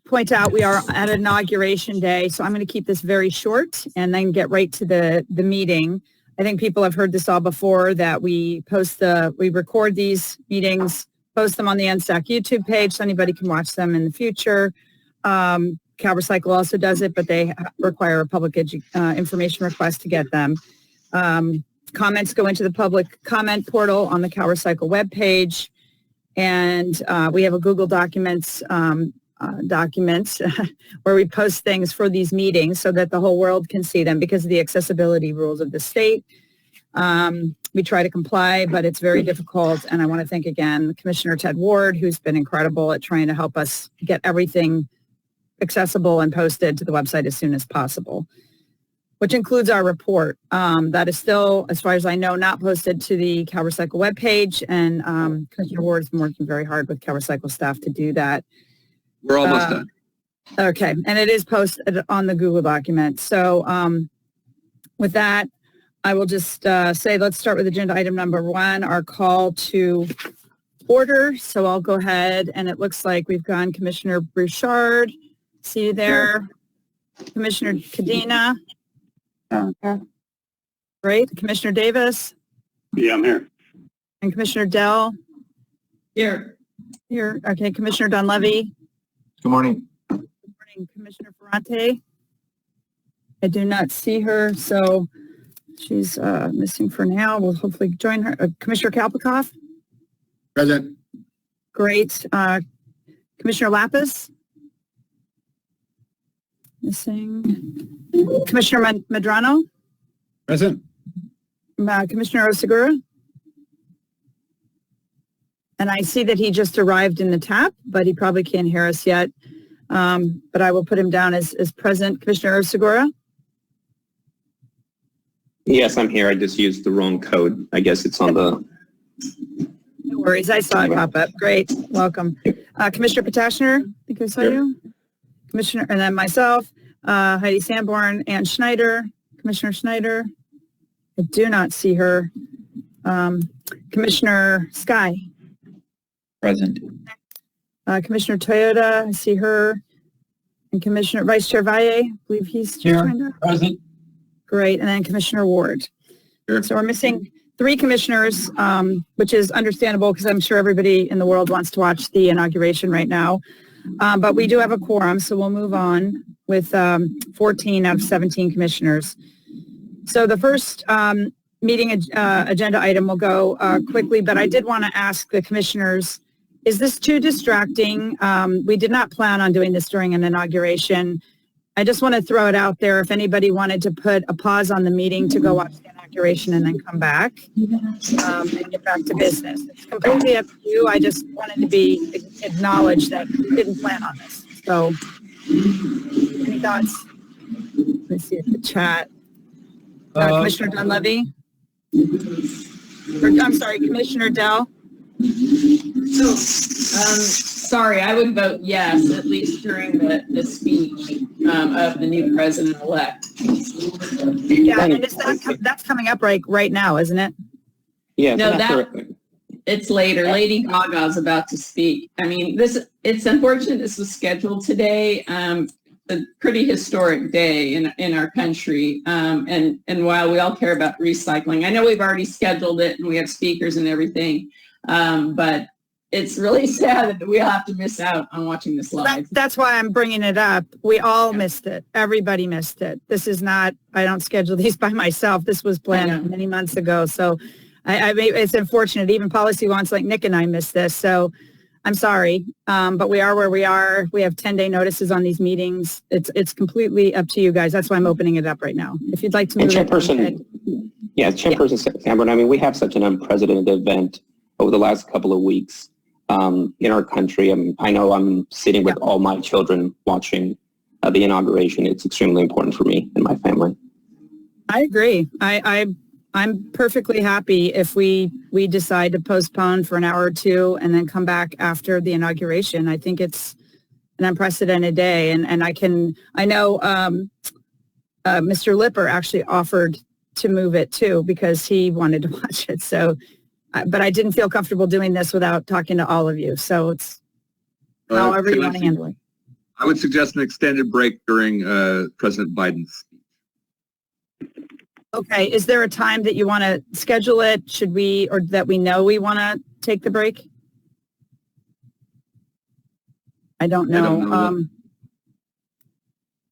point out we are at Inauguration Day, so I'm going to keep this very short and then get right to the meeting. I think people have heard this all before, that we record these meetings, post them on the NSTAC YouTube page so anybody can watch them in the future. CalRecycle also does it, but they require a public information request to get them. Comments go into the public comment portal on the CalRecycle webpage, and we have a Google Documents where we post things for these meetings so that the whole world can see them because of the accessibility rules of the state. We try to comply, but it's very difficult. And I want to thank again Commissioner Ted Ward, who's been incredible at trying to help us get everything accessible and posted to the website as soon as possible, which includes our report. That is still, as far as I know, not posted to the CalRecycle webpage. And Commissioner Ward's been working very hard with CalRecycle staff to do that. We're almost done. Okay, and it is posted on the Google document. So with that, I will just say, let's start with agenda item number 1, our call to order. So I'll go ahead, and it looks like we've gone Commissioner Bouchard. See you there. Commissioner Cadena. Great. Commissioner Davis. Yeah, I'm here. And Commissioner Dell. Here. Here. Okay, Commissioner Dunleavy. Good morning. Good morning, Commissioner Ferrante. I do not see her, so she's missing for now. We'll hopefully join her. Commissioner Kalpikoff. Present. Great. Commissioner Lapis. Missing. Commissioner Medrano. Present. Commissioner Osagura. And I see that he just arrived in the tap, but he probably can't hear us yet. But I will put him down as present. Commissioner Osagura. Yes, I'm here. I just used the wrong code. I guess it's on the... No worries. I saw it pop up. Great. Welcome. Commissioner Potashner, I think I saw you. Commissioner, and then myself, Heidi Sanborn, Ann Schneider. Commissioner Schneider. I do not see her. Commissioner Sky. Present. Commissioner Toyota, I see her. And Commissioner Vice Chair Valle, I believe he's Here. Present. Great. And then Commissioner Ward. Here. So we're missing 3 commissioners, which is understandable because I'm sure everybody in the world wants to watch the inauguration right now. But we do have a quorum, so we'll move on with 14 out of 17 commissioners. So the first meeting agenda item will go quickly, but I did want to ask the commissioners, is this too distracting? We did not plan on doing this during an inauguration. I just want to throw it out there. If anybody wanted to put a pause on the meeting to go watch the inauguration and then come back and get back to business. It's completely up to you. I just wanted to be acknowledged that we didn't plan on this. So any thoughts? Let's see if the chat. Commissioner Dunleavy? I'm sorry, Commissioner Dell? So, sorry, I would vote yes, at least during the speech of the new president-elect. Yeah, and that's coming up right now, isn't it? Yeah, No, it's later. Lady Gaga's about to speak. I mean, it's unfortunate this was scheduled today. A pretty historic day in our country. And while we all care about recycling, I know we've already scheduled it and we have speakers and everything. But it's really sad that we'll have to miss out on watching this live. That's why I'm bringing it up. We all missed it. Everybody missed it. This is not, I don't schedule these by myself. This was planned many months ago. So I mean, it's unfortunate. Even policy wants, like Nick and I missed this. So I'm sorry, but we are where we are. We have 10-day notices on these meetings. It's completely up to you guys. That's why I'm opening it up right now. If you'd like to move Chairperson Sanborn, I mean, we have such an unprecedented event over the last couple of weeks in our country. I know I'm sitting with all my children watching the inauguration. It's extremely important for me and my family. I agree. I'm perfectly happy if we decide to postpone for an hour or two and then come back after the inauguration. I think it's an unprecedented day, and I know Mr. Lipper actually offered to move it too because he wanted to watch it. So, but I didn't feel comfortable doing this without talking to all of you. So it's however you want to handle it. I would suggest an extended break during President Biden's speech. Okay, is there a time that you want to schedule it? Should we, or that we know we want to take the break? I don't know.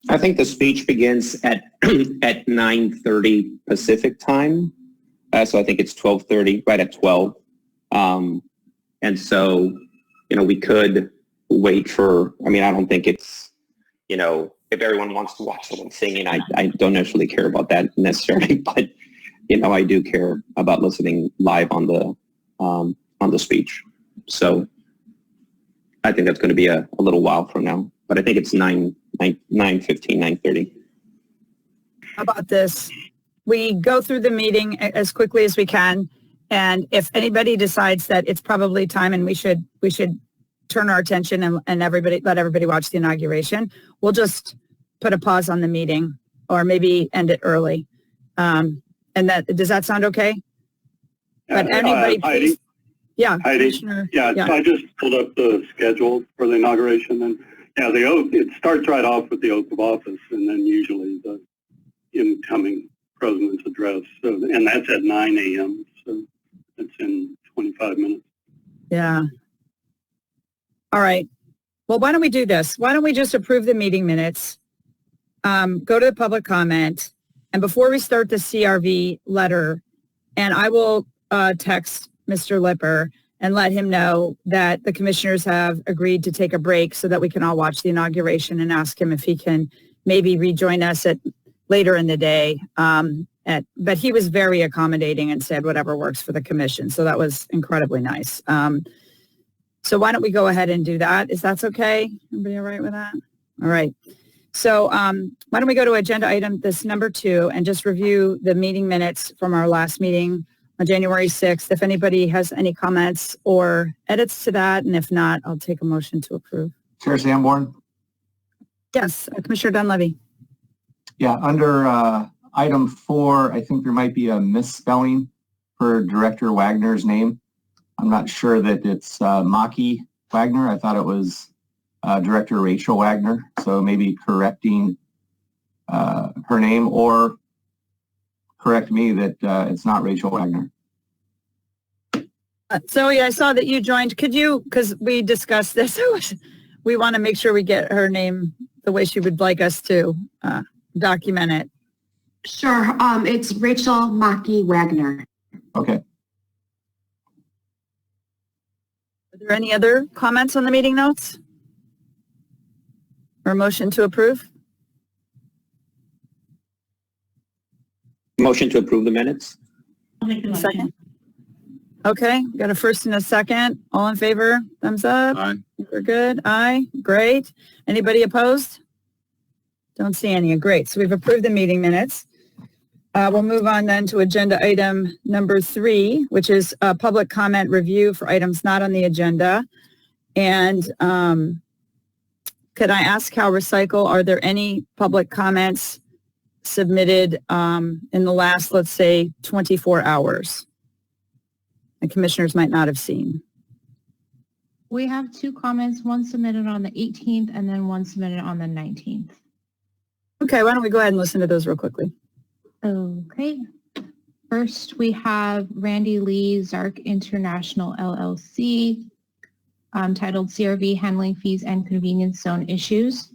I think the speech begins at 9:30 Pacific time. So I think it's 12:30, right at 12. And so, we could wait for, I don't think it's, if everyone wants to watch someone singing, I don't necessarily care about that necessarily, but, I do care about listening live on the speech. So I think that's going to be a little while from now, but I think it's 9:15, 9:30. How about this? We go through the meeting as quickly as we can, and if anybody decides that it's probably time and we should turn our attention and let everybody watch the inauguration, we'll just put a pause on the meeting or maybe end it early. And does that sound okay? But anybody, please. Yeah, Heidi, Commissioner. yeah, I just pulled up the schedule for the inauguration, and the oath, it starts right off with the oath of office, and then usually the incoming president's address. So, and that's at 9 a.m. So it's in 25 minutes. Yeah. All right. Well, why don't we do this? Why don't we just approve the meeting minutes, go to the public comment, and before we start the CRV letter, and I will text Mr. Lipper and let him know that the commissioners have agreed to take a break so that we can all watch the inauguration, and ask him if he can maybe rejoin us later in the day. But he was very accommodating and said whatever works for the commission. So that was incredibly nice. So why don't we go ahead and do that? Is that okay? Everybody all right with that? All right. So why don't we go to agenda item this number 2 and just review the meeting minutes from our last meeting on January 6th. If anybody has any comments or edits to that, and if not, I'll take a motion to approve. Chair Sanborn? Yes, Commissioner Dunleavy. Yeah, under item 4, I think there might be a misspelling for Director Wagner's name. I'm not sure that it's Maki Wagner. I thought it was Director Rachel Wagner. So maybe correcting her name, or correct me that it's not Rachel Wagner. Zoe, I saw that you joined. Could you, because we discussed this, we want to make sure we get her name the way she would like us to document it. Sure. It's Rachel Maki Wagner. Okay. Are there any other comments on the meeting notes? Or motion to approve? Motion to approve the minutes? Second. Okay, got a first and a second. All in favor? Thumbs up. Aye. We're good. Aye. Great. Anybody opposed? Don't see any. Great. So we've approved the meeting minutes. We'll move on then to agenda item number 3, which is a public comment review for items not on the agenda. And could I ask Cal Recycle, are there any public comments submitted in the last, let's say, 24 hours? The commissioners might not have seen. We have 2 comments, one submitted on the 18th and then one submitted on the 19th. Okay, why don't we go ahead and listen to those real quickly. Okay. First, we have Randy Lee, Zark International LLC, titled CRV Handling Fees and Convenience Zone Issues.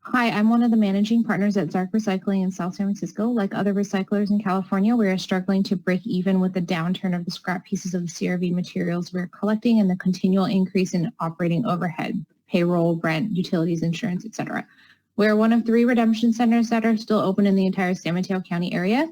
Hi, I'm one of the managing partners at Zark Recycling in South San Francisco. Like other recyclers in California, we are struggling to break even with the downturn of the scrap pieces of the CRV materials we're collecting and the continual increase in operating overhead, payroll, rent, utilities, insurance, etc. We are one of 3 redemption centers that are still open in the entire San Mateo County area.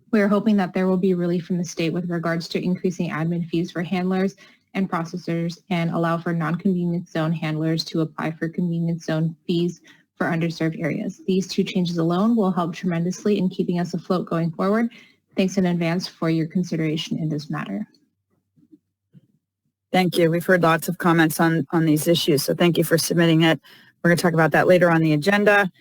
We are hoping that there will be relief from the state with regards to increasing admin fees for handlers and processors, and allow for non-convenience zone handlers to apply for convenience zone fees for underserved areas. These 2 changes alone will help tremendously in keeping us afloat going forward. Thanks in advance for your consideration in this matter. Thank you. We've heard lots of comments on these issues, so thank you for submitting it. We're going to talk about that later on the agenda.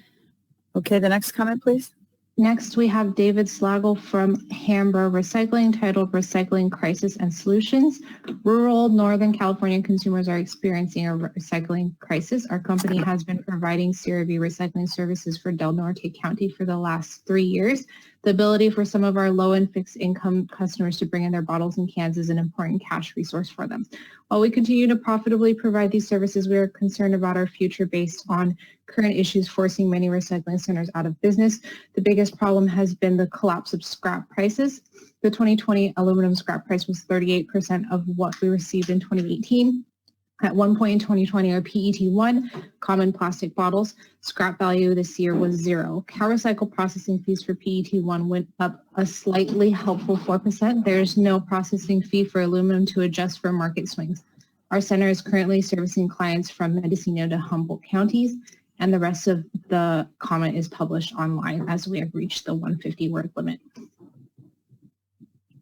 Okay, the next comment, please. Next, we have David Slagle from Hambro Recycling, titled Recycling Crisis and Solutions. Rural Northern California consumers are experiencing a recycling crisis. Our company has been providing CRV recycling services for Del Norte County for the last 3 years. The ability for some of our low and fixed income customers to bring in their bottles and cans is an important cash resource for them. While we continue to profitably provide these services, we are concerned about our future based on current issues forcing many recycling centers out of business. The biggest problem has been the collapse of scrap prices. The 2020 aluminum scrap price was 38% of what we received in 2018. At one point in 2020, our PET1, common plastic bottles, scrap value this year was 0. CalRecycle processing fees for PET1 went up a slightly helpful 4%. There's no processing fee for aluminum to adjust for market swings. Our center is currently servicing clients from Mendocino to Humboldt counties, and the rest of the comment is published online as we have reached the 150 word limit.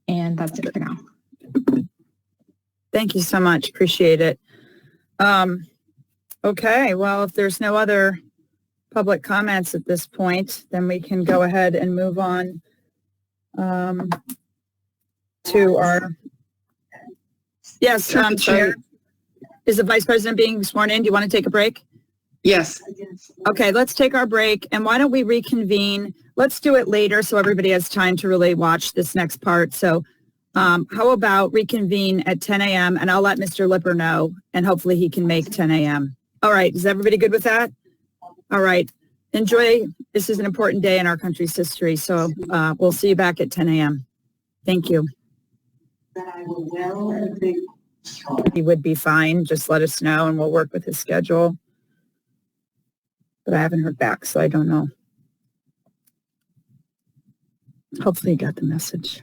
And that's it for now. Thank you so much. Appreciate it. Okay, well, if there's no other public comments at this point, then we can go ahead and move on to our, yes, Chair. Is the Vice President being sworn in? Do you want to take a break? Yes. Okay, let's take our break, and why don't we reconvene? Let's do it later so everybody has time to really watch this next part. So how about reconvene at 10 a.m. and I'll let Mr. Lipper know, and hopefully he can make 10 a.m. All right, is everybody good with that? All right, enjoy. This is an important day in our country's history, so we'll see you back at 10 a.m. Thank you. He would be fine. Just let us know and we'll work with his schedule. But I haven't heard back, so I don't know. Hopefully you got the message.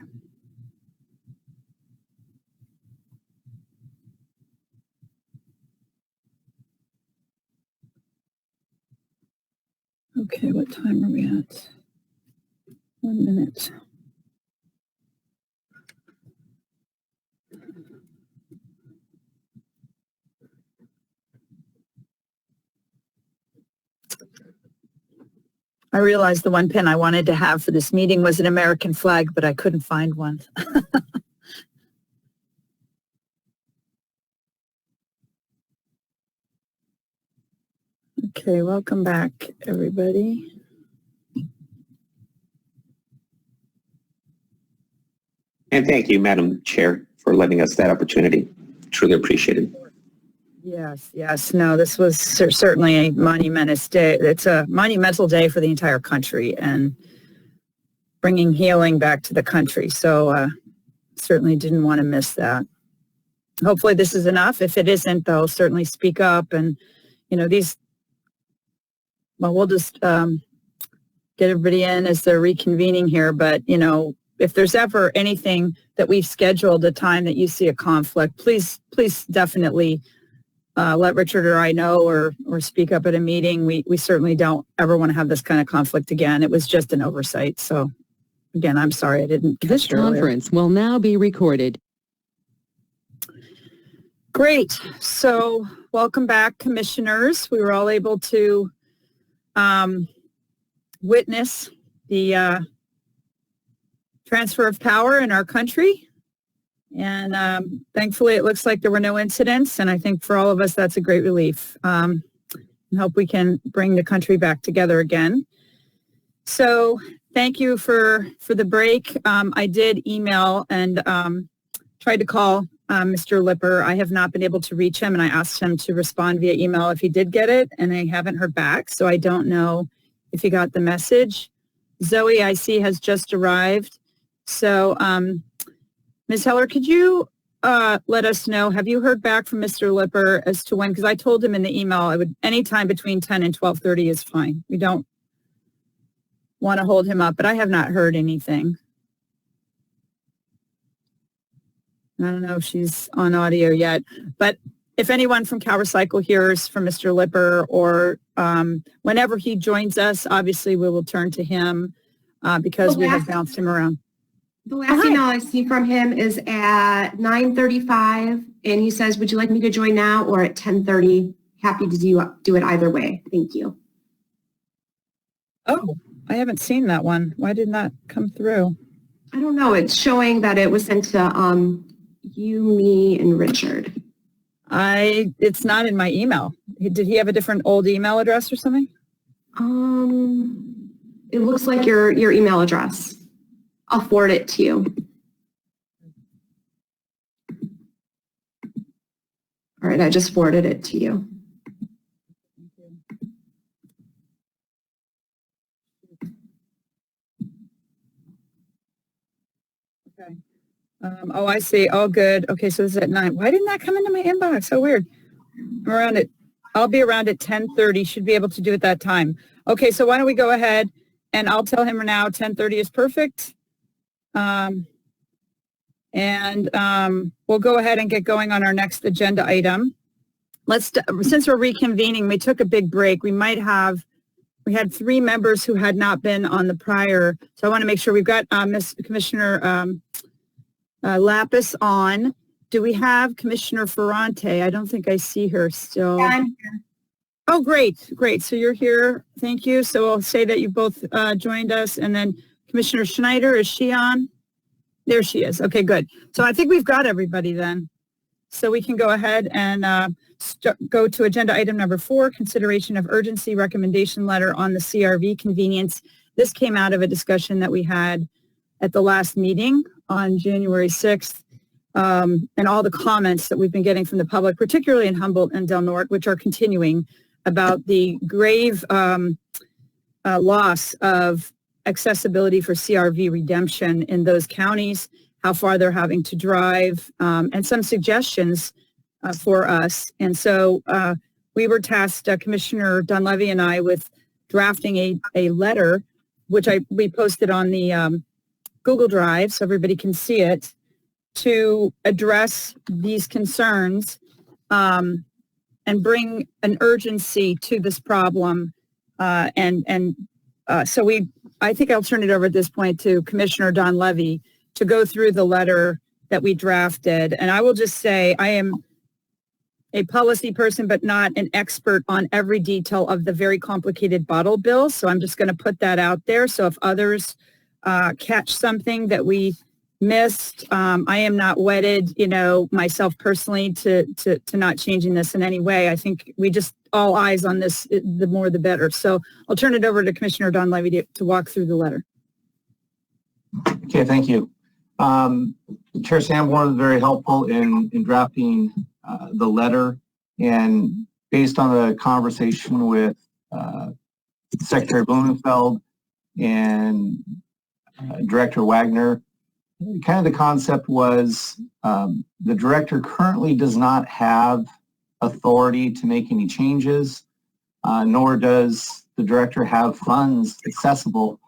Okay, what time are we at? 1 minute. I realized the one pin I wanted to have for this meeting was an American flag, but I couldn't find one. Okay, welcome back, everybody. And thank you, Madam Chair, for letting us that opportunity. Truly appreciated. Yes, yes. No, this was certainly a monumentous day. It's a monumental day for the entire country and bringing healing back to the country. So certainly didn't want to miss that. Hopefully this is enough. If it isn't, though, certainly speak up. And, you know, well, we'll just get everybody in as they're reconvening here. But, you know, if there's ever anything that we've scheduled a time that you see a conflict, please definitely let Richard or I know or speak up at a meeting. We certainly don't ever want to have this kind of conflict again. It was just an oversight. So again, I'm sorry I didn't catch This it earlier. conference will now be recorded. Great. So welcome back, commissioners. We were all able to witness the transfer of power in our country. And thankfully, it looks like there were no incidents. And I think for all of us, that's a great relief. And hope we can bring the country back together again. So thank you for the break. I did email and tried to call Mr. Lipper. I have not been able to reach him, and I asked him to respond via email if he did get it, and I haven't heard back. So I don't know if he got the message. Zoe, I see, has just arrived. So Ms. Heller, could you let us know, have you heard back from Mr. Lipper as to when, because I told him in the email I would, anytime between 10 and 12:30 is fine. We don't want to hold him up, but I have not heard anything. I don't know if she's on audio yet, but if anyone from CalRecycle hears from Mr. Lipper or whenever he joins us, obviously we will turn to him because we have bounced him around. The last email I see from him is at 9:35, and he says, would you like me to join now or at 10:30? Happy to do it either way. Thank you. Oh, I haven't seen that one. Why did that come through? I don't know. It's showing that it was sent to you, me, and Richard. It's not in my email. Did he have a different old email address or something? It looks like your email address. I'll forward it to you. All right, I just forwarded it to you. Okay. Oh, I see. All good. Okay, so this is at 9. Why didn't that come into my inbox? So weird. I'll be around at 10:30. Should be able to do it that time. Okay, so why don't we go ahead and I'll tell him now 10:30 is perfect. We'll go ahead and get going on our next agenda item. Since we're reconvening, we took a big break. We had 3 members who had not been on the prior. So I want to make sure we've got Ms. Commissioner Lapis on. Do we have Commissioner Ferrante? I don't think I see her still. Yeah, I'm here. Oh, great. Great. So you're here. Thank you. So I'll say that you both joined us. And then Commissioner Schneider, is she on? There she is. Okay, good. So I think we've got everybody then. So we can go ahead and go to agenda item number 4, consideration of urgency recommendation letter on the CRV convenience. This came out of a discussion that we had at the last meeting on January 6th. And all the comments that we've been getting from the public, particularly in Humboldt and Del Norte, which are continuing about the grave loss of accessibility for CRV redemption in those counties, how far they're having to drive, and some suggestions for us. And so we were tasked, Commissioner Dunleavy and I, with drafting a letter, which we posted on the Google Drive so everybody can see it, to address these concerns and bring an urgency to this problem. So I think I'll turn it over at this point to Commissioner Dunleavy to go through the letter that we drafted. And I will just say I am a policy person, but not an expert on every detail of the very complicated bottle bill. So I'm just going to put that out there. So if others catch something that we missed, I am not wedded, myself personally to not changing this in any way. I think we just all eyes on this, the more the better. So I'll turn it over to Commissioner Dunleavy to walk through the letter. Okay, thank you. Chair Sanborn was very helpful in drafting the letter, and based on the conversation with Secretary Blumenfeld and Director Wagner, kind of the concept was the director currently does not have authority to make any changes, nor does the director have funds accessible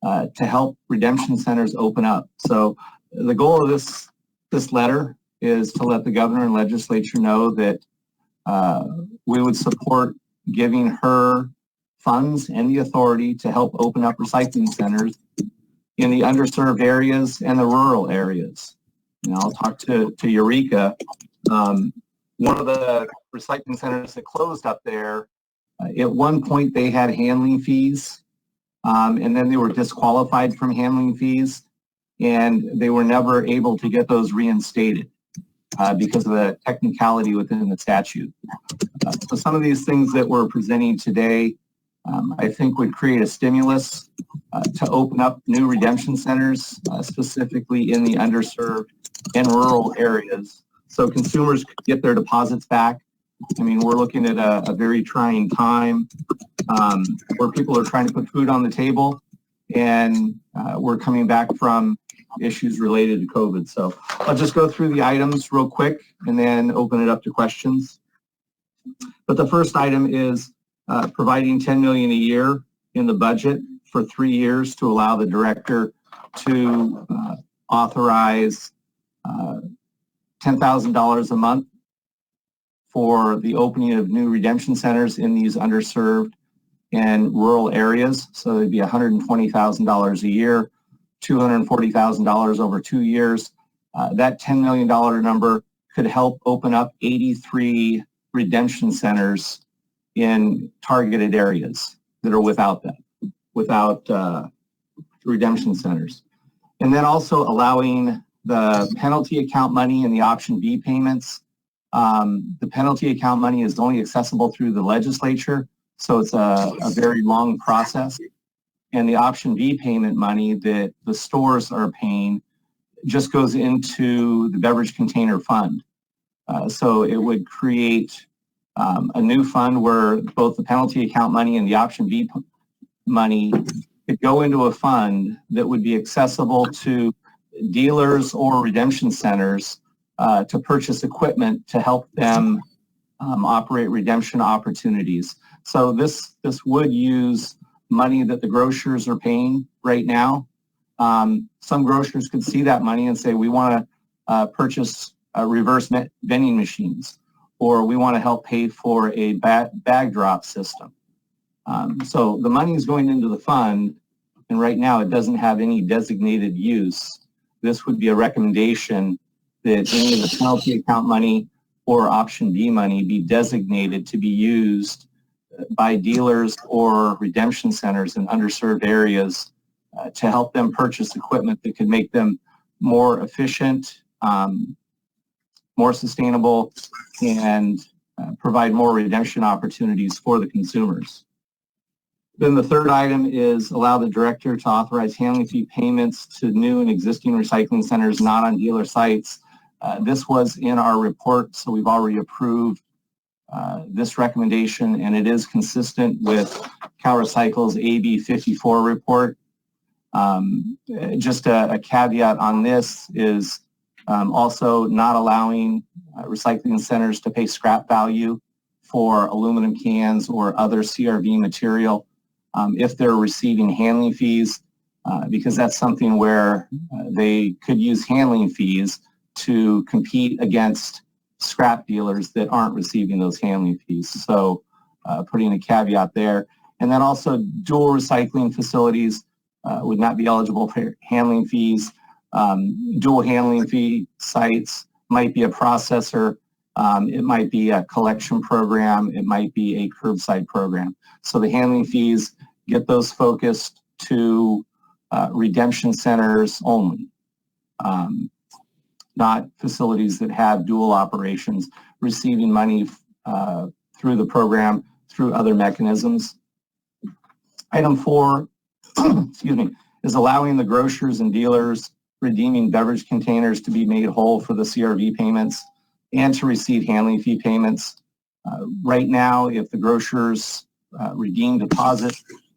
to help redemption centers open up. So the goal of this letter is to let the governor and legislature know that we would support giving her funds and the authority to help open up recycling centers in the underserved areas and the rural areas. And I'll talk to Eureka. One of the recycling centers that closed up there, at one point they had handling fees, and then they were disqualified from handling fees, and they were never able to get those reinstated because of the technicality within the statute. So some of these things that we're presenting today, I think would create a stimulus to open up new redemption centers, specifically in the underserved and rural areas, so consumers could get their deposits back. I mean, we're looking at a very trying time where people are trying to put food on the table, and we're coming back from issues related to COVID. So I'll just go through the items real quick and then open it up to questions. But the first item is providing $10 million a year in the budget for 3 years to allow the director to authorize $10,000 a month for the opening of new redemption centers in these underserved and rural areas. So it'd be $120,000 a year, $240,000 over 2 years. That $10 million number could help open up 83 redemption centers in targeted areas that are without them. without redemption centers. And then also allowing the penalty account money and the option B payments. The penalty account money is only accessible through the legislature, so it's a very long process. And the option B payment money that the stores are paying just goes into the beverage container fund. So it would create a new fund where both the penalty account money and the option B money could go into a fund that would be accessible to dealers or redemption centers to purchase equipment to help them operate redemption opportunities. So this would use money that the grocers are paying right now. Some grocers could see that money and say, we want to purchase reverse vending machines, or we want to help pay for a bag drop system. So the money is going into the fund, and right now it doesn't have any designated use. This would be a recommendation that any of the penalty account money or option B money be designated to be used by dealers or redemption centers in underserved areas to help them purchase equipment that could make them more efficient, more sustainable, and provide more redemption opportunities for the consumers. Then the third item is allow the director to authorize handling fee payments to new and existing recycling centers not on dealer sites. This was in our report, so we've already approved this recommendation, and it is consistent with CalRecycle's AB 54 report. Just a caveat on this is also not allowing recycling centers to pay scrap value for aluminum cans or other CRV material if they're receiving handling fees, because that's something where they could use handling fees to compete against scrap dealers that aren't receiving those handling fees. So putting a caveat there. And then also dual recycling facilities would not be eligible for handling fees. Dual handling fee sites might be a processor, it might be a collection program, it might be a curbside program. So the handling fees, get those focused to redemption centers only, not facilities that have dual operations receiving money through the program through other mechanisms. Item 4, excuse me, is allowing the grocers and dealers redeeming beverage containers to be made whole for the CRV payments and to receive handling fee payments. Right now, if the grocers redeem deposit,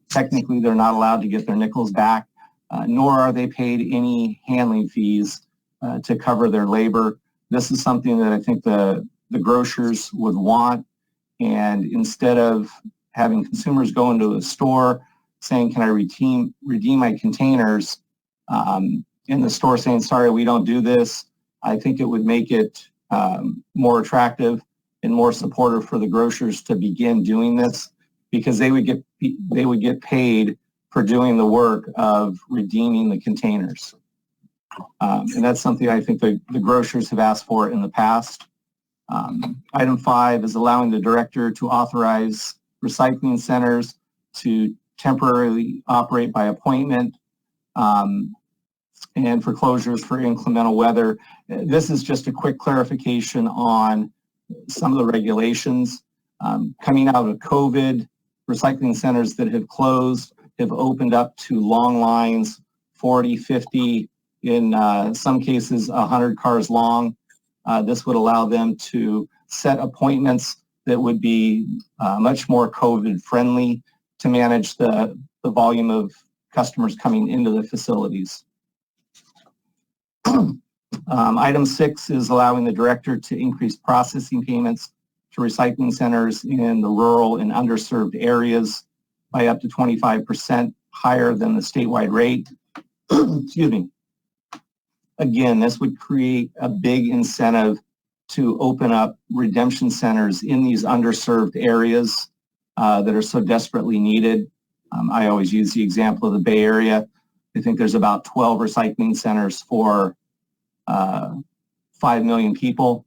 technically they're not allowed to get their nickels back, nor are they paid any handling fees to cover their labor. This is something that I think the grocers would want, and instead of having consumers go into a store saying, can I redeem my containers, in the store saying, sorry, we don't do this, I think it would make it more attractive and more supportive for the grocers to begin doing this, because they would get paid for doing the work of redeeming the containers. And that's something I think the grocers have asked for in the past. Item 5 is allowing the director to authorize recycling centers to temporarily operate by appointment and for closures for inclemental weather. This is just a quick clarification on some of the regulations. Coming out of COVID, recycling centers that have closed have opened up to long lines, 40, 50, in some cases 100 cars long. This would allow them to set appointments that would be much more COVID friendly to manage the volume of customers coming into the facilities. Item 6 is allowing the director to increase processing payments to recycling centers in the rural and underserved areas by up to 25% higher than the statewide rate. Excuse me. Again, this would create a big incentive to open up redemption centers in these underserved areas that are so desperately needed. I always use the example of the Bay Area. I think there's about 12 recycling centers for 5 million people.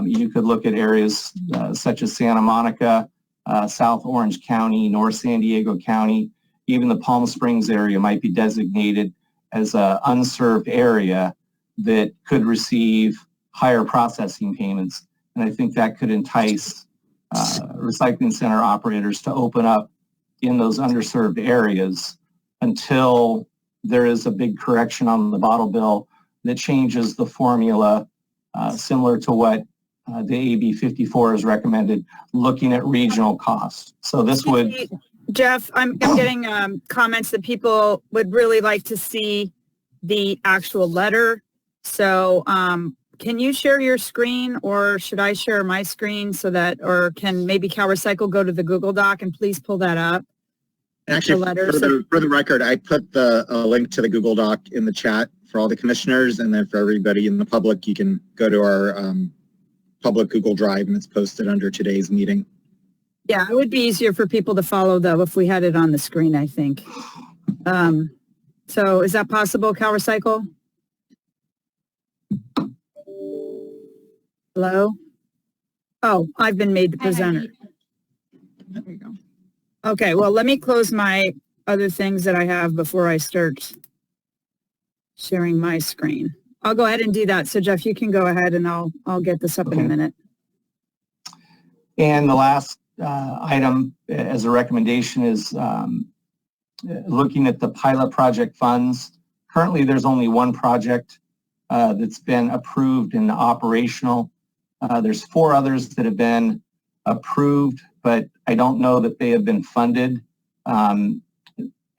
You could look at areas such as Santa Monica, South Orange County, North San Diego County, even the Palm Springs area might be designated as an unserved area that could receive higher processing payments. And I think that could entice recycling center operators to open up in those underserved areas until there is a big correction on the bottle bill that changes the formula similar to what the AB 54 has recommended, looking at regional costs. So this would... Jeff, I'm getting comments that people would really like to see the actual letter. So can you share your screen, or should I share my screen so that, or can maybe CalRecycle go to the Google Doc and please pull that up? Actually, for the record, I put the link to the Google Doc in the chat for all the commissioners, and then for everybody in the public, you can go to our public Google Drive, and it's posted under today's meeting. Yeah, it would be easier for people to follow, though, if we had it on the screen, I think. So is that possible, CalRecycle? Hello? Oh, I've been made the presenter. There you go. Okay, well, let me close my other things that I have before I start sharing my screen. I'll go ahead and do that. So Jeff, you can go ahead and I'll get this up in a minute. And the last item as a recommendation is looking at the pilot project funds. Currently, there's only one project that's been approved and operational. There's 4 others that have been approved, but I don't know that they have been funded, and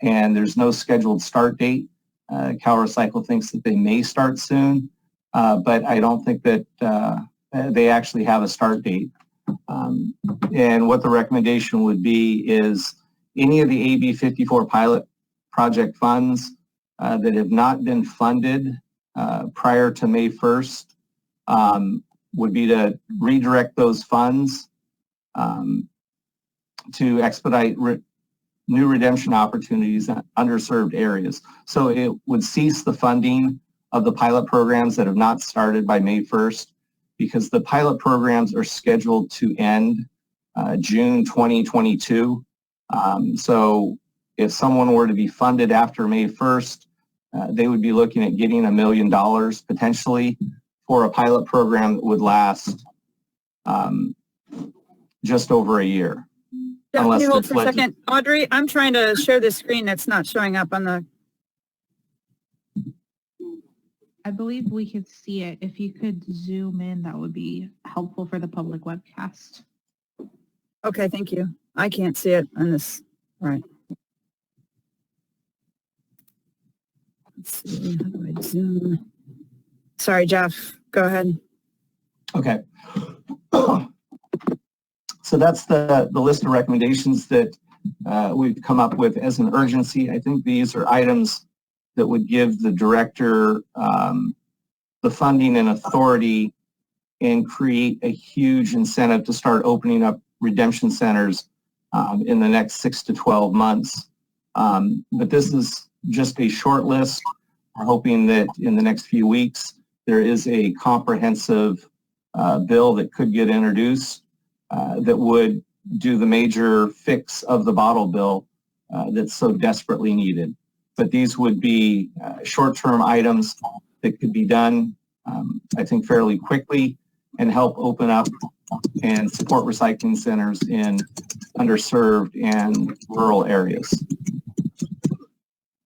there's no scheduled start date. CalRecycle thinks that they may start soon, but I don't think that they actually have a start date. And what the recommendation would be is any of the AB 54 pilot project funds that have not been funded prior to May 1st would be to redirect those funds to expedite new redemption opportunities in underserved areas. So it would cease the funding of the pilot programs that have not started by May 1st, because the pilot programs are scheduled to end June 2022. So if someone were to be funded after May 1st, they would be looking at getting $1 million potentially for a pilot program that would last just over a year. Yeah, can you hold for a second? Audrey, I'm trying to share this screen that's not showing up on the... I believe we could see it. If you could zoom in, that would be helpful for the public webcast. Okay, thank you. I can't see it on this. All right. Let's see, how do I zoom? Sorry, Jeff, go ahead. Okay. So that's the list of recommendations that we've come up with as an urgency. I think these are items that would give the director the funding and authority and create a huge incentive to start opening up redemption centers in the next 6 to 12 months. But this is just a short list. We're hoping that in the next few weeks, there is a comprehensive bill that could get introduced that would do the major fix of the bottle bill that's so desperately needed. But these would be short-term items that could be done, I think, fairly quickly and help open up and support recycling centers in underserved and rural areas.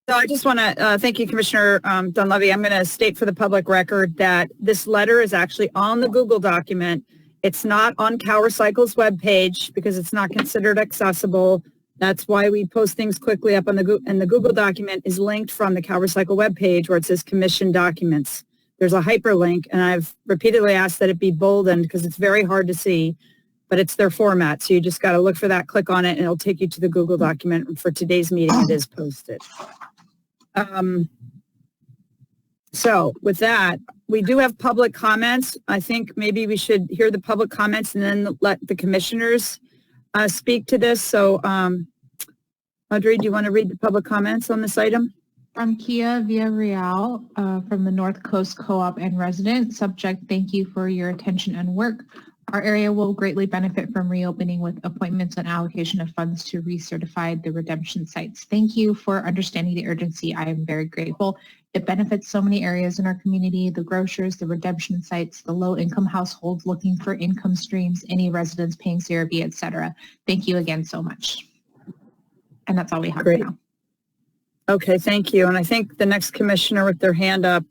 So I just want to thank you, Commissioner Dunleavy. I'm going to state for the public record that this letter is actually on the Google document. It's not on CalRecycle's webpage because it's not considered accessible. That's why we post things quickly up on the and the Google document is linked from the CalRecycle webpage where it says Commission Documents. There's a hyperlink, and I've repeatedly asked that it be boldened because it's very hard to see, but it's their format. So you just got to look for that, click on it, and it'll take you to the Google document. And for today's meeting, it is posted. So with that, we do have public comments. I think maybe we should hear the public comments and then let the commissioners speak to this. So Audrey, do you want to read the public comments on this item? From Kia Villarreal from the North Coast Co-op and resident. Subject, thank you for your attention and work. Our area will greatly benefit from reopening with appointments and allocation of funds to recertify the redemption sites. Thank you for understanding the urgency. I am very grateful. It benefits so many areas in our community, the grocers, the redemption sites, the low-income households looking for income streams, any residents paying CRV, etc. Thank you again so much. And that's all we have Great. for now. Okay, thank you. And I think the next commissioner with their hand up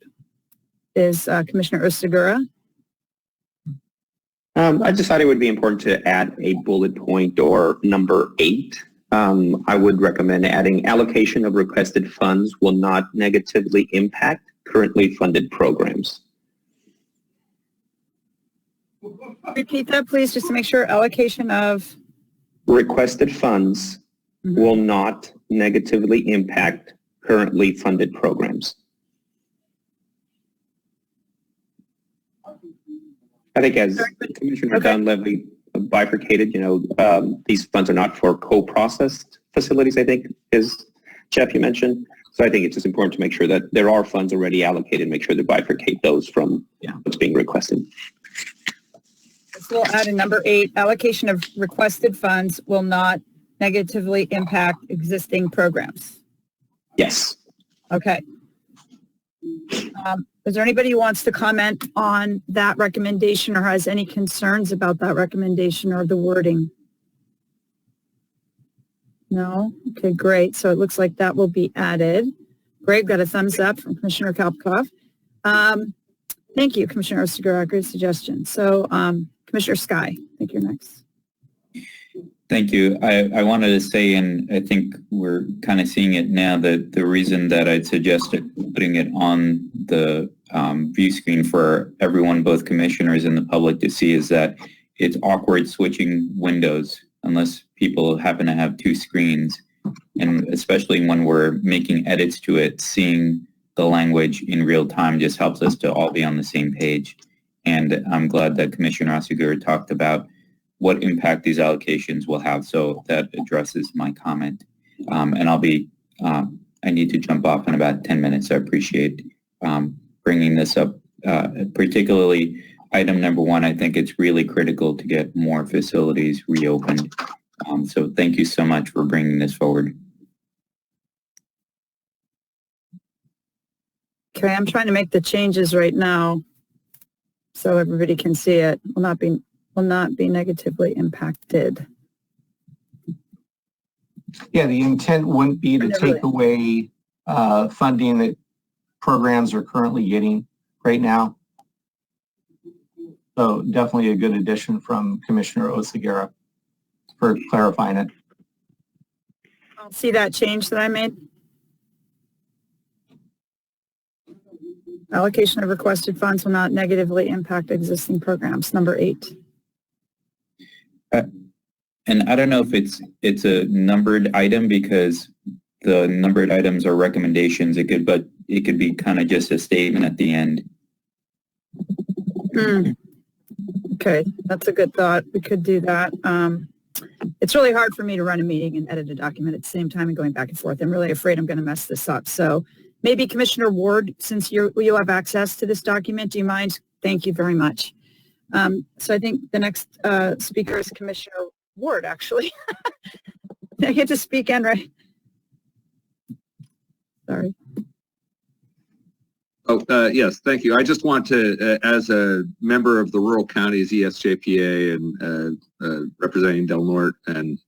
is Commissioner Osigura. I decided it would be important to add a bullet point or number 8. I would recommend adding allocation of requested funds will not negatively impact currently funded programs. Repeat that, please, just to make sure. Allocation of Requested funds will not negatively impact currently funded programs. I think as Commissioner Dunleavy bifurcated, these funds are not for co-processed facilities, I think, is Jeff, you mentioned. So I think it's just important to make sure that there are funds already allocated, make sure to bifurcate those from what's being requested. So we'll add in number 8, allocation of requested funds will not negatively impact existing programs. Yes. Okay. Is there anybody who wants to comment on that recommendation or has any concerns about that recommendation or the wording? No? Okay, great. So it looks like that will be added. Greg got a thumbs up from Commissioner Kalpakov. Thank you, Commissioner Osigura. Great suggestion. So Commissioner Sky, I think you're next. Thank you. I wanted to say, and I think we're kind of seeing it now, that the reason that I'd suggested putting it on the view screen for everyone, both commissioners and the public to see, is that it's awkward switching windows unless people happen to have 2 screens. And especially when we're making edits to it, seeing the language in real time just helps us to all be on the same page. And I'm glad that Commissioner Osigura talked about what impact these allocations will have. So that addresses my comment. And I need to jump off in about 10 minutes. I appreciate bringing this up, particularly item number 1. I think it's really critical to get more facilities reopened. So thank you so much for bringing this forward. Okay, I'm trying to make the changes right now so everybody can see it. Will not be negatively impacted. Yeah, the intent wouldn't be to take away funding that programs are currently getting right now. So definitely a good addition from Commissioner Osigura for clarifying it. I'll see that change that I made. Allocation of requested funds will not negatively impact existing programs, number 8. And I don't know if it's a numbered item because the numbered items are recommendations. But it could be kind of just a statement at the end. Okay, that's a good thought. We could do that. It's really hard for me to run a meeting and edit a document at the same time and going back and forth. I'm really afraid I'm going to mess this up. So maybe Commissioner Ward, since you have access to this document, do you mind? Thank you very much. So I think the next speaker is Commissioner Ward, actually. I get to speak and right. Sorry. Oh, yes, thank you. I just want to, as a member of the Rural Counties ESJPA and representing Del Norte and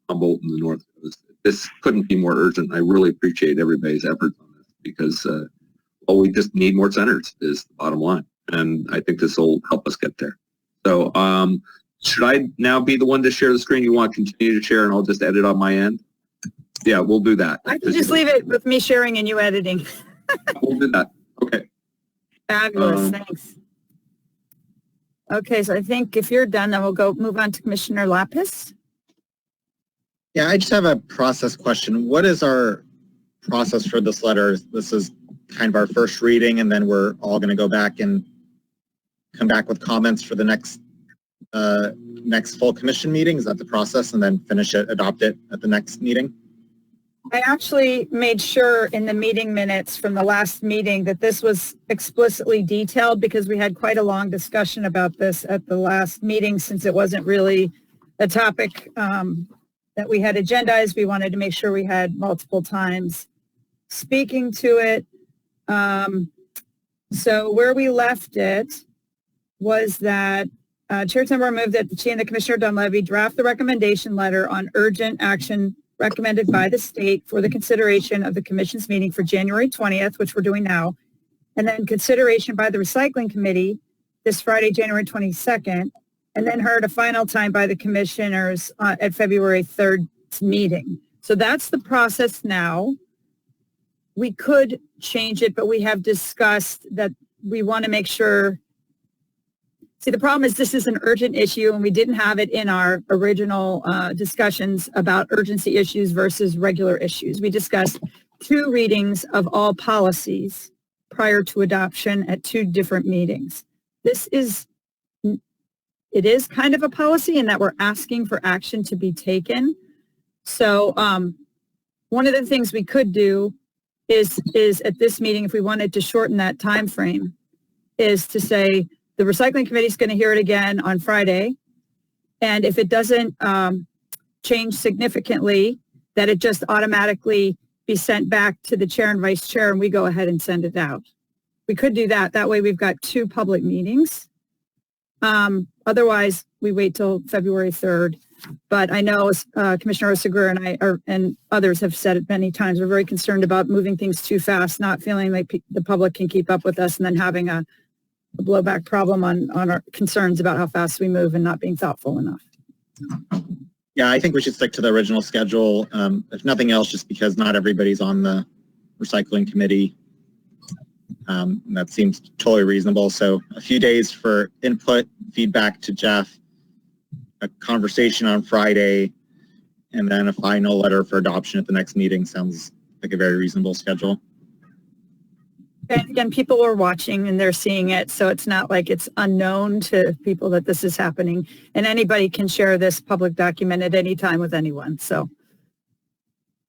Humboldt in the North Coast, this couldn't be more urgent. I really appreciate everybody's efforts on this because, well, we just need more centers is the bottom line. And I think this will help us get there. So should I now be the one to share the screen? You want to continue to share and I'll just edit on my end? Yeah, we'll do that. I can just leave it with me sharing and you editing. We'll do that. Okay. Fabulous, thanks. Okay, so I think if you're done, then we'll move on to Commissioner Lapis. Yeah, I just have a process question. What is our process for this letter? This is kind of our first reading, and then we're all going to go back and come back with comments for the next full commission meeting. Is that the process? And then finish it, adopt it at the next meeting? I actually made sure in the meeting minutes from the last meeting that this was explicitly detailed because we had quite a long discussion about this at the last meeting since it wasn't really a topic that we had agendized. We wanted to make sure we had multiple times speaking to it. So where we left it was that Chair Tambar moved that she and the Commissioner Dunleavy draft the recommendation letter on urgent action recommended by the state for the consideration of the commission's meeting for January 20th, which we're doing now, and then consideration by the recycling committee this Friday, January 22nd, and then heard a final time by the commissioners at February 3rd's meeting. So that's the process now. We could change it, but we have discussed that we want to make sure. See, the problem is this is an urgent issue and we didn't have it in our original discussions about urgency issues versus regular issues. We discussed 2 readings of all policies prior to adoption at 2 different meetings. It is kind of a policy in that we're asking for action to be taken. So one of the things we could do is at this meeting, if we wanted to shorten that time frame, is to say, the recycling committee is going to hear it again on Friday. And if it doesn't change significantly, that it just automatically be sent back to the chair and vice chair and we go ahead and send it out. We could do that. That way we've got 2 public meetings. Otherwise, we wait till February 3rd. But I know Commissioner Oseguera and I and others have said it many times. We're very concerned about moving things too fast, not feeling like the public can keep up with us and then having a blowback problem on our concerns about how fast we move and not being thoughtful enough. Yeah, I think we should stick to the original schedule. If nothing else, just because not everybody's on the recycling committee. That seems totally reasonable. So a few days for input, feedback to Jeff, a conversation on Friday, and then a final letter for adoption at the next meeting sounds like a very reasonable schedule. And again, people are watching and they're seeing it, so it's not like it's unknown to people that this is happening. And anybody can share this public document at any time with anyone. So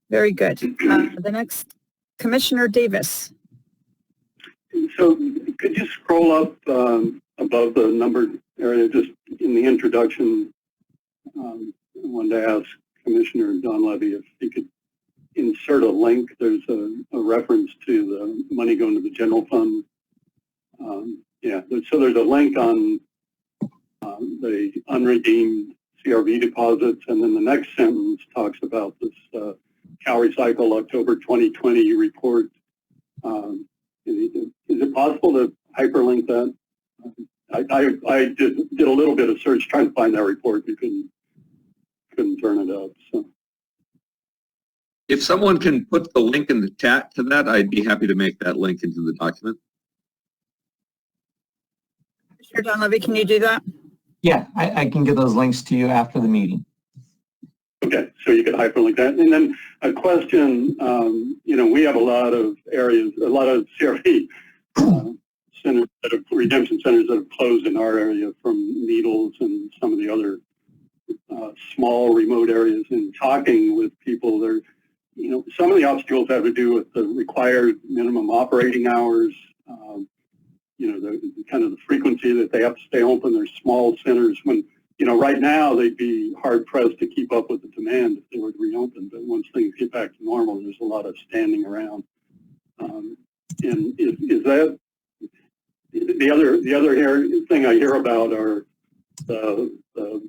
very good. The next, Commissioner Davis. So could you scroll up above the numbered area, just in the introduction? I wanted to ask Commissioner Dunleavy if he could insert a link. There's a reference to the money going to the general fund. So there's a link on the unredeemed CRV deposits, and then the next sentence talks about this Cal Recycle October 2020 report. Is it possible to hyperlink that? I did a little bit of search trying to find that report. You couldn't turn it up. So. If someone can put the link in the chat to that, I'd be happy to make that link into the document. Commissioner Dunleavy, can you do that? Yeah, I can get those links to you after the meeting. Okay, so you could hyperlink that. And then a question, we have a lot of areas, a lot of CRV centers redemption centers that have closed in our area, from Needles and some of the other small remote areas. And talking with people, there, some of the obstacles have to do with the required minimum operating hours, the kind of the frequency that they have to stay open. They're small centers. When, right now they'd be hard pressed to keep up with the demand if they were to reopen. But once things get back to normal, there's a lot of standing around. And is that the other thing I hear about are the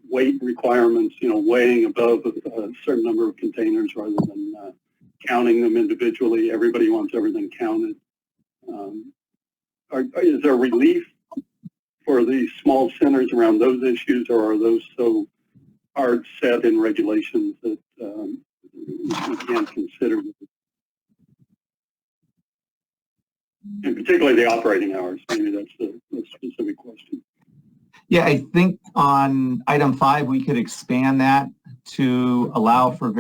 weight requirements, weighing above a certain number of containers rather than counting them individually. Everybody wants everything counted. Is there relief for these small centers around those issues, or are those so hard set in regulations that you can't consider? And particularly the operating hours. Maybe that's the specific question. Yeah, I think on item 5, we could expand that to allow for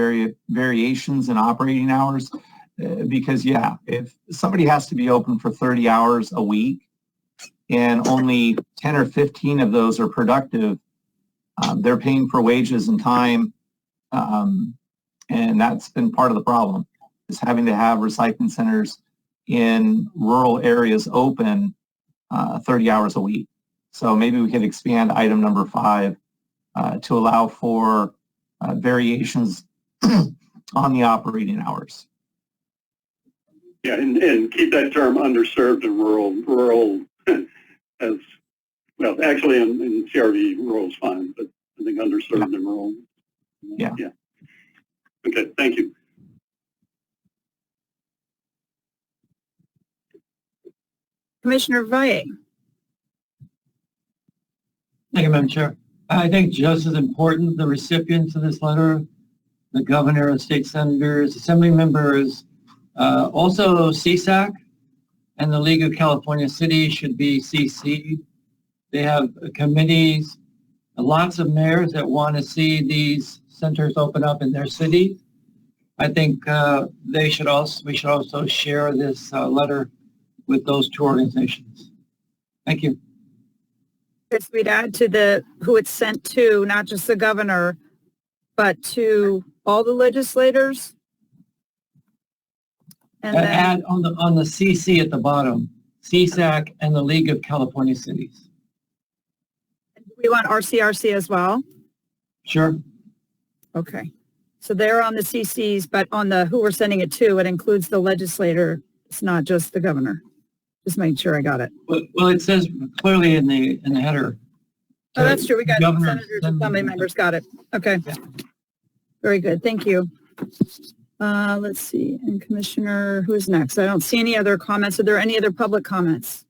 variations in operating hours. Because, if somebody has to be open for 30 hours a week and only 10 or 15 of those are productive, they're paying for wages and time, and that's been part of the problem. having to have recycling centers in rural areas open 30 hours a week. So maybe we could expand item number 5 to allow for variations on the operating hours. Yeah, and keep that term underserved and rural as well. Actually, in CRV, rural is fine, but I think underserved and rural. Yeah. Okay, thank you. Commissioner Valle. Thank you, Madam Chair. I think just as important, the recipients of this letter, the governor, state senators, assembly members, also CSAC and the League of California Cities should be CC'd. They have committees, lots of mayors that want to see these centers open up in their city. I think we should also share this letter with those 2 organizations. Thank you. Yes, we'd add to who it's sent to, not just the governor, but to all the legislators. And then, add on the CC at the bottom, CSAC and the League of California Cities. we want RCRC as well? Sure. Okay. So they're on the CCs, but on the who we're sending it to, it includes the legislator. It's not just the governor. Just making sure I got it. Well, it says clearly in the header. Oh, that's true. We got Governor, senators and assembly members. Got it. Okay. Yeah. Very good. Thank you. Let's see. And Commissioner, who's next? I don't see any other comments. Are there any other public comments?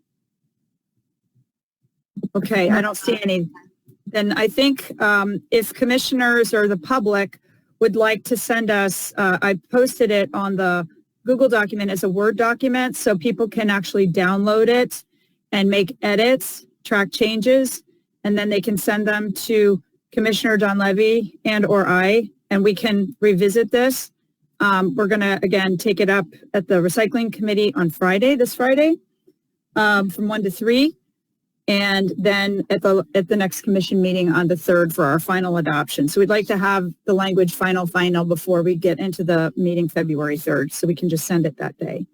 Okay, I don't see any. Then I think if commissioners or the public would like to send us, I posted it on the Google document as a Word document so people can actually download it and make edits, track changes, and then they can send them to Commissioner Donlevy and or I, and we can revisit this. We're going to, again, take it up at the Recycling Committee on Friday, this Friday, from 1 to 3. And then at the next commission meeting on the 3rd for our final adoption. So we'd like to have the language final before we get into the meeting February 3rd, so we can just send it that day.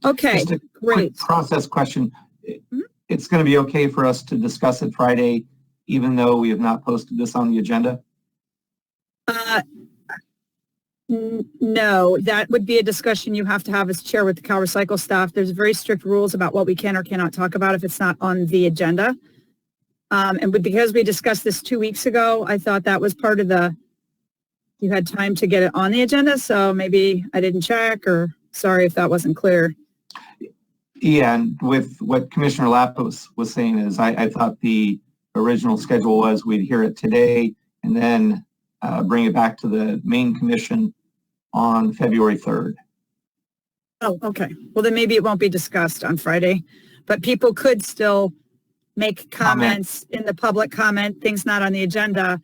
Okay, Just a great. quick process question. It's going to be okay for us to discuss it Friday, even though we have not posted this on the agenda? No, that would be a discussion you have to have as chair with the CalRecycle staff. There's very strict rules about what we can or cannot talk about if it's not on the agenda. Because we discussed this 2 weeks ago, I thought that was part of you had time to get it on the agenda, so maybe I didn't check, or sorry if that wasn't clear. Yeah, and with what Commissioner Lapp was saying is I thought the original schedule was we'd hear it today and then bring it back to the main commission on February 3rd. Oh, okay. Well, then maybe it won't be discussed on Friday, but people could still make comments in the public comment, things not on the agenda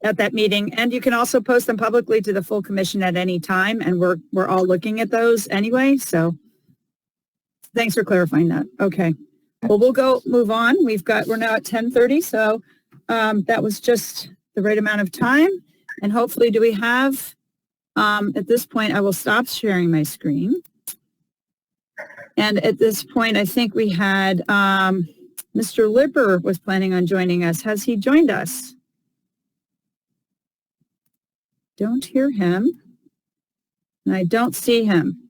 at that meeting. And you can also post them publicly to the full commission at any time. And we're all looking at those anyway. So thanks for clarifying that. Okay. Well, we'll move on. We're now at 10:30. So that was just the right amount of time. And hopefully, do we have, at this point, I will stop sharing my screen. And at this point, I think we had Mr. Lipper was planning on joining us. Has he joined us? Don't hear him. And I don't see him.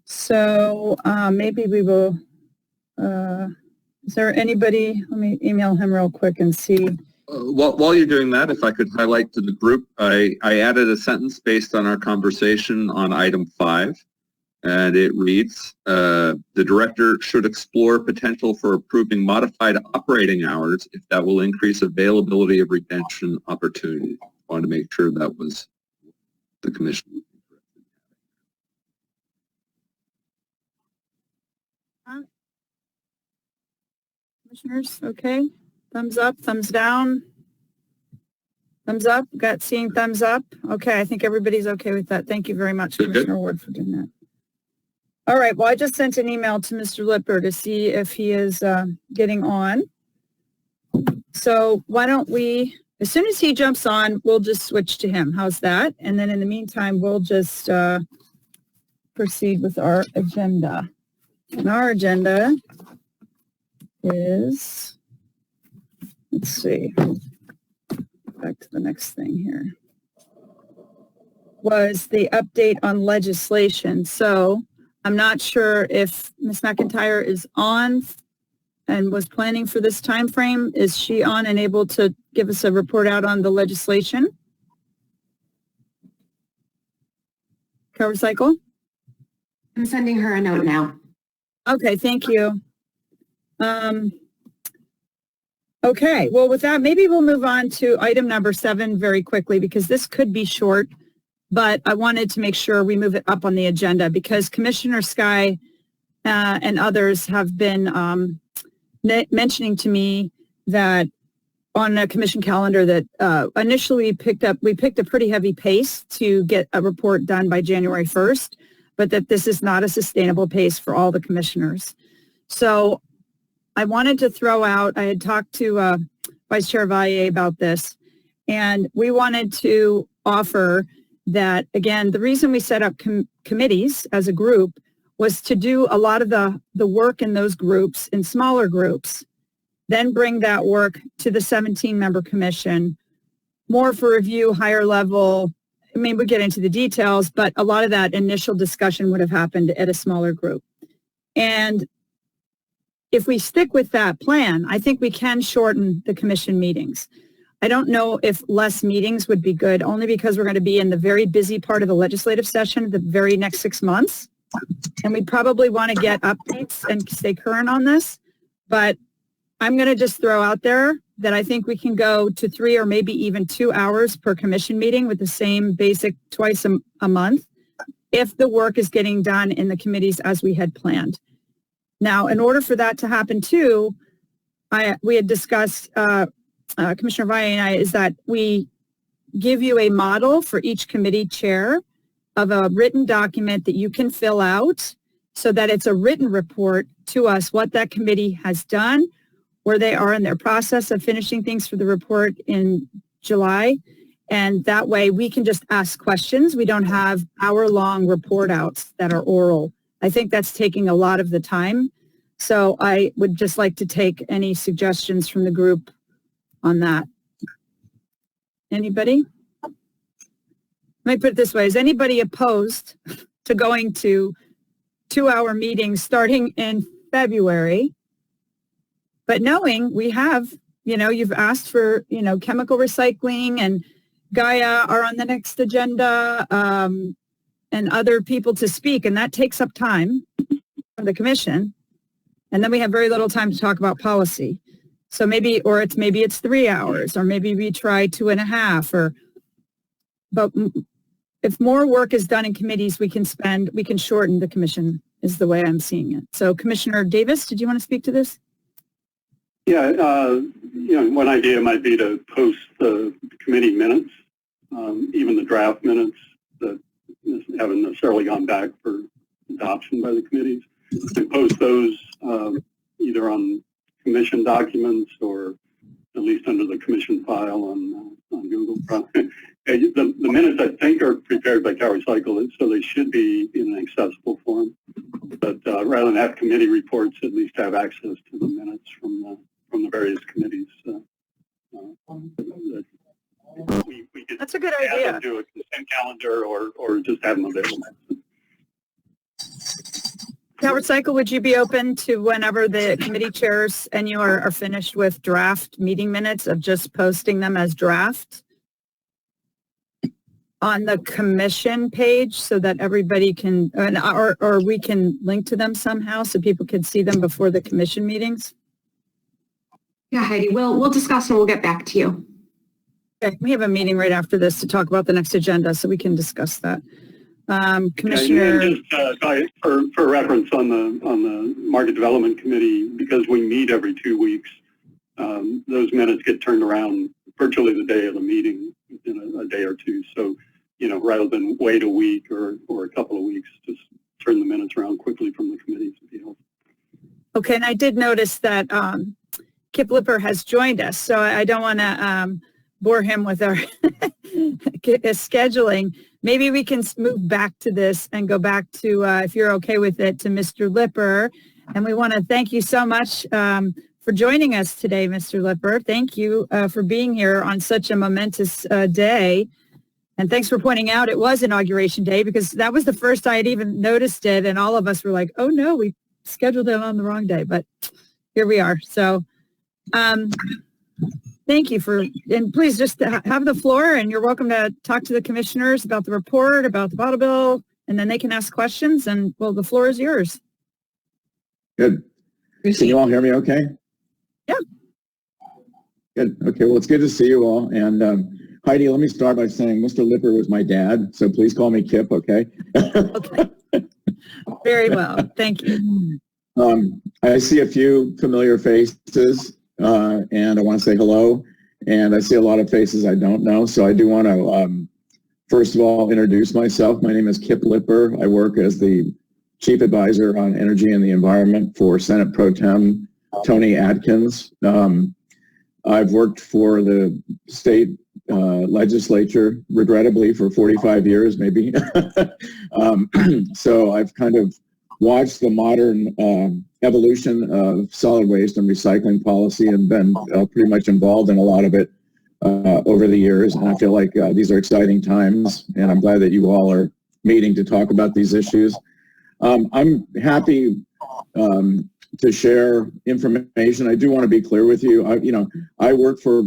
So maybe we will, is there anybody, let me email him real quick and see. While you're doing that, if I could highlight to the group, I added a sentence based on our conversation on item 5, and it reads, the director should explore potential for approving modified operating hours if that will increase availability of retention opportunities. I wanted to make sure that was the commission. Commissioners, okay. Thumbs up, thumbs down. Thumbs up, seeing thumbs up. Okay, I think everybody's okay with that. Thank you very much, Commissioner Ward, for doing that. All right, well, I just sent an email to Mr. Lipper to see if he is getting on. So why don't we, as soon as he jumps on, we'll just switch to him. How's that? And then in the meantime, we'll just proceed with our agenda. And our agenda is, let's see, back to the next thing here, was the update on legislation. So I'm not sure if Ms. McIntyre is on and was planning for this time frame. Is she on and able to give us a report out on the legislation? Cover cycle? I'm sending her a note now. Okay, thank you. Okay, well, with that, maybe we'll move on to item number 7 very quickly, because this could be short, but I wanted to make sure we move it up on the agenda because Commissioner Sky and others have been mentioning to me that on a commission calendar that initially we picked a pretty heavy pace to get a report done by January 1st, but that this is not a sustainable pace for all the commissioners. So I wanted to throw out, I had talked to Vice Chair Vallier about this, and we wanted to offer that, again, the reason we set up committees as a group was to do a lot of the work in those groups in smaller groups, then bring that work to the 17-member commission, more for review, higher level. I mean, we get into the details, but a lot of that initial discussion would have happened at a smaller group. And if we stick with that plan, I think we can shorten the commission meetings. I don't know if less meetings would be good, only because we're going to be in the very busy part of the legislative session the very next 6 months. And we probably want to get updates and stay current on this. But I'm going to just throw out there that I think we can go to 3 or maybe even 2 hours per commission meeting with the same basic twice a month if the work is getting done in the committees as we had planned. Now, in order for that to happen too, we had discussed, Commissioner Vallier and I, is that we give you a model for each committee chair of a written document that you can fill out so that it's a written report to us what that committee has done, where they are in their process of finishing things for the report in July. And that way we can just ask questions. We don't have hour-long report outs that are oral. I think that's taking a lot of the time. So I would just like to take any suggestions from the group on that. Anybody? Let me put it this way. Is anybody opposed to going to 2-hour meetings starting in February? But knowing we have, you've asked for, chemical recycling and Gaia are on the next agenda and other people to speak. And that takes up time for the commission. And then we have very little time to talk about policy. So maybe it's 3 hours, or maybe we try 2.5 but if more work is done in committees, we can shorten the commission is the way I'm seeing it. So Commissioner Davis, did you want to speak to this? Yeah, one idea might be to post the committee minutes, even the draft minutes that haven't necessarily gone back for adoption by the committees, and post those either on commission documents or at least under the commission file on Google. The minutes, I think, are prepared by CalRecycle, so they should be in an accessible form. But rather than have committee reports, at least have access to the minutes from the various committees. That's a good idea. Do a consent calendar or just have them available. CalRecycle, would you be open to whenever the committee chairs and you are finished with draft meeting minutes of just posting them as draft on the commission page so that everybody can, or we can link to them somehow so people can see them before the commission meetings? Yeah, Heidi, we'll discuss and we'll get back to you. Okay, we have a meeting right after this to talk about the next agenda, so we can discuss that. Commissioner, and just for reference on the Market Development Committee, because we meet every 2 weeks, those minutes get turned around virtually the day of the meeting in a day or two. So, rather than wait a week or a couple of weeks, just turn the minutes around quickly from the committees would be helpful. Okay, and I did notice that Kip Lipper has joined us, so I don't want to bore him with our scheduling. maybe we can move back to this and go back to, if you're okay with it, to Mr. Lipper. And we want to thank you so much for joining us today, Mr. Lipper. Thank you for being here on such a momentous day. And thanks for pointing out it was Inauguration Day, because that was the first I had even noticed it. And all of us were like, oh no, we scheduled it on the wrong day. But here we are. So thank you and please just have the floor, and you're welcome to talk to the commissioners about the report, about the bottle bill, and then they can ask questions. And well, the floor is yours. Good. Can you all hear me okay? Yeah. Good. Okay. Well, it's good to see you all. And Heidi, let me start by saying Mr. Lipper was my dad, so please call me Kip, okay? Okay. Very well. Thank you. I see a few familiar faces, and I want to say hello. And I see a lot of faces I don't know, so I do want to, first of all, introduce myself. My name is Kip Lipper. I work as the Chief Advisor on Energy and the Environment for Senate Pro Tem Tony Atkins. I've worked for the state legislature, regrettably, for 45 years, maybe. So I've kind of watched the modern evolution of solid waste and recycling policy and been pretty much involved in a lot of it over the years. And I feel like these are exciting times, and I'm glad that you all are meeting to talk about these issues. I'm happy to share information. I do want to be clear with you. I work for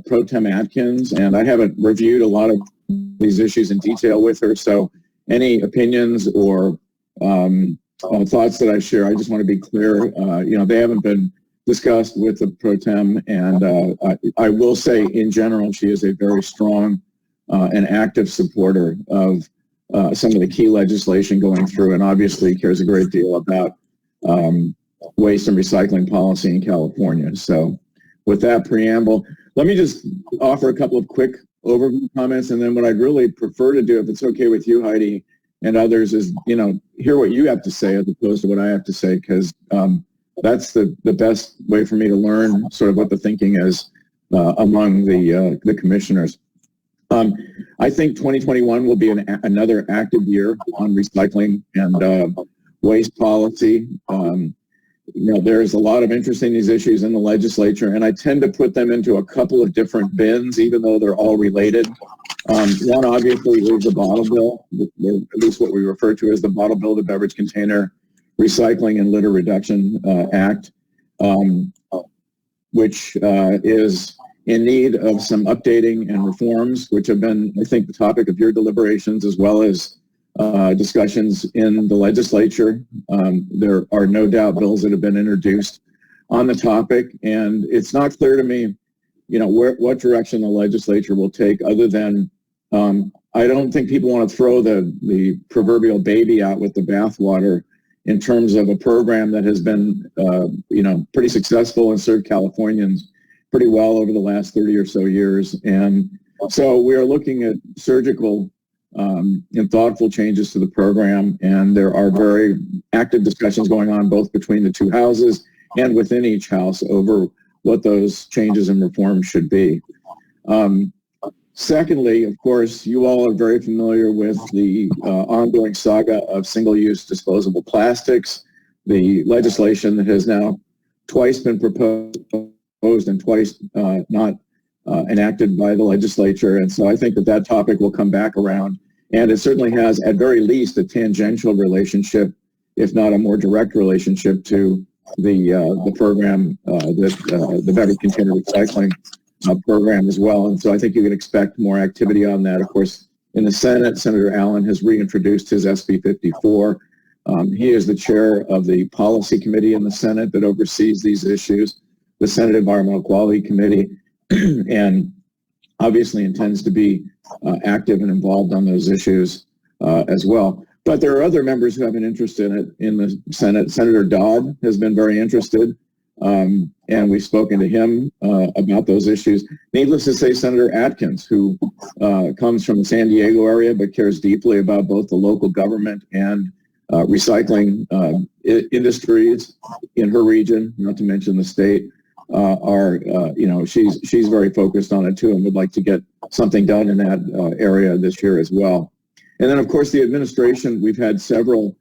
Pro Tem Atkins, and I haven't reviewed a lot of these issues in detail with her. So any opinions or thoughts that I share, I just want to be clear. They haven't been discussed with the Pro Tem, and I will say in general, she is a very strong and active supporter of some of the key legislation going through, and obviously cares a great deal about waste and recycling policy in California. So with that preamble, let me just offer a couple of quick overview comments, and then what I'd really prefer to do, if it's okay with you, Heidi, and others, is hear what you have to say as opposed to what I have to say, because that's the best way for me to learn sort of what the thinking is among the commissioners. I think 2021 will be another active year on recycling and waste policy. There's a lot of interest in these issues in the legislature, and I tend to put them into a couple of different bins, even though they're all related. One, obviously, is the bottle bill, at least what we refer to as the bottle bill, the Beverage Container Recycling and Litter Reduction Act, which is in need of some updating and reforms, which have been, I think, the topic of your deliberations as well as discussions in the legislature. There are no doubt bills that have been introduced on the topic, and it's not clear to me, what direction the legislature will take, other than I don't think people want to throw the proverbial baby out with the bathwater in terms of a program that has been, pretty successful and served Californians pretty well over the last 30 or so years. And so we are looking at surgical and thoughtful changes to the program, and there are very active discussions going on both between the two houses and within each house over what those changes and reforms should be. Secondly, of course, you all are very familiar with the ongoing saga of single-use disposable plastics, the legislation that has now twice been proposed and twice not enacted by the legislature. And so I think that topic will come back around. And it certainly has, at very least, a tangential relationship, if not a more direct relationship, to the program, the Beverage Container Recycling program as well. And so I think you can expect more activity on that. Of course, in the Senate, Senator Allen has reintroduced his SB 54. He is the chair of the policy committee in the Senate that oversees these issues, the Senate Environmental Quality Committee, and obviously intends to be active and involved on those issues as well. But there are other members who have an interest in it in the Senate. Senator Dodd has been very interested, and we've spoken to him about those issues. Needless to say, Senator Atkins, who comes from the San Diego area but cares deeply about both the local government and recycling industries in her region, not to mention the state, she's very focused on it too, and would like to get something done in that area this year as well. And then, of course, the administration, we've had several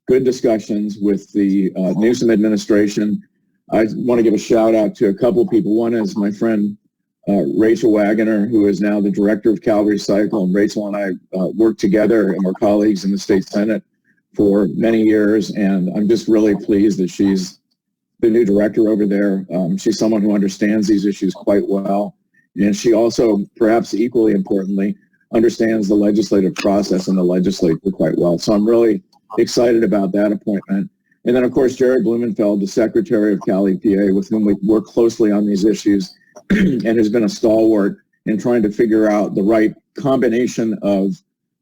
good discussions with the Newsom administration. I want to give a shout out to a couple of people. One is my friend Rachel Wagoner, who is now the director of Cal Recycle. And Rachel and I worked together and we're colleagues in the state Senate for many years. And I'm just really pleased that she's the new director over there. She's someone who understands these issues quite well. And she also, perhaps equally importantly, understands the legislative process and the legislature quite well. So I'm really excited about that appointment. And then, of course, Jared Blumenfeld, the secretary of Cal EPA, with whom we work closely on these issues and has been a stalwart in trying to figure out the right combination of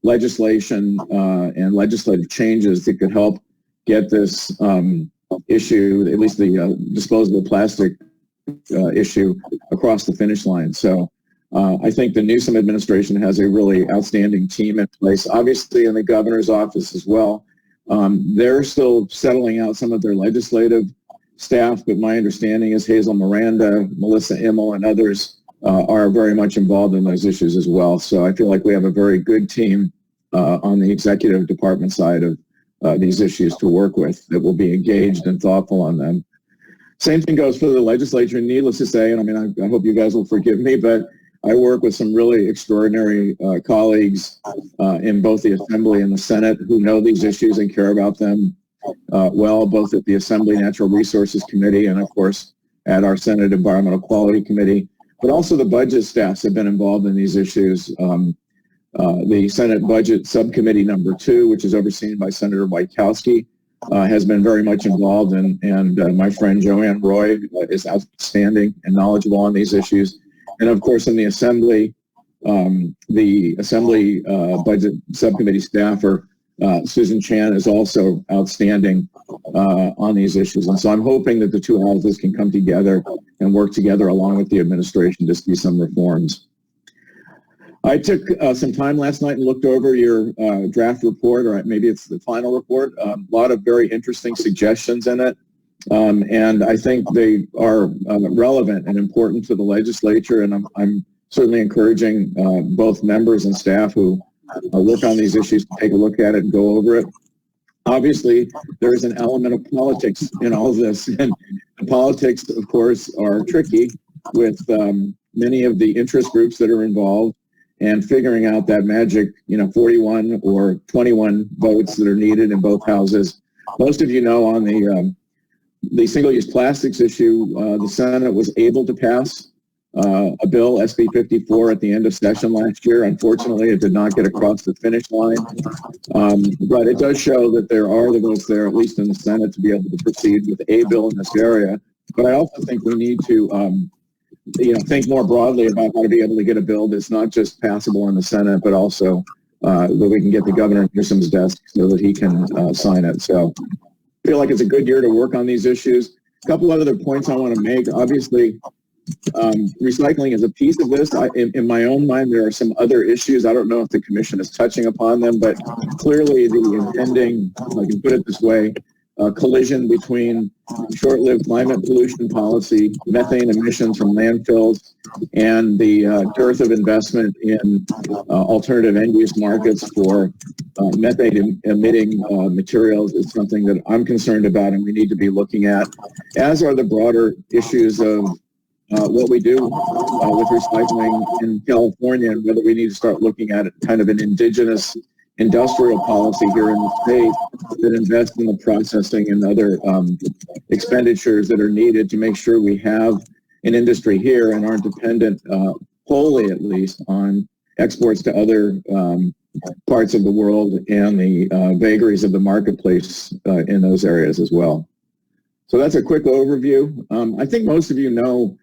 legislation and legislative changes that could help get this issue, at least the disposable plastic issue, across the finish line. So I think the Newsom administration has a really outstanding team in place, obviously in the governor's office as well. They're still settling out some of their legislative staff, but my understanding is Hazel Miranda, Melissa Immel, and others are very much involved in those issues as well. So I feel like we have a very good team on the executive department side of these issues to work with that will be engaged and thoughtful on them. Same thing goes for the legislature. Needless to say, and I mean, I hope you guys will forgive me, but I work with some really extraordinary colleagues in both the Assembly and the Senate who know these issues and care about them well, both at the Assembly Natural Resources Committee and, of course, at our Senate Environmental Quality Committee. But also the budget staffs have been involved in these issues. The Senate Budget Subcommittee number 2, which is overseen by Senator Wojtkowski, has been very much involved, and my friend Joanne Roy is outstanding and knowledgeable on these issues. And of course, in the Assembly Budget Subcommittee staffer, Susan Chan, is also outstanding on these issues. And so I'm hoping that the two houses can come together and work together along with the administration to see some reforms. I took some time last night and looked over your draft report, or maybe it's the final report. A lot of very interesting suggestions in it. And I think they are relevant and important to the legislature, and I'm certainly encouraging both members and staff who work on these issues to take a look at it and go over it. Obviously, there is an element of politics in all of this, and the politics, of course, are tricky with many of the interest groups that are involved, and figuring out that magic, 41 or 21 votes that are needed in both houses. Most of you know on the single-use plastics issue, the Senate was able to pass a bill, SB 54, at the end of session last year. Unfortunately, it did not get across the finish line, but it does show that there are the votes there, at least in the Senate, to be able to proceed with a bill in this area. But I also think we need to think more broadly about how to be able to get a bill that's not just passable in the Senate, but also that we can get the Governor Newsom's desk so that he can sign it. So I feel like it's a good year to work on these issues. A couple other points I want to make. Obviously, recycling is a piece of this. In my own mind, there are some other issues. I don't know if the commission is touching upon them, but clearly the impending, if I can put it this way, collision between short-lived climate pollution policy, methane emissions from landfills, and the dearth of investment in alternative end-use markets for methane-emitting materials is something that I'm concerned about and we need to be looking at, as are the broader issues of what we do with recycling in California, and whether we need to start looking at kind of an indigenous industrial policy here in the state that invests in the processing and other expenditures that are needed to make sure we have an industry here and aren't dependent, wholly at least, on exports to other parts of the world and the vagaries of the marketplace in those areas as well. So that's a quick overview. I think most of you know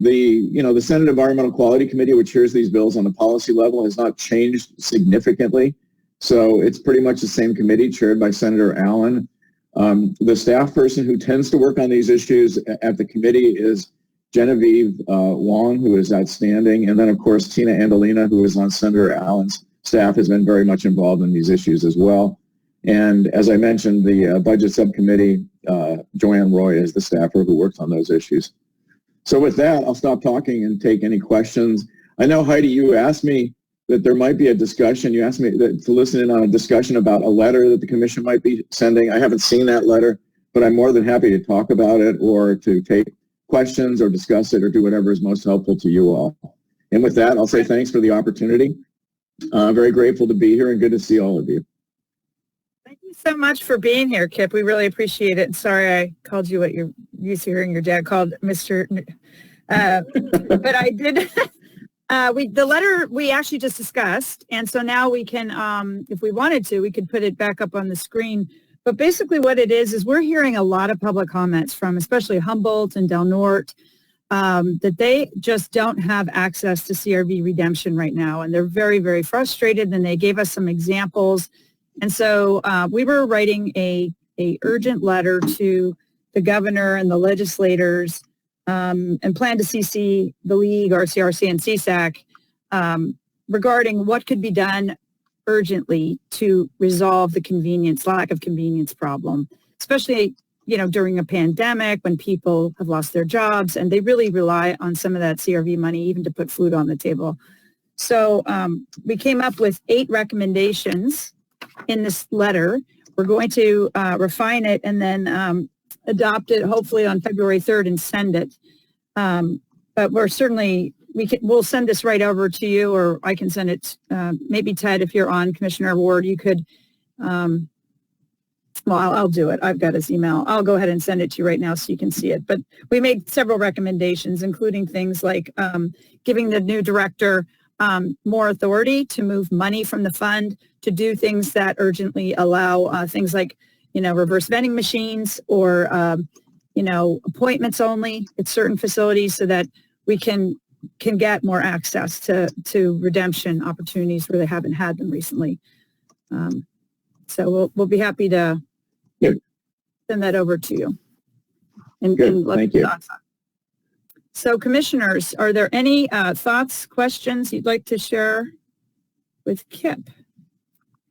the Senate Environmental Quality Committee, which hears these bills on the policy level, has not changed significantly. So it's pretty much the same committee chaired by Senator Allen. The staff person who tends to work on these issues at the committee is Genevieve Wong, who is outstanding. And then, of course, Tina Andolina, who is on Senator Allen's staff, has been very much involved in these issues as well. And as I mentioned, the budget subcommittee, Joanne Roy is the staffer who works on those issues. So with that, I'll stop talking and take any questions. I know, Heidi, you asked me that there might be a discussion. You asked me to listen in on a discussion about a letter that the commission might be sending. I haven't seen that letter, but I'm more than happy to talk about it or to take questions or discuss it or do whatever is most helpful to you all. And with that, I'll say thanks for the opportunity. Very grateful to be here and good to see all of you. Thank you so much for being here, Kip. We really appreciate it. And sorry I called you what you're used to hearing your dad called Mr. But I did. The letter we actually just discussed, and so now we can, if we wanted to, we could put it back up on the screen. But basically what it is we're hearing a lot of public comments from especially Humboldt and Del Norte that they just don't have access to CRV redemption right now. And they're very, very frustrated, and they gave us some examples. And so we were writing a urgent letter to the governor and the legislators and plan to CC the League, RCRC, and CSAC regarding what could be done urgently to resolve the lack of convenience problem, especially, during a pandemic when people have lost their jobs and they really rely on some of that CRV money even to put food on the table. So we came up with 8 recommendations in this letter. We're going to refine it and then adopt it hopefully on February 3rd and send it. But we're certainly, we'll send this right over to you, or I can send it, maybe Ted, if you're on, Commissioner Ward, you could, I'll do it. I've got his email. I'll go ahead and send it to you right now so you can see it. But we made several recommendations, including things like giving the new director more authority to move money from the fund to do things that urgently allow things like, reverse vending machines or, appointments only at certain facilities so that we can get more access to redemption opportunities where they haven't had them recently. So we'll be happy to send that over to you. And thank you. So commissioners, are there any thoughts, questions you'd like to share with Kip?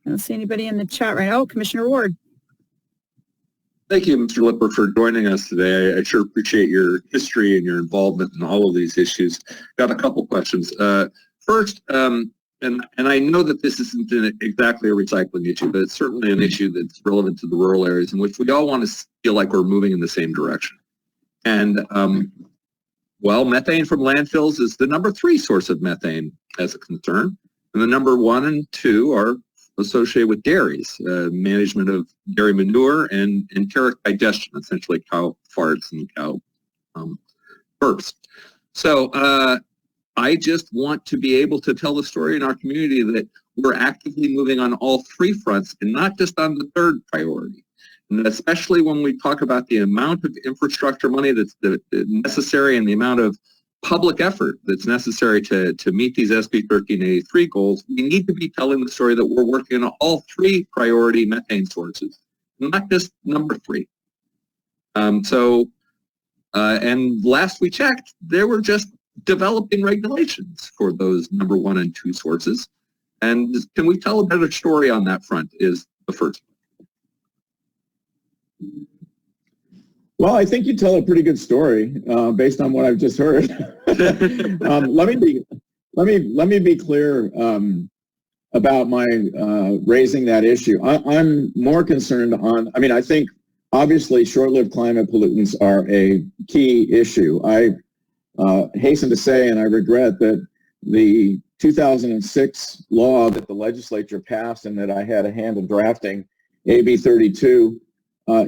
I don't see anybody in the chat right now. Oh, Commissioner Ward. Thank you, Mr. Lipper, for joining us today. I sure appreciate your history and your involvement in all of these issues. Got a couple questions. First, and I know that this isn't exactly a recycling issue, but it's certainly an issue that's relevant to the rural areas in which we all want to feel like we're moving in the same direction. And, methane from landfills is the number 3 source of methane as a concern. And the number 1 and 2 are associated with dairies, management of dairy manure and enteric digestion, essentially cow farts and cow burps. So I just want to be able to tell the story in our community that we're actively moving on all 3 fronts and not just on the 3rd priority. And especially when we talk about the amount of infrastructure money that's necessary and the amount of public effort that's necessary to meet these SB 1383 goals, we need to be telling the story that we're working on all 3 priority methane sources, not just number 3. And last we checked, there were just developing regulations for those number 1 and 2 sources. And can we tell a better story on that front is the first. Well, I think you tell a pretty good story based on what I've just heard. Let me be clear about my raising that issue. I'm more concerned on. I think obviously short-lived climate pollutants are a key issue. I hasten to say, and I regret that the 2006 law that the legislature passed and that I had a hand in drafting, AB 32.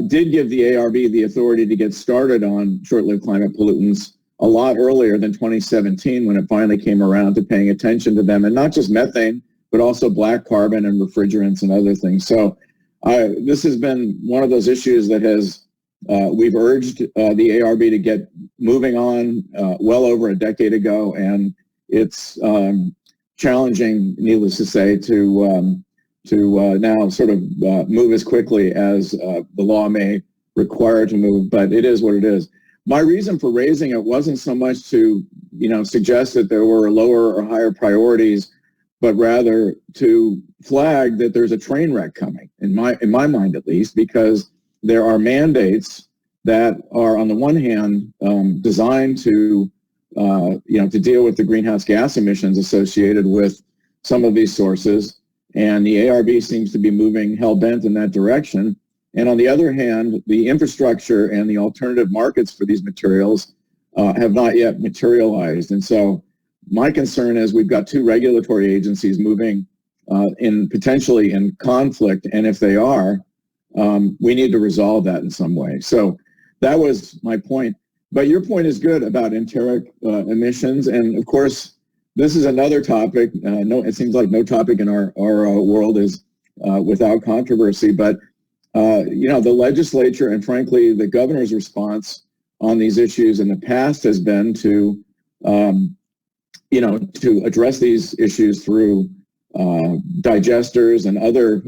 Did give the ARB the authority to get started on short-lived climate pollutants a lot earlier than 2017 when it finally came around to paying attention to them, and not just methane, but also black carbon and refrigerants and other things. So this has been one of those issues that has, we've urged the ARB to get moving on well over a decade ago, and it's challenging, needless to say, to now sort of move as quickly as the law may require to move, but it is what it is. My reason for raising it wasn't so much to, suggest that there were lower or higher priorities, but rather to flag that there's a train wreck coming, in my mind at least, because there are mandates that are on the one hand designed to, to deal with the greenhouse gas emissions associated with some of these sources, and the ARB seems to be moving hell-bent in that direction. And on the other hand, the infrastructure and the alternative markets for these materials have not yet materialized. And so my concern is we've got two regulatory agencies moving potentially in conflict, and if they are, we need to resolve that in some way. So that was my point. But your point is good about enteric emissions, and of course, this is another topic. It seems like no topic in our world is without controversy. But the legislature and frankly the governor's response on these issues in the past has been to to address these issues through digesters and other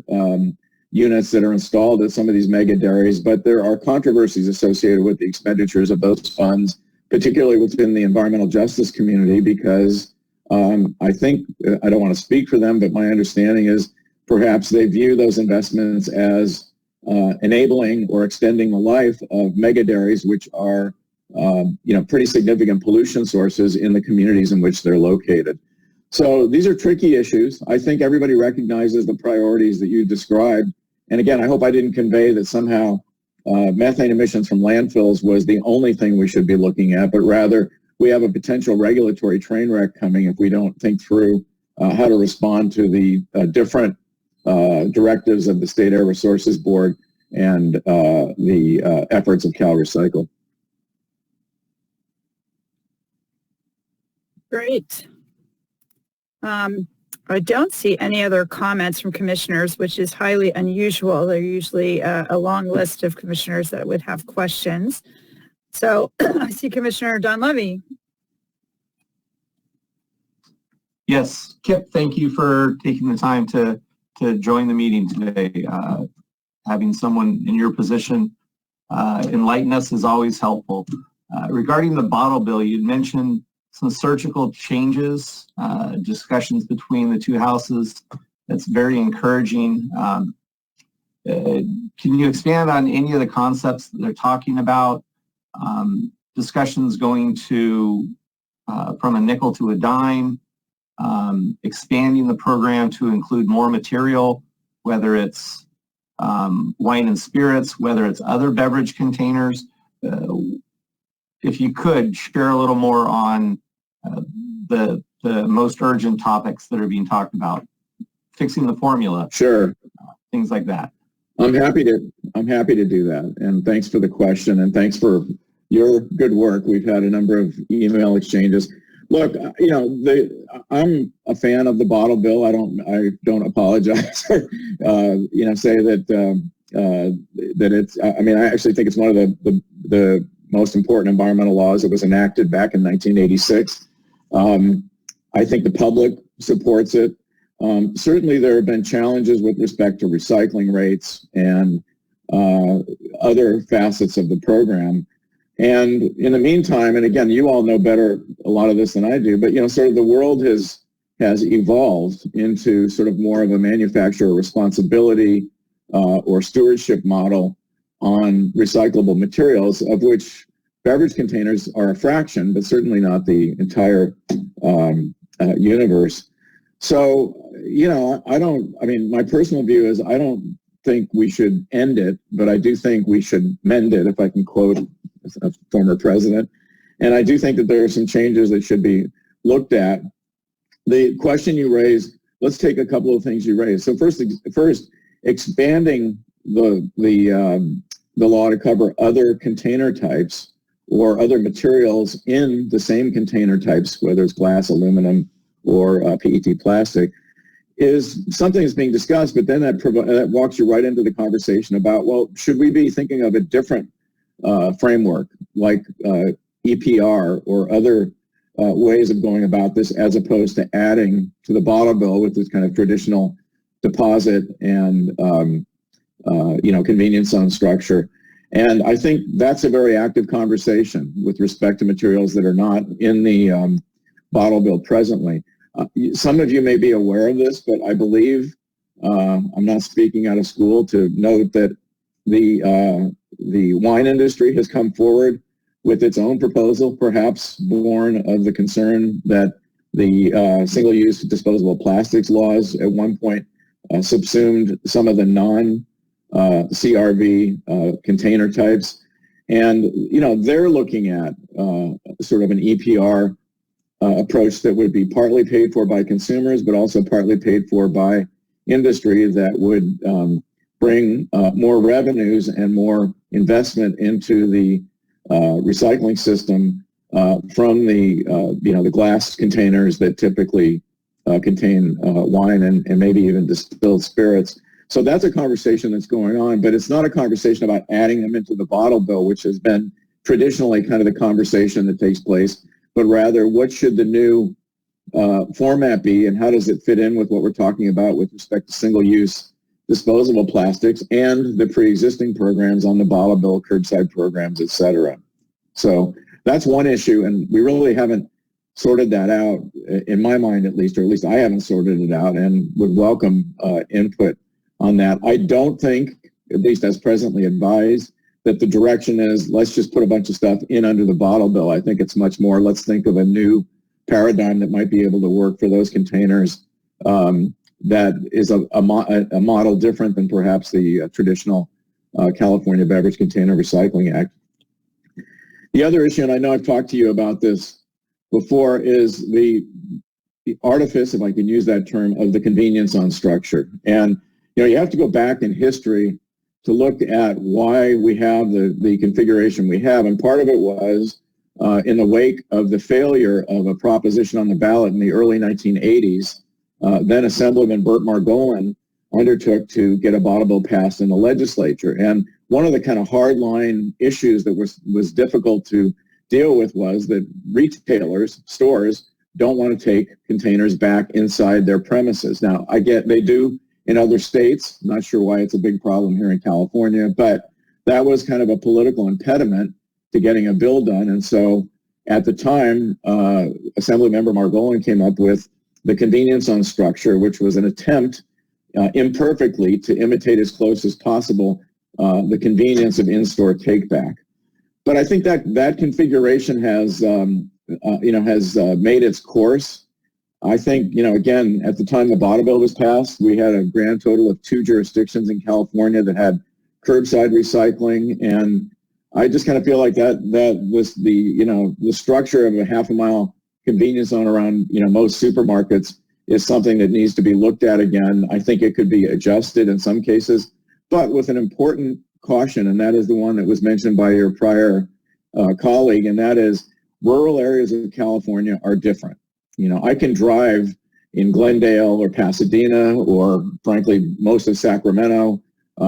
units that are installed at some of these mega dairies, but there are controversies associated with the expenditures of those funds, particularly within the environmental justice community, because I think, I don't want to speak for them, but my understanding is perhaps they view those investments as enabling or extending the life of mega dairies, which are pretty significant pollution sources in the communities in which they're located. So these are tricky issues. I think everybody recognizes the priorities that you described. And again, I hope I didn't convey that somehow methane emissions from landfills was the only thing we should be looking at, but rather we have a potential regulatory train wreck coming if we don't think through how to respond to the different directives of the State Air Resources Board and the efforts of CalRecycle. Great. I don't see any other comments from commissioners, which is highly unusual. They're usually a long list of commissioners that would have questions. So I see Commissioner Donlevy. Yes, Kip, thank you for taking the time to join the meeting today. Having someone in your position enlighten us is always helpful. Regarding the bottle bill, you mentioned some surgical changes, discussions between the two houses. That's very encouraging. Can you expand on any of the concepts that they're talking about? Discussions going to from a nickel to a dime, expanding the program to include more material, whether it's wine and spirits, whether it's other beverage containers. If you could share a little more on the most urgent topics that are being talked about, fixing the formula. Sure. Things like that. I'm happy to do that. And thanks for the question, and thanks for your good work. We've had a number of email exchanges. Look, I'm a fan of the bottle bill. I don't apologize or say that that it's. I mean, I actually think it's one of the most important environmental laws that was enacted back in 1986. I think the public supports it. Certainly there have been challenges with respect to recycling rates and other facets of the program. And in the meantime, and again, you all know better a lot of this than I do, but sort of the world has evolved into sort of more of a manufacturer responsibility or stewardship model on recyclable materials, of which beverage containers are a fraction, but certainly not the entire universe. So, my personal view is I don't think we should end it, but I do think we should mend it, if I can quote a former president. And I do think that there are some changes that should be looked at. The question you raised, let's take a couple of things you raised. So first expanding the law to cover other container types or other materials in the same container types, whether it's glass, aluminum, or PET plastic, is something that's being discussed, but then that walks you right into the conversation about, well, should we be thinking of a different framework like EPR or other ways of going about this, as opposed to adding to the bottle bill with this kind of traditional deposit and convenience zone structure. And I think that's a very active conversation with respect to materials that are not in the bottle bill presently. Some of you may be aware of this, but I believe, I'm not speaking out of school to note that the wine industry has come forward with its own proposal, perhaps born of the concern that the single-use disposable plastics laws at one point subsumed some of the non-CRV container types. And, they're looking at sort of an EPR approach that would be partly paid for by consumers, but also partly paid for by industry that would bring more revenues and more investment into the recycling system from the the glass containers that typically contain wine and maybe even distilled spirits. So that's a conversation that's going on, but it's not a conversation about adding them into the bottle bill, which has been traditionally kind of the conversation that takes place, but rather what should the new format be and how does it fit in with what we're talking about with respect to single-use disposable plastics and the pre-existing programs on the bottle bill, curbside programs, et cetera. So that's one issue, and we really haven't sorted that out, in my mind at least, or at least I haven't sorted it out, and would welcome input on that. I don't think, at least as presently advised, that the direction is let's just put a bunch of stuff in under the bottle bill. I think it's much more let's think of a new paradigm that might be able to work for those containers that is a model different than perhaps the traditional California Beverage Container Recycling Act. The other issue, and I know I've talked to you about this before, is the artifice, if I can use that term, of the convenience on structure. And you have to go back in history to look at why we have the configuration we have. And part of it was in the wake of the failure of a proposition on the ballot in the early 1980s, then Assemblyman Burt Margolin undertook to get a bottle bill passed in the legislature. And one of the kind of hardline issues that was difficult to deal with was that retailers, stores, don't want to take containers back inside their premises. Now, I get they do in other states. I'm not sure why it's a big problem here in California, but that was kind of a political impediment to getting a bill done. And so at the time, Assemblymember Margolin came up with the convenience on structure, which was an attempt imperfectly to imitate as close as possible the convenience of in-store take-back. But I think that configuration has made its course. I think, again, at the time the bottle bill was passed, we had a grand total of 2 jurisdictions in California that had curbside recycling, and I just kind of feel like that was the structure of a half-a-mile convenience zone around most supermarkets is something that needs to be looked at again. I think it could be adjusted in some cases, but with an important caution, and that is the one that was mentioned by your prior colleague, and that is rural areas of California are different. I can drive in Glendale or Pasadena or frankly most of Sacramento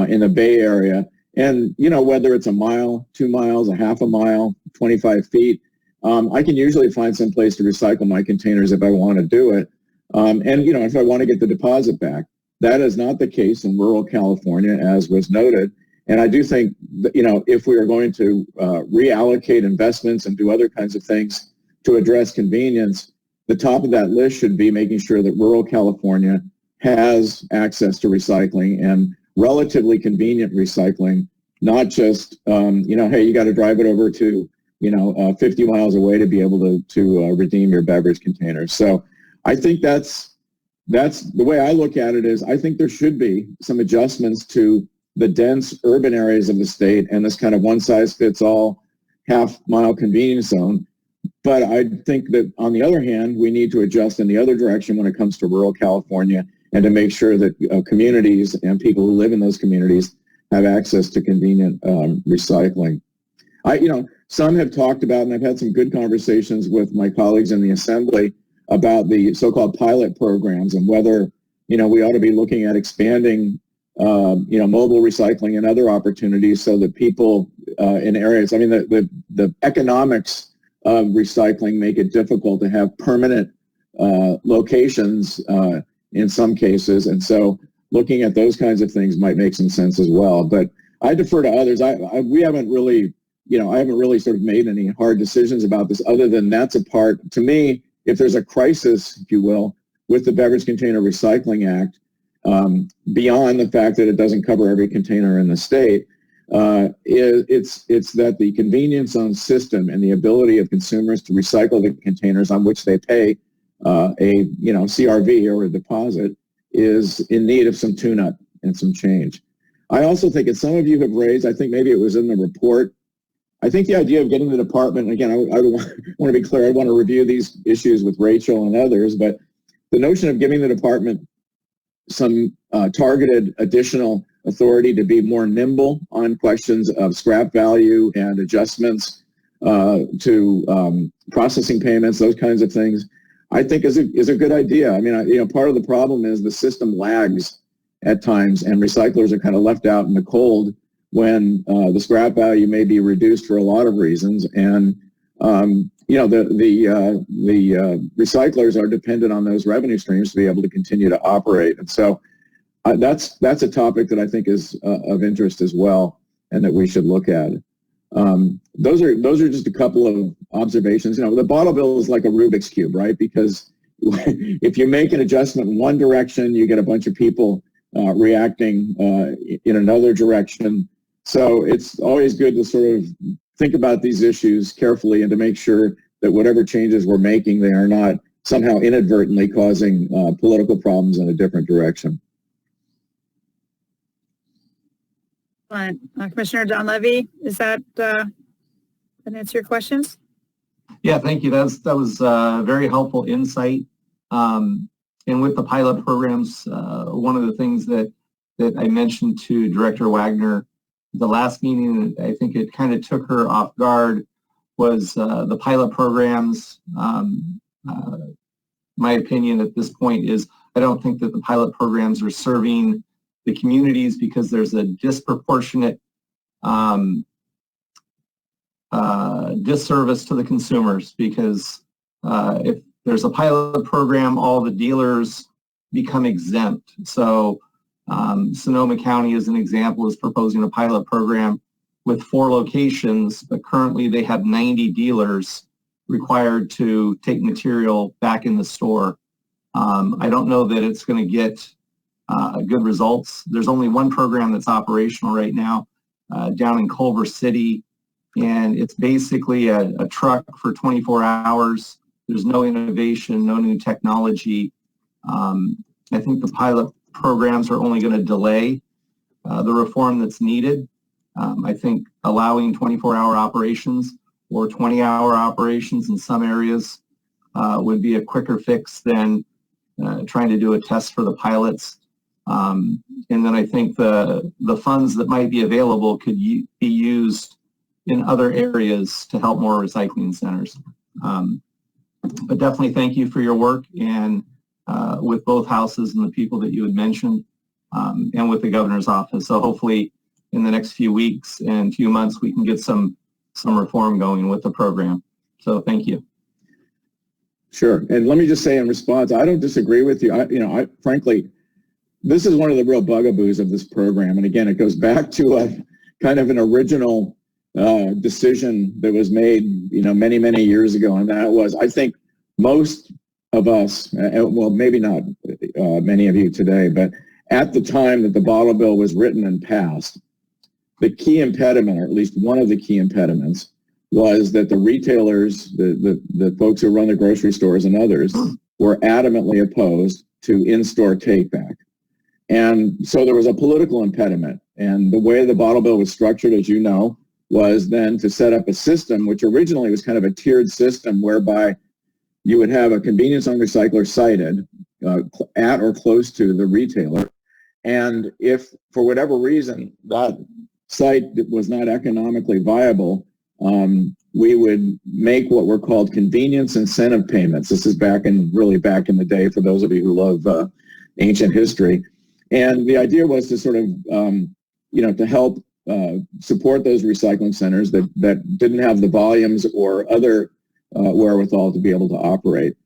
in the Bay Area, and whether it's a mile, 2 miles, a half a mile, 25 feet, I can usually find some place to recycle my containers if I want to do it. And if I want to get the deposit back. That is not the case in rural California, as was noted. And I do think that, if we are going to reallocate investments and do other kinds of things to address convenience, the top of that list should be making sure that rural California has access to recycling and relatively convenient recycling, not just, hey, you got to drive it over to, 50 miles away to be able to redeem your beverage containers. So I think that's the way I look at it is I think there should be some adjustments to the dense urban areas of the state and this kind of one-size-fits-all half-mile convenience zone. But I think that, on the other hand, we need to adjust in the other direction when it comes to rural California and to make sure that communities and people who live in those communities have access to convenient recycling. Some have talked about, and I've had some good conversations with my colleagues in the Assembly about the so-called pilot programs and whether, we ought to be looking at expanding, mobile recycling and other opportunities so that people in areas, the economics of recycling make it difficult to have permanent locations in some cases. And so looking at those kinds of things might make some sense as well. But I defer to others. We haven't really, I haven't really sort of made any hard decisions about this other than that's a part, to me, if there's a crisis, if you will, with the Beverage Container Recycling Act, beyond the fact that it doesn't cover every container in the state, it's that the convenience zone system and the ability of consumers to recycle the containers on which they pay CRV or a deposit is in need of some tune-up and some change. I also think, as some of you have raised, I think maybe it was in the report, I think the idea of getting the department, again, I want to be clear, I want to review these issues with Rachel and others, but the notion of giving the department some targeted additional authority to be more nimble on questions of scrap value and adjustments to processing payments, those kinds of things, I think is a good idea. I mean, part of the problem is the system lags at times, and recyclers are kind of left out in the cold when the scrap value may be reduced for a lot of reasons, and the recyclers are dependent on those revenue streams to be able to continue to operate. And so that's a topic that I think is of interest as well, and that we should look at. Those are just a couple of observations. The bottle bill is like a Rubik's Cube, right? Because if you make an adjustment in one direction, you get a bunch of people reacting in another direction. So it's always good to sort of think about these issues carefully and to make sure that whatever changes we're making, they are not somehow inadvertently causing political problems in a different direction. Commissioner Donlevy, is that an answer your questions? Yeah, thank you. That was very helpful insight. And with the pilot programs, one of the things that I mentioned to Director Wagner the last meeting, I think it kind of took her off guard, was the pilot programs. My opinion at this point is I don't think that the pilot programs are serving the communities because there's a disproportionate disservice to the consumers, because if there's a pilot program, all the dealers become exempt. So Sonoma County, as an example, is proposing a pilot program with 4 locations, but currently they have 90 dealers required to take material back in the store. I don't know that it's going to get good results. There's only one program that's operational right now down in Culver City, and it's basically a truck for 24 hours. There's no innovation, no new technology. I think the pilot programs are only going to delay the reform that's needed. I think allowing 24-hour operations or 20-hour operations in some areas would be a quicker fix than trying to do a test for the pilots. And then I think the funds that might be available could be used in other areas to help more recycling centers. But definitely thank you for your work, and with both houses and the people that you had mentioned, and with the governor's office. So hopefully in the next few weeks and few months we can get some reform going with the program. So thank you. Sure. And let me just say in response, I don't disagree with you. I frankly, this is one of the real bugaboos of this program. And again, it goes back to a kind of an original decision that was made, many, many years ago. And that was, I think most of us, well, maybe not many of you today, but at the time that the bottle bill was written and passed, the key impediment, or at least one of the key impediments, was that the retailers, the folks who run the grocery stores and others, were adamantly opposed to in-store take-back. And so there was a political impediment. And the way the bottle bill was structured, as you know, was then to set up a system, which originally was kind of a tiered system whereby you would have a convenience zone recycler sited at or close to the retailer. And if, for whatever reason, that site was not economically viable, we would make what were called convenience incentive payments. This is really back in the day for those of you who love ancient history. And the idea was to sort of, to help support those recycling centers that didn't have the volumes or other wherewithal to be able to operate.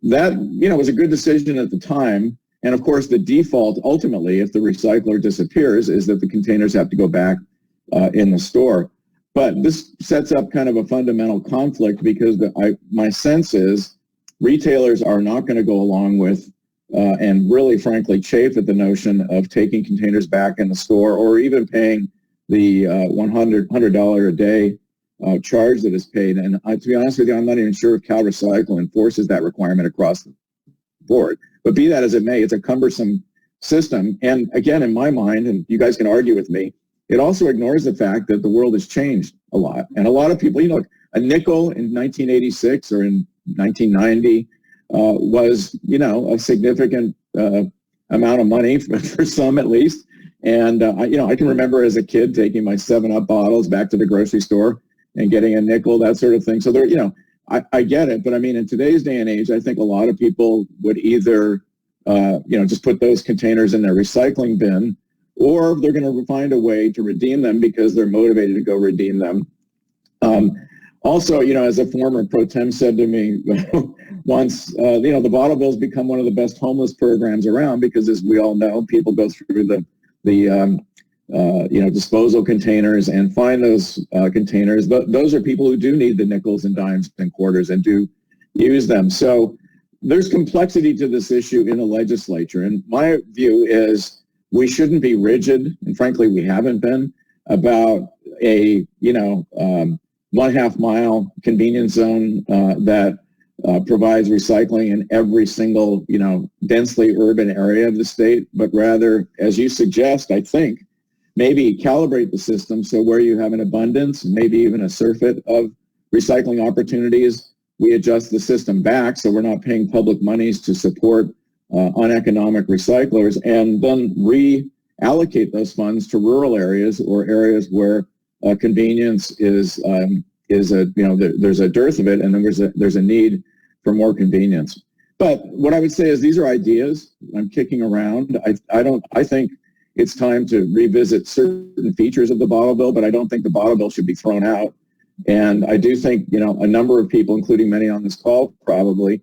That, was a good decision at the time. And of course, the default ultimately, if the recycler disappears, is that the containers have to go back in the store. But this sets up kind of a fundamental conflict, because my sense is retailers are not going to go along with and really, frankly, chafe at the notion of taking containers back in the store, or even paying the $100 a day charge that is paid. And to be honest with you, I'm not even sure if Cal Recycle enforces that requirement across the board. But be that as it may, it's a cumbersome system. And again, in my mind, and you guys can argue with me, it also ignores the fact that the world has changed a lot. And a lot of people, a nickel in 1986 or in 1990 was, a significant amount of money for some at least. And, I can remember as a kid taking my 7-Up bottles back to the grocery store and getting a nickel, that sort of thing. So there, I get it. But I mean, in today's day and age, I think a lot of people would either, just put those containers in their recycling bin, or they're going to find a way to redeem them because they're motivated to go redeem them. Also, as a former pro tem said to me once, the bottle bill's become one of the best homeless programs around because, as we all know, people go through the disposal containers and find those containers. Those are people who do need the nickels and dimes and quarters and do use them. So there's complexity to this issue in the legislature. And my view is we shouldn't be rigid, and frankly, we haven't been, about a, 1/2 mile convenience zone that provides recycling in every single, densely urban area of the state, but rather, as you suggest, I think, maybe calibrate the system so where you have an abundance, maybe even a surfeit of recycling opportunities, we adjust the system back so we're not paying public monies to support uneconomic recyclers, and then reallocate those funds to rural areas or areas where convenience is there's a dearth of it, and then there's a need for more convenience. But what I would say is these are ideas I'm kicking around. I think it's time to revisit certain features of the bottle bill, but I don't think the bottle bill should be thrown out. And I do think, a number of people, including many on this call, probably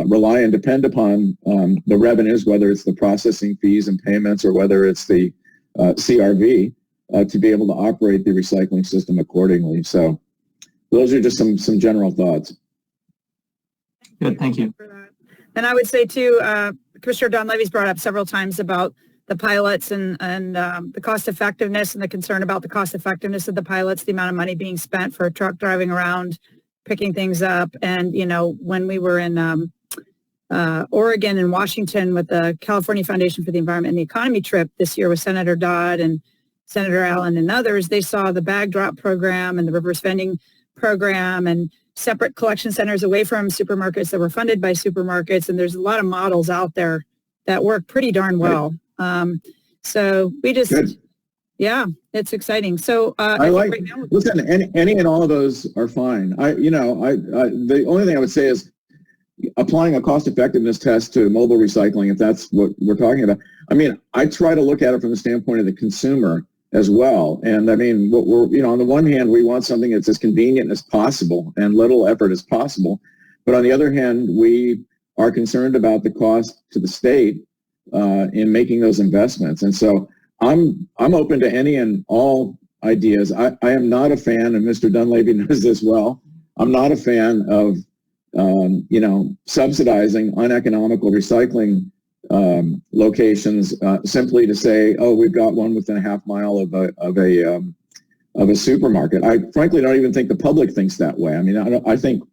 rely and depend upon the revenues, whether it's the processing fees and payments or whether it's the CRV, to be able to operate the recycling system accordingly. So those are just some general thoughts. Good, thank you. And I would say too, Commissioner Donlevy's brought up several times about the pilots and the cost effectiveness and the concern about the cost effectiveness of the pilots, the amount of money being spent for a truck driving around, picking things up. And, when we were in Oregon and Washington with the California Foundation for the Environment and the Economy trip this year with Senator Dodd and Senator Allen and others, they saw the bag drop program and the reverse vending program and separate collection centers away from supermarkets that were funded by supermarkets. And there's a lot of models out there that work pretty darn well. So we just, Good. Yeah, it's exciting. So listen, any and all of those are fine. The only thing I would say is applying a cost effectiveness test to mobile recycling, if that's what we're talking about. I mean, I try to look at it from the standpoint of the consumer as well. And I mean, what we're, on the one hand, we want something that's as convenient as possible and little effort as possible. But on the other hand, we are concerned about the cost to the state in making those investments. And so I'm open to any and all ideas. I am not a fan, and Mr. Dunleavy knows this well, I'm not a fan of, subsidizing uneconomical recycling locations simply to say, oh, we've got one within a 1/2 mile of a supermarket. I frankly don't even think the public thinks that way. I mean, I think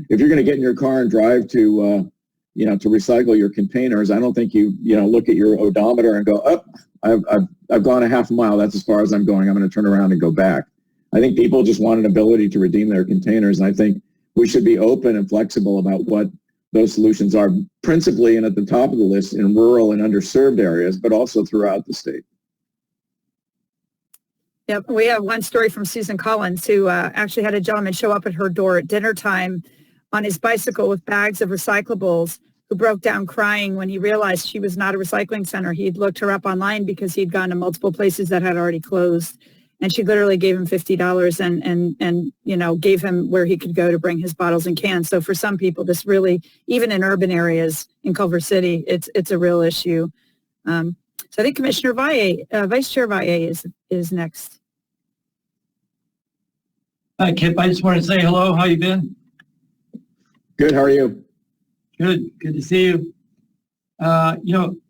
if you're going to get in your car and drive to to recycle your containers, I don't think you look at your odometer and go, oh, I've gone a 1/2 mile. That's as far as I'm going. I'm going to turn around and go back. I think people just want an ability to redeem their containers, and I think we should be open and flexible about what those solutions are, principally and at the top of the list in rural and underserved areas, but also throughout the state. Yep, we have one story from Susan Collins, who actually had a gentleman show up at her door at dinner time on his bicycle with bags of recyclables, who broke down crying when he realized she was not a recycling center. He'd looked her up online because he'd gone to multiple places that had already closed. And she literally gave him $50 and gave him where he could go to bring his bottles and cans. So for some people, this really, even in urban areas in Culver City, it's a real issue. So I think Commissioner Valle, Vice Chair Valle is next. Hi, Kip. I just want to say hello. How you been? Good. How are you? Good. Good to see you.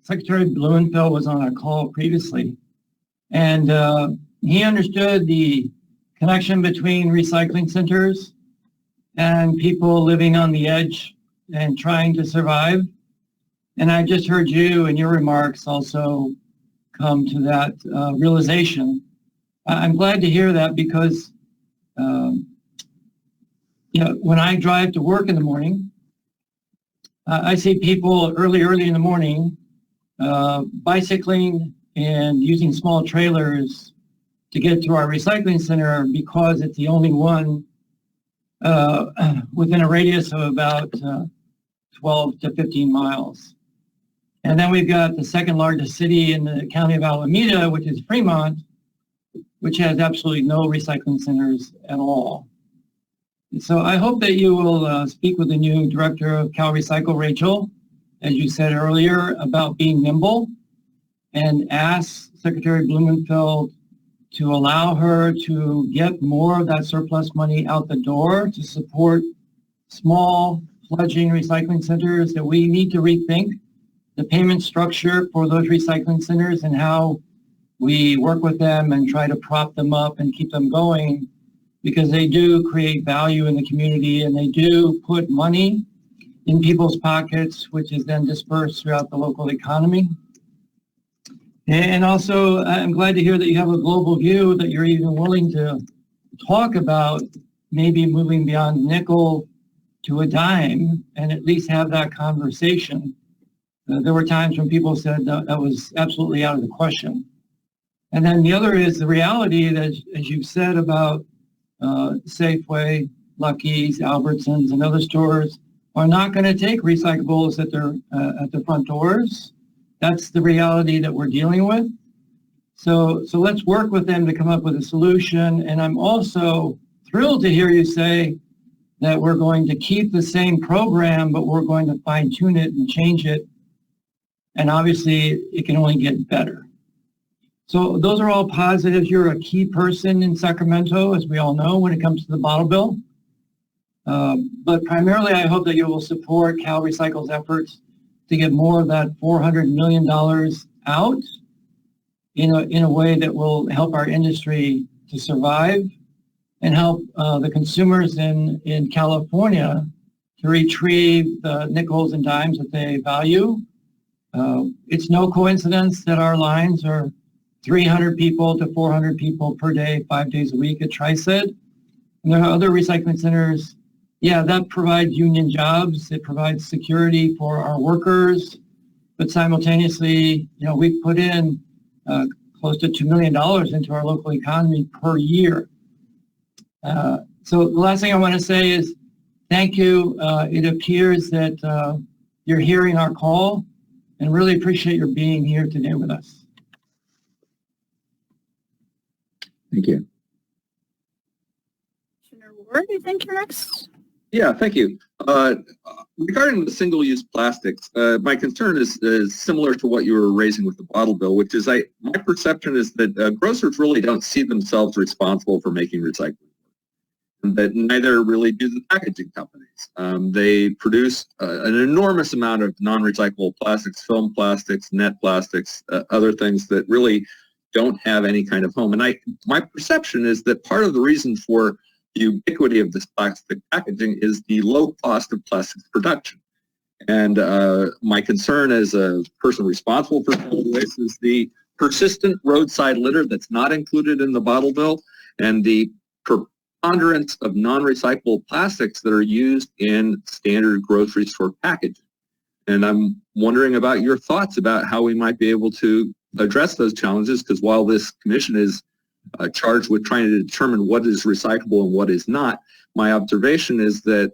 Secretary Blumenfeld was on a call previously, and he understood the connection between recycling centers and people living on the edge and trying to survive. And I just heard you and your remarks also come to that realization. I'm glad to hear that because, when I drive to work in the morning, I see people early in the morning bicycling and using small trailers to get to our recycling center because it's the only one within a radius of about 12 to 15 miles. And then we've got the second largest city in the county of Alameda, which is Fremont, which has absolutely no recycling centers at all. So I hope that you will speak with the new director of Cal Recycle, Rachel, as you said earlier, about being nimble and ask Secretary Blumenfeld to allow her to get more of that surplus money out the door to support small fledgling recycling centers, that we need to rethink the payment structure for those recycling centers and how we work with them and try to prop them up and keep them going, because they do create value in the community and they do put money in people's pockets, which is then dispersed throughout the local economy. And also, I'm glad to hear that you have a global view, that you're even willing to talk about maybe moving beyond nickel to a dime and at least have that conversation. There were times when people said that was absolutely out of the question. And then the other is the reality that, as you've said about Safeway, Lucky's, Albertsons, and other stores are not going to take recyclables at their front doors. That's the reality that we're dealing with. So let's work with them to come up with a solution. And I'm also thrilled to hear you say that we're going to keep the same program, but we're going to fine tune it and change it. And obviously, it can only get better. So those are all positives. You're a key person in Sacramento, as we all know, when it comes to the bottle bill. But primarily, I hope that you will support Cal Recycle's efforts to get more of that $400 million out in a way that will help our industry to survive and help the consumers in California to retrieve the nickels and dimes that they value. It's no coincidence that our lines are 300 people to 400 people per day, 5 days a week at TriSed. And there are other recycling centers. Yeah, that provides union jobs. It provides security for our workers. But simultaneously, we've put in close to $2 million into our local economy per year. So the last thing I want to say is thank you. It appears that you're hearing our call, and really appreciate your being here today with us. Thank you. Commissioner Ward, I think you're next. Yeah, thank you. Regarding the single-use plastics, my concern is similar to what you were raising with the bottle bill, which is my perception is that grocers really don't see themselves responsible for making recycling, and that neither really do the packaging companies. They produce an enormous amount of non-recyclable plastics, film plastics, net plastics, other things that really don't have any kind of home. And my perception is that part of the reason for the ubiquity of this plastic packaging is the low cost of plastics production. And my concern as a person responsible for solid waste is the persistent roadside litter that's not included in the bottle bill and the preponderance of non-recyclable plastics that are used in standard grocery store packaging. And I'm wondering about your thoughts about how we might be able to address those challenges, because while this commission is charged with trying to determine what is recyclable and what is not, my observation is that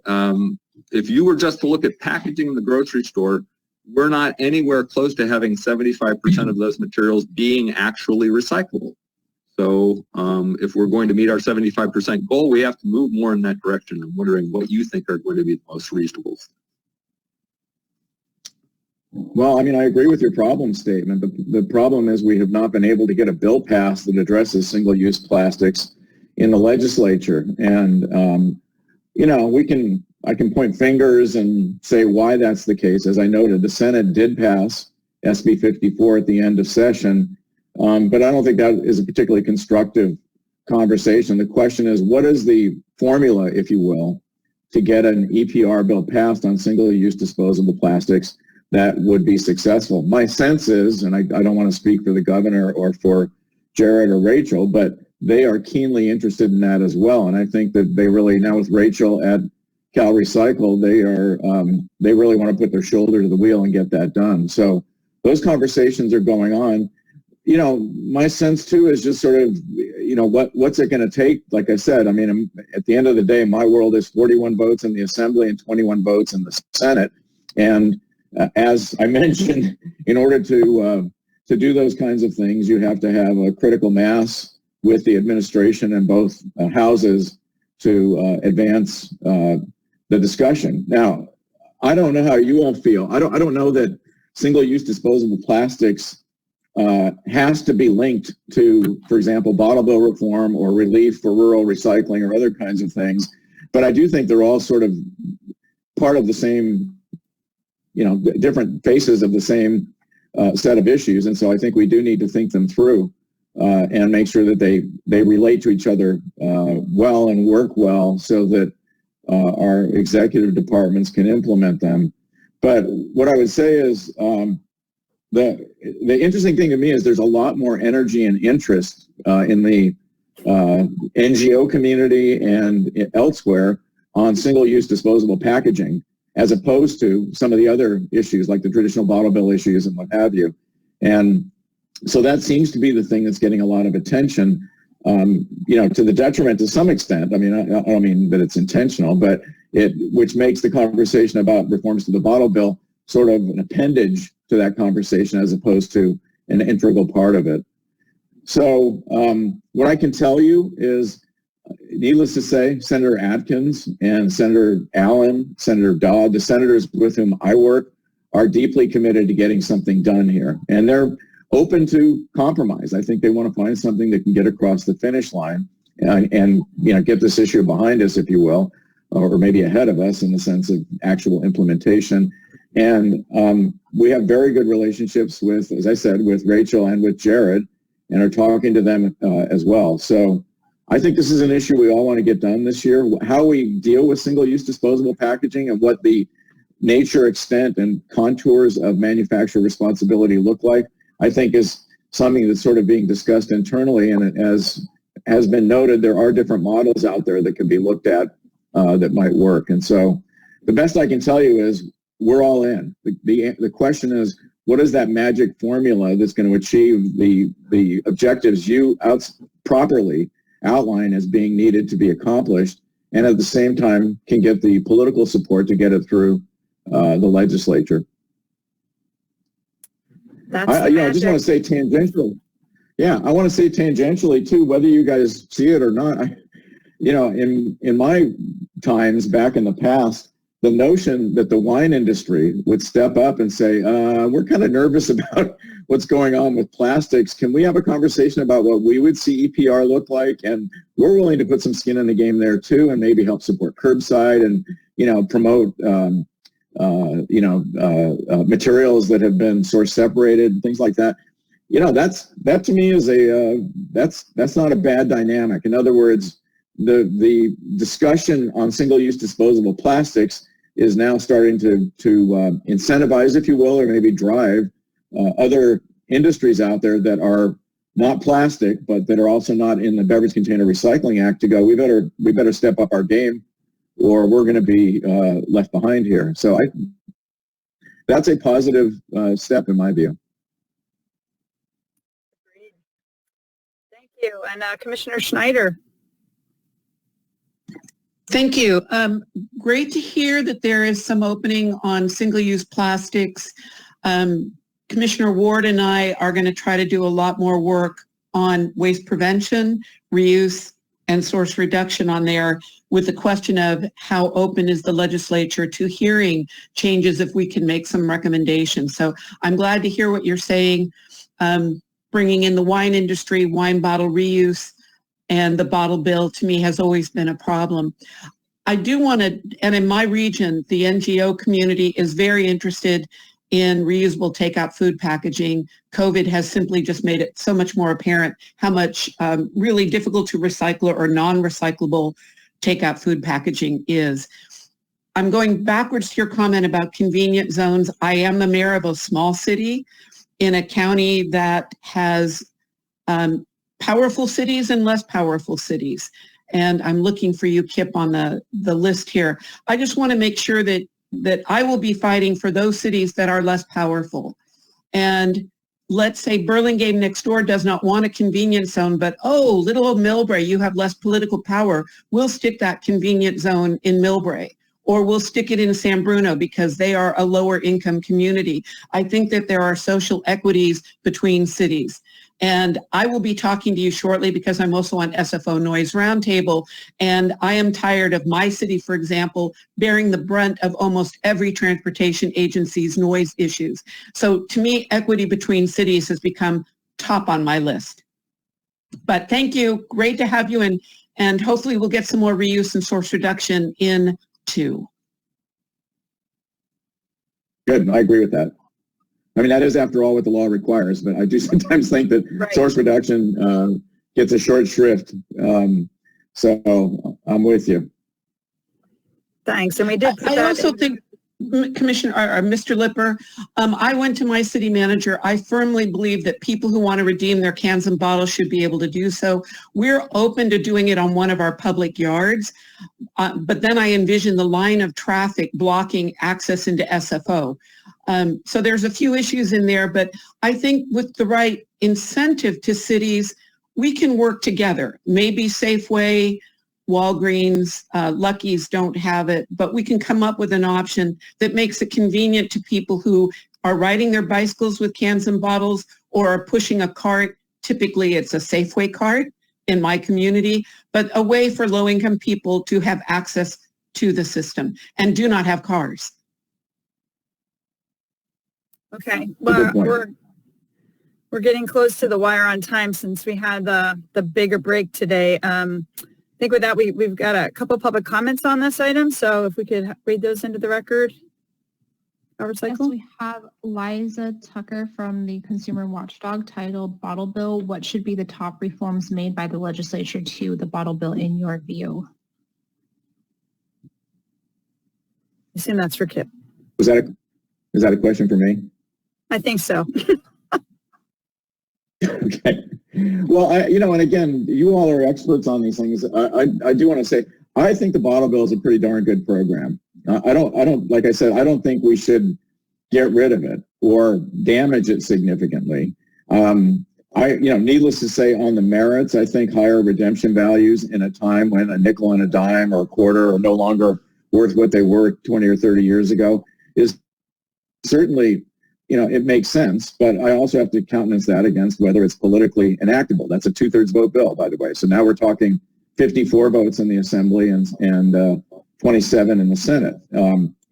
if you were just to look at packaging in the grocery store, we're not anywhere close to having 75% of those materials being actually recyclable. So if we're going to meet our 75% goal, we have to move more in that direction. I'm wondering what you think are going to be the most reasonable. Well, I mean, I agree with your problem statement. The problem is we have not been able to get a bill passed that addresses single-use plastics in the legislature. And, I can point fingers and say why that's the case. As I noted, the Senate did pass SB 54 at the end of session, but I don't think that is a particularly constructive conversation. The question is, what is the formula, if you will, to get an EPR bill passed on single-use disposable plastics that would be successful? My sense is, and I don't want to speak for the governor or for Jared or Rachel, but they are keenly interested in that as well. And I think that they really, now with Rachel at Cal Recycle, they really want to put their shoulder to the wheel and get that done. So those conversations are going on. You know, my sense too is just sort of, you know, what's it going to take? Like I said, I mean, at the end of the day, my world is 41 votes in the Assembly and 21 votes in the Senate. And as I mentioned, in order to do those kinds of things, you have to have a critical mass with the administration in both houses to advance the discussion. Now, I don't know how you all feel. I don't know that single-use disposable plastics has to be linked to, for example, bottle bill reform or relief for rural recycling or other kinds of things. But I do think they're all sort of part of the same, you know, different faces of the same set of issues. And so I think we do need to think them through and make sure that they relate to each other well and work well so that our executive departments can implement them. But what I would say is the interesting thing to me is there's a lot more energy and interest in the NGO community and elsewhere on single-use disposable packaging, as opposed to some of the other issues like the traditional bottle bill issues and what have you. And so that seems to be the thing that's getting a lot of attention, you know, to the detriment to some extent. I mean, I don't mean that it's intentional, but which makes the conversation about reforms to the bottle bill sort of an appendage to that conversation as opposed to an integral part of it. So what I can tell you is, needless to say, Senator Atkins and Senator Allen, Senator Dodd, the senators with whom I work, are deeply committed to getting something done here. And they're open to compromise. I think they want to find something that can get across the finish line and you know, get this issue behind us, if you will, or maybe ahead of us in the sense of actual implementation. And we have very good relationships with, as I said, with Rachel and with Jared, and are talking to them as well. So I think this is an issue we all want to get done this year. How we deal with single-use disposable packaging and what the nature, extent, and contours of manufacturer responsibility look like, I think is something that's sort of being discussed internally. And as has been noted, there are different models out there that can be looked at that might work. And so the best I can tell you is we're all in. The question is, what is that magic formula that's going to achieve the objectives you properly outline as being needed to be accomplished, and at the same time can get the political support to get it through the legislature? I just want to say tangentially. Yeah, I want to say tangentially too, whether you guys see it or not. In my times back in the past, the notion that the wine industry would step up and say, we're kind of nervous about what's going on with plastics. Can we have a conversation about what we would see EPR look like? And we're willing to put some skin in the game there too, and maybe help support curbside and, promote, materials that have been source separated and things like that. That to me is that's not a bad dynamic. In other words, the discussion on single-use disposable plastics is now starting to incentivize, if you will, or maybe drive other industries out there that are not plastic, but that are also not in the Beverage Container Recycling Act to go, we better step up our game, or we're going to be left behind here. So that's a positive step in my view. Thank you. And Commissioner Schneider. Thank you. Great to hear that there is some opening on single-use plastics. Commissioner Ward and I are going to try to do a lot more work on waste prevention, reuse, and source reduction on there, with the question of how open is the legislature to hearing changes if we can make some recommendations. So I'm glad to hear what you're saying. Bringing in the wine industry, wine bottle reuse, and the bottle bill, to me, has always been a problem. I do want to, and in my region, the NGO community is very interested in reusable takeout food packaging. COVID has simply just made it so much more apparent how much really difficult to recycle or non-recyclable takeout food packaging is. I'm going backwards to your comment about convenient zones. I am the mayor of a small city in a county that has powerful cities and less powerful cities. And I'm looking for you, Kip, on the list here. I just want to make sure that I will be fighting for those cities that are less powerful. And let's say Burlingame next door does not want a convenience zone, but oh, little old Millbrae, you have less political power. We'll stick that convenience zone in Millbrae, or we'll stick it in San Bruno because they are a lower income community. I think that there are social equities between cities. And I will be talking to you shortly because I'm also on SFO Noise Roundtable, and I am tired of my city, for example, bearing the brunt of almost every transportation agency's noise issues. So to me, equity between cities has become top on my list. But thank you. Great to have you, and hopefully we'll get some more reuse and source reduction in too. Good. I agree with that. I mean, that is, after all, what the law requires, but I do sometimes think that source reduction gets a short shrift. So I'm with you. Thanks. And we did put I that also think, Commissioner, or Mr. Lipper, I went to my city manager. I firmly believe that people who want to redeem their cans and bottles should be able to do so. We're open to doing it on one of our public yards, but then I envision the line of traffic blocking access into SFO. So there's a few issues in there, but I think with the right incentive to cities, we can work together. Maybe Safeway, Walgreens, Lucky's don't have it, but we can come up with an option that makes it convenient to people who are riding their bicycles with cans and bottles or are pushing a cart. Typically, it's a Safeway cart in my community, but a way for low-income people to have access to the system and do not have cars. Okay, well, we're getting close to the wire on time since we had the bigger break today. I think with that, we've got a couple public comments on this item, so if we could read those into the record. Yes, we have Liza Tucker from the Consumer Watchdog titled Bottle Bill, What Should Be the Top Reforms Made by the Legislature to the Bottle Bill in Your View? I assume that's for Kip. Is that a question for me? I think so. Okay. Well, and again, you all are experts on these things. I do want to say, I think the bottle bill is a pretty darn good program. I don't, like I said, I don't think we should get rid of it or damage it significantly. Needless to say, on the merits, I think higher redemption values in a time when a nickel and a dime or a quarter are no longer worth what they were 20 or 30 years ago is certainly, it makes sense, but I also have to countenance that against whether it's politically enactable. That's a 2/3 vote bill, by the way. So now we're talking 54 votes in the Assembly and 27 in the Senate.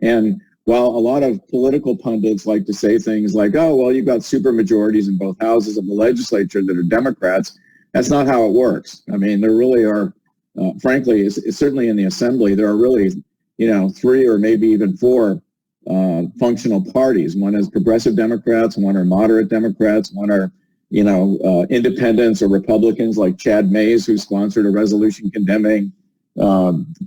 And while a lot of political pundits like to say things like, oh, well, you've got super majorities in both houses of the legislature that are Democrats, that's not how it works. I mean, there really are, frankly, it's certainly in the Assembly, there are really, 3 or maybe even 4 functional parties. One is progressive Democrats, one are moderate Democrats, one are, independents or Republicans like Chad Mays, who sponsored a resolution condemning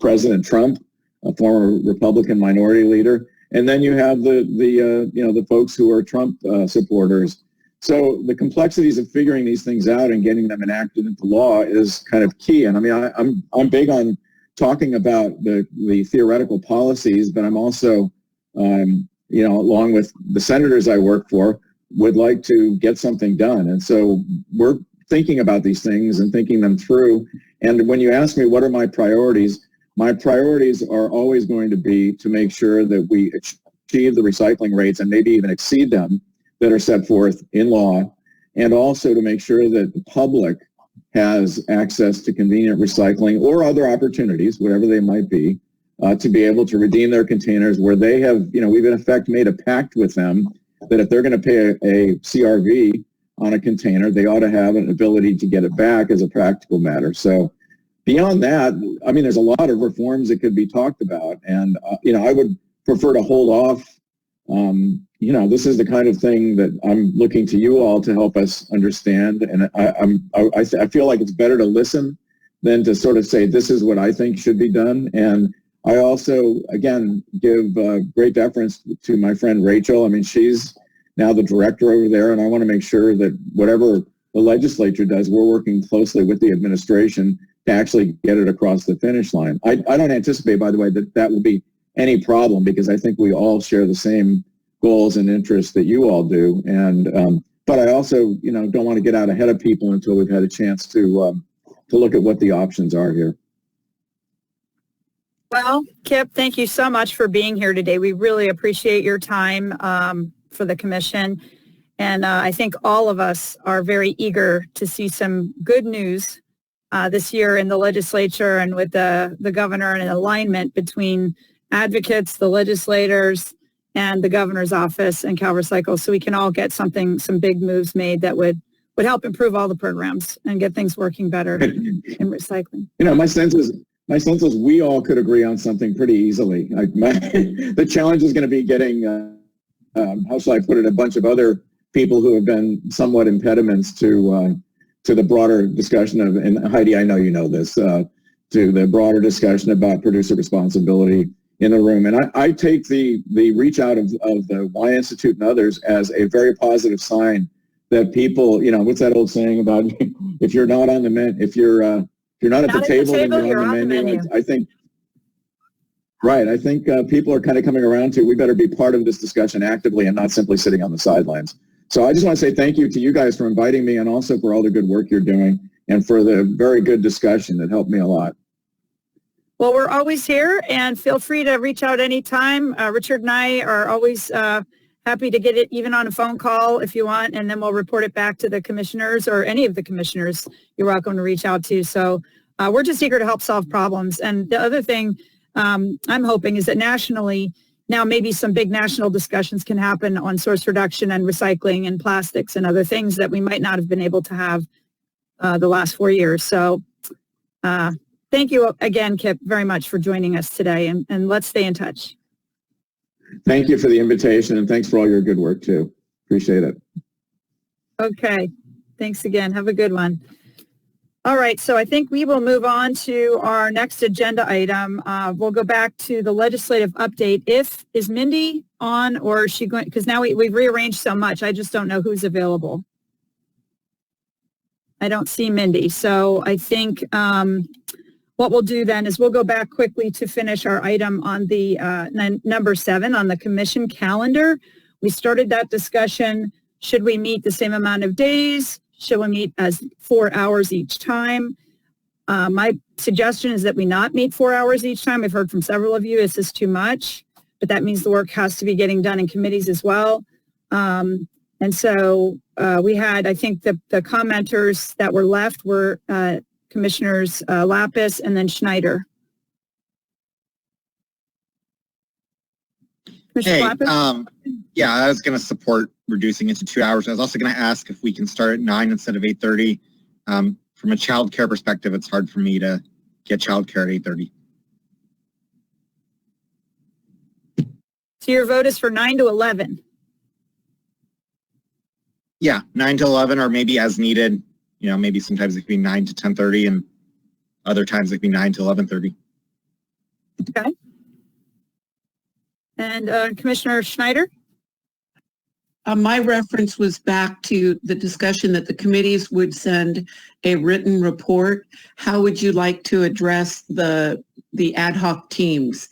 President Trump, a former Republican minority leader. And then you have the folks who are Trump supporters. So the complexities of figuring these things out and getting them enacted into law is kind of key. And I mean, I'm big on talking about the theoretical policies, but I'm also along with the senators I work for, would like to get something done. And so we're thinking about these things and thinking them through. And when you ask me what are my priorities are always going to be to make sure that we achieve the recycling rates and maybe even exceed them that are set forth in law, and also to make sure that the public has access to convenient recycling or other opportunities, whatever they might be, to be able to redeem their containers where they have, we've in effect made a pact with them that if they're going to pay a CRV on a container, they ought to have an ability to get it back as a practical matter. So beyond that, I mean, there's a lot of reforms that could be talked about. And, I would prefer to hold off This is the kind of thing that I'm looking to you all to help us understand. And I feel like it's better to listen than to sort of say, this is what I think should be done. And I also, again, give great deference to my friend Rachel. I mean, she's now the director over there, and I want to make sure that whatever the legislature does, we're working closely with the administration to actually get it across the finish line. I don't anticipate, by the way, that will be any problem, because I think we all share the same goals and interests that you all do. And but I also, don't want to get out ahead of people until we've had a chance to look at what the options are here. Well, Kip, thank you so much for being here today. We really appreciate your time for the commission. And I think all of us are very eager to see some good news this year in the legislature and with the governor, and an alignment between advocates, the legislators, and the governor's office and CalRecycle, so we can all get some big moves made that would help improve all the programs and get things working better in recycling. My sense is we all could agree on something pretty easily. The challenge is going to be getting, how shall I put it, a bunch of other people who have been somewhat impediments to the broader discussion of, and Heidi, I know you know this, to the broader discussion about producer responsibility in the room. And I take the reach out of the Y Institute and others as a very positive sign that people, what's that old saying about if you're not on the menu, if you're not at the table, then you're on the menu. I think, right. I think people are kind of coming around to, we better be part of this discussion actively and not simply sitting on the sidelines. So I just want to say thank you to you guys for inviting me, and also for all the good work you're doing, and for the very good discussion that helped me a lot. Well, we're always here, and feel free to reach out anytime. Richard and I are always happy to get it even on a phone call if you want, and then we'll report it back to the commissioners, or any of the commissioners you're welcome to reach out to. So we're just eager to help solve problems. And the other thing I'm hoping is that nationally, now maybe some big national discussions can happen on source reduction and recycling and plastics and other things that we might not have been able to have the last 4 years. So thank you again, Kip, very much for joining us today, and let's stay in touch. Thank you for the invitation, and thanks for all your good work too. Appreciate it. Okay. Thanks again. Have a good one. All right. So I think we will move on to our next agenda item. We'll go back to the legislative update. Is Mindy on, or is she going, because now we've rearranged so much, I just don't know who's available. I don't see Mindy. So I think what we'll do then is we'll go back quickly to finish our item on the number 7 on the commission calendar. We started that discussion. Should we meet the same amount of days? Should we meet as 4 hours each time? My suggestion is that we not meet 4 hours each time. I've heard from several of you, this is too much, but that means the work has to be getting done in committees as well. And so we had, I think the commenters that were left were Commissioners Lapis and then Schneider. Hey, yeah, I was going to support reducing it to 2 hours. I was also going to ask if we can start at 9 instead of 8:30. From a child care perspective, it's hard for me to get child care at 8:30. So your vote is for 9 to 11? Yeah, 9 to 11, or maybe as needed. Maybe sometimes it could be 9 to 10:30, and other times it could be 9 to 11:30. Okay. And Commissioner Schneider? My reference was back to the discussion that the committees would send a written report. How would you like to address the ad hoc teams?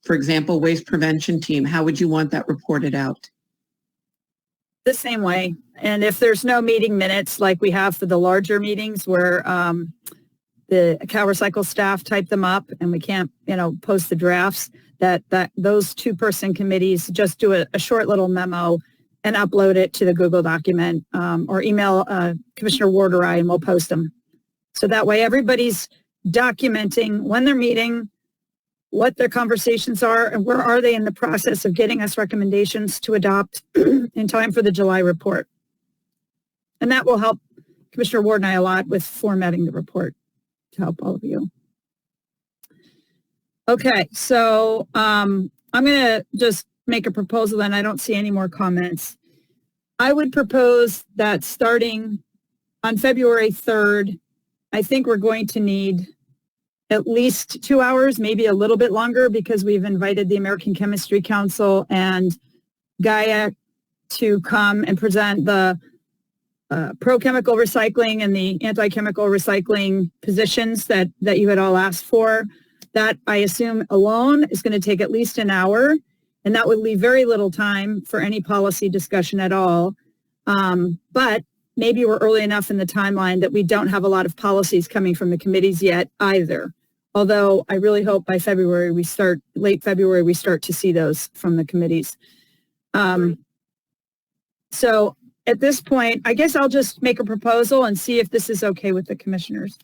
For example, waste prevention team, how would you want that reported out? The same way. And if there's no meeting minutes like we have for the larger meetings where the CalRecycle staff type them up and we can't, post the drafts, that those 2-person committees just do a short little memo and upload it to the Google document, or email Commissioner Ward or I, and we'll post them. So that way everybody's documenting when they're meeting, what their conversations are, and where are they in the process of getting us recommendations to adopt in time for the July report. And that will help Commissioner Ward and I a lot with formatting the report to help all of you. Okay, so I'm going to just make a proposal, and I don't see any more comments. I would propose that starting on February 3rd, I think we're going to need at least 2 hours, maybe a little bit longer, because we've invited the American Chemistry Council and GAIA to come and present the pro-chemical recycling and the anti-chemical recycling positions that you had all asked for. That, I assume, alone is going to take at least an hour, and that would leave very little time for any policy discussion at all. But maybe we're early enough in the timeline that we don't have a lot of policies coming from the committees yet either. Although I really hope by February late February, we start to see those from the committees. So at this point, I guess I'll just make a proposal and see if this is okay with the commissioners.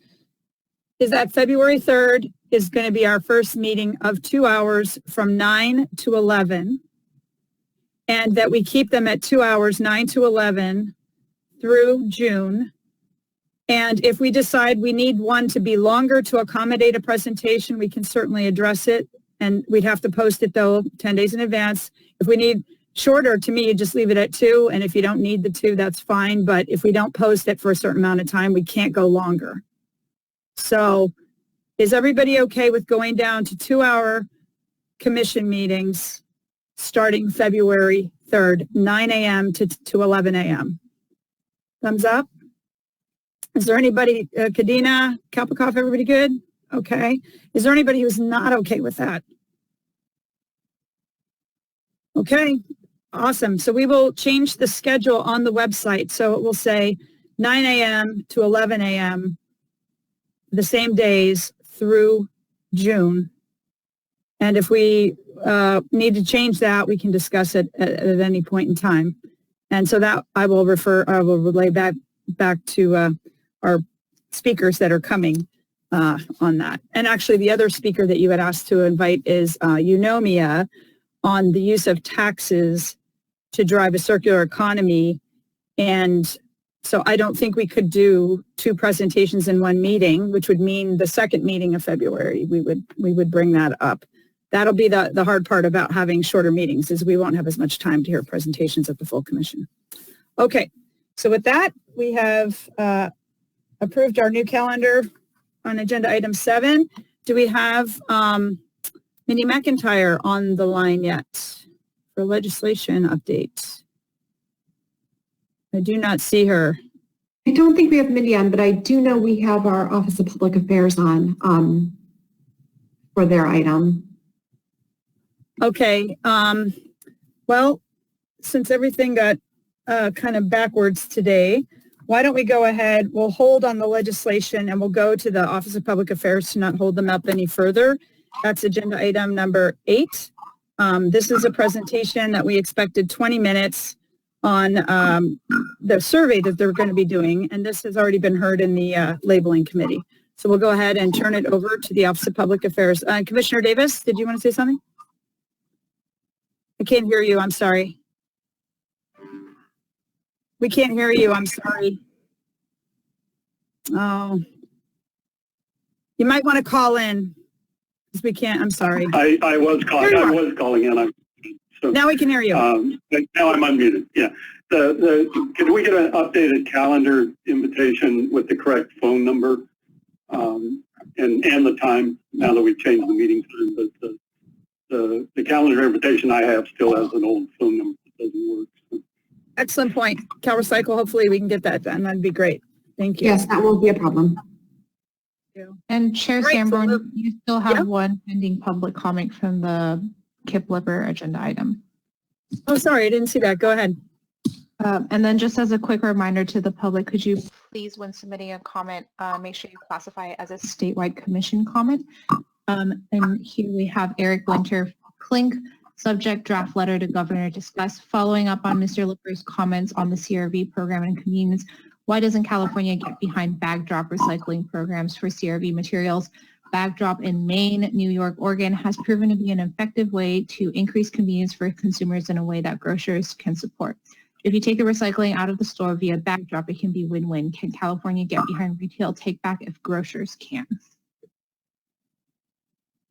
Is that February 3rd is going to be our first meeting of 2 hours from 9 to 11, and that we keep them at 2 hours, 9 to 11 through June. And if we decide we need one to be longer to accommodate a presentation, we can certainly address it, and we'd have to post it though 10 days in advance. If we need shorter, to me, you just leave it at 2, and if you don't need the 2, that's fine. But if we don't post it for a certain amount of time, we can't go longer. So is everybody okay with going down to 2-hour commission meetings starting February 3rd, 9 a.m. to 11 a.m.? Thumbs up. Is there anybody, Kadena, Kapikoff, everybody good? Okay. Is there anybody who's not okay with that? Okay, awesome. So we will change the schedule on the website. So it will say 9 a.m. to 11 a.m. the same days through June. And if we need to change that, we can discuss it at any point in time. And so that I will relay back to our speakers that are coming on that. And actually the other speaker that you had asked to invite is Eunomia on the use of taxes to drive a circular economy. And so I don't think we could do 2 presentations in one meeting, which would mean the second meeting of February, we would bring that up. That'll be the hard part about having shorter meetings, is we won't have as much time to hear presentations at the full commission. Okay, so with that, we have approved our new calendar on agenda item 7. Do we have Mindy McIntyre on the line yet for legislation update? I do not see her. I don't think we have Mindy on, but I do know we have our Office of Public Affairs on for their item. Okay. Well, since everything got kind of backwards today, why don't we go ahead, we'll hold on the legislation and we'll go to the Office of Public Affairs to not hold them up any further. That's agenda item number 8. This is a presentation that we expected 20 minutes on the survey that they're going to be doing, and this has already been heard in the labeling committee. So we'll go ahead and turn it over to the Office of Public Affairs. Commissioner Davis, did you want to say something? I can't hear you. I'm sorry. We can't hear you. I'm sorry. Oh, you might want to call in because we can't. I'm sorry. I was calling in. So, now we can hear you. Now I'm unmuted. Yeah. Could we get an updated calendar invitation with the correct phone number and the time? Now that we've changed the meeting time, but the calendar invitation I have still has an old phone number that doesn't work. So. Excellent point. CalRecycle, hopefully we can get that done. That'd be great. Thank you. Yes, that won't be a problem. And Chair Right, Sanborn, so you still have one pending public comment from the Kip Liver agenda item. Oh, sorry, I didn't see that. Go ahead. And then just as a quick reminder to the public, could you please, when submitting a comment, make sure you classify it as a statewide commission comment. And here we have Eric Winter Klink, subject draft letter to Governor discuss. Following up on Mr. Lipper's comments on the CRV program and convenience, why doesn't California get behind bag drop recycling programs for CRV materials? Bag drop in Maine, New York, Oregon has proven to be an effective way to increase convenience for consumers in a way that grocers can support. If you take the recycling out of the store via bag drop, it can be win-win. Can California get behind retail take back if grocers can?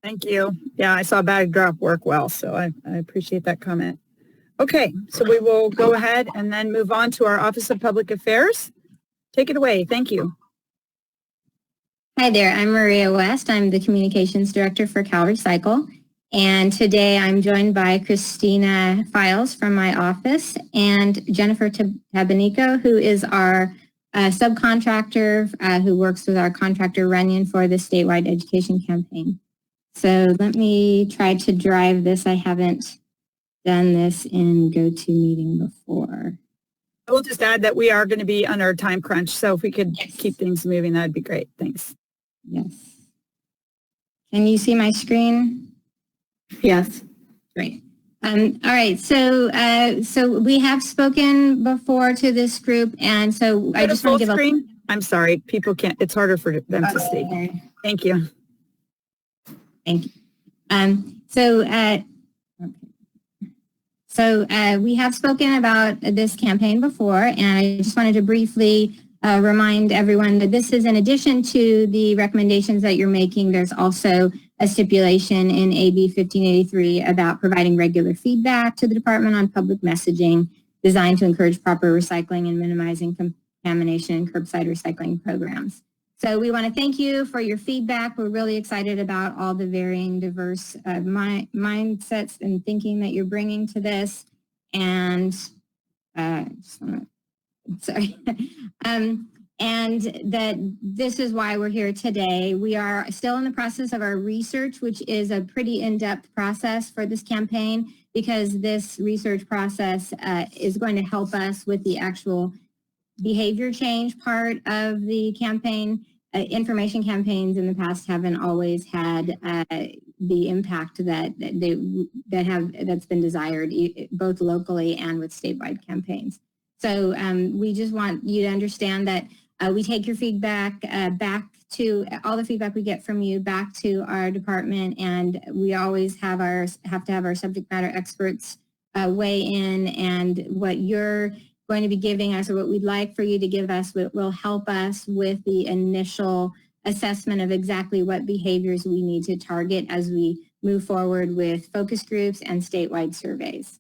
Thank you. Yeah, I saw bag drop work well, so I appreciate that comment. Okay, so we will go ahead and then move on to our Office of Public Affairs. Take it away. Thank you. Hi there, I'm Maria West. I'm the Communications Director for Cal Recycle. And today I'm joined by Christina Files from my office and Jennifer Tabanico, who is our subcontractor who works with our contractor Runyon for the statewide education campaign. So let me try to drive this. I haven't done this in GoToMeeting before. I will just add that we are going to be under a time crunch, so if we could keep things moving, that'd be great. Thanks. Yes. Can you see my screen? Yes. Great. All right. So we have spoken before to this group, and so I just want to give screen. I'm sorry, people can't. It's harder for them to see. Thank you. Thank you. We have spoken about this campaign before, and I just wanted to briefly remind everyone that this is in addition to the recommendations that you're making. There's also a stipulation in AB 1583 about providing regular feedback to the Department on public messaging designed to encourage proper recycling and minimizing contamination in curbside recycling programs. So we want to thank you for your feedback. We're really excited about all the varying diverse mindsets and thinking that you're bringing to this. And and that this is why we're here today. We are still in the process of our research, which is a pretty in-depth process for this campaign, because this research process is going to help us with the actual behavior change part of the campaign. Information campaigns in the past haven't always had the impact that's been desired, both locally and with statewide campaigns. So we just want you to understand that we take your feedback back to all the feedback we get from you back to our department, and we always have to have our subject matter experts weigh in, and what you're going to be giving us, or what we'd like for you to give us, will help us with the initial assessment of exactly what behaviors we need to target as we move forward with focus groups and statewide surveys.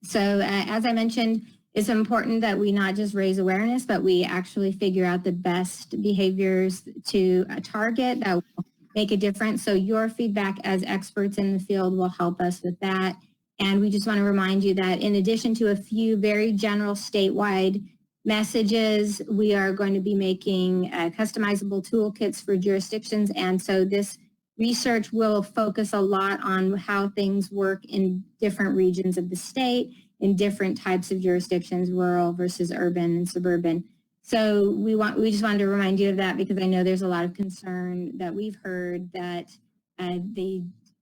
So as I mentioned, it's important that we not just raise awareness, but we actually figure out the best behaviors to target that will make a difference. So your feedback as experts in the field will help us with that. And we just want to remind you that in addition to a few very general statewide messages, we are going to be making customizable toolkits for jurisdictions. And so this research will focus a lot on how things work in different regions of the state, in different types of jurisdictions, rural versus urban and suburban. So we just wanted to remind you of that, because I know there's a lot of concern that we've heard that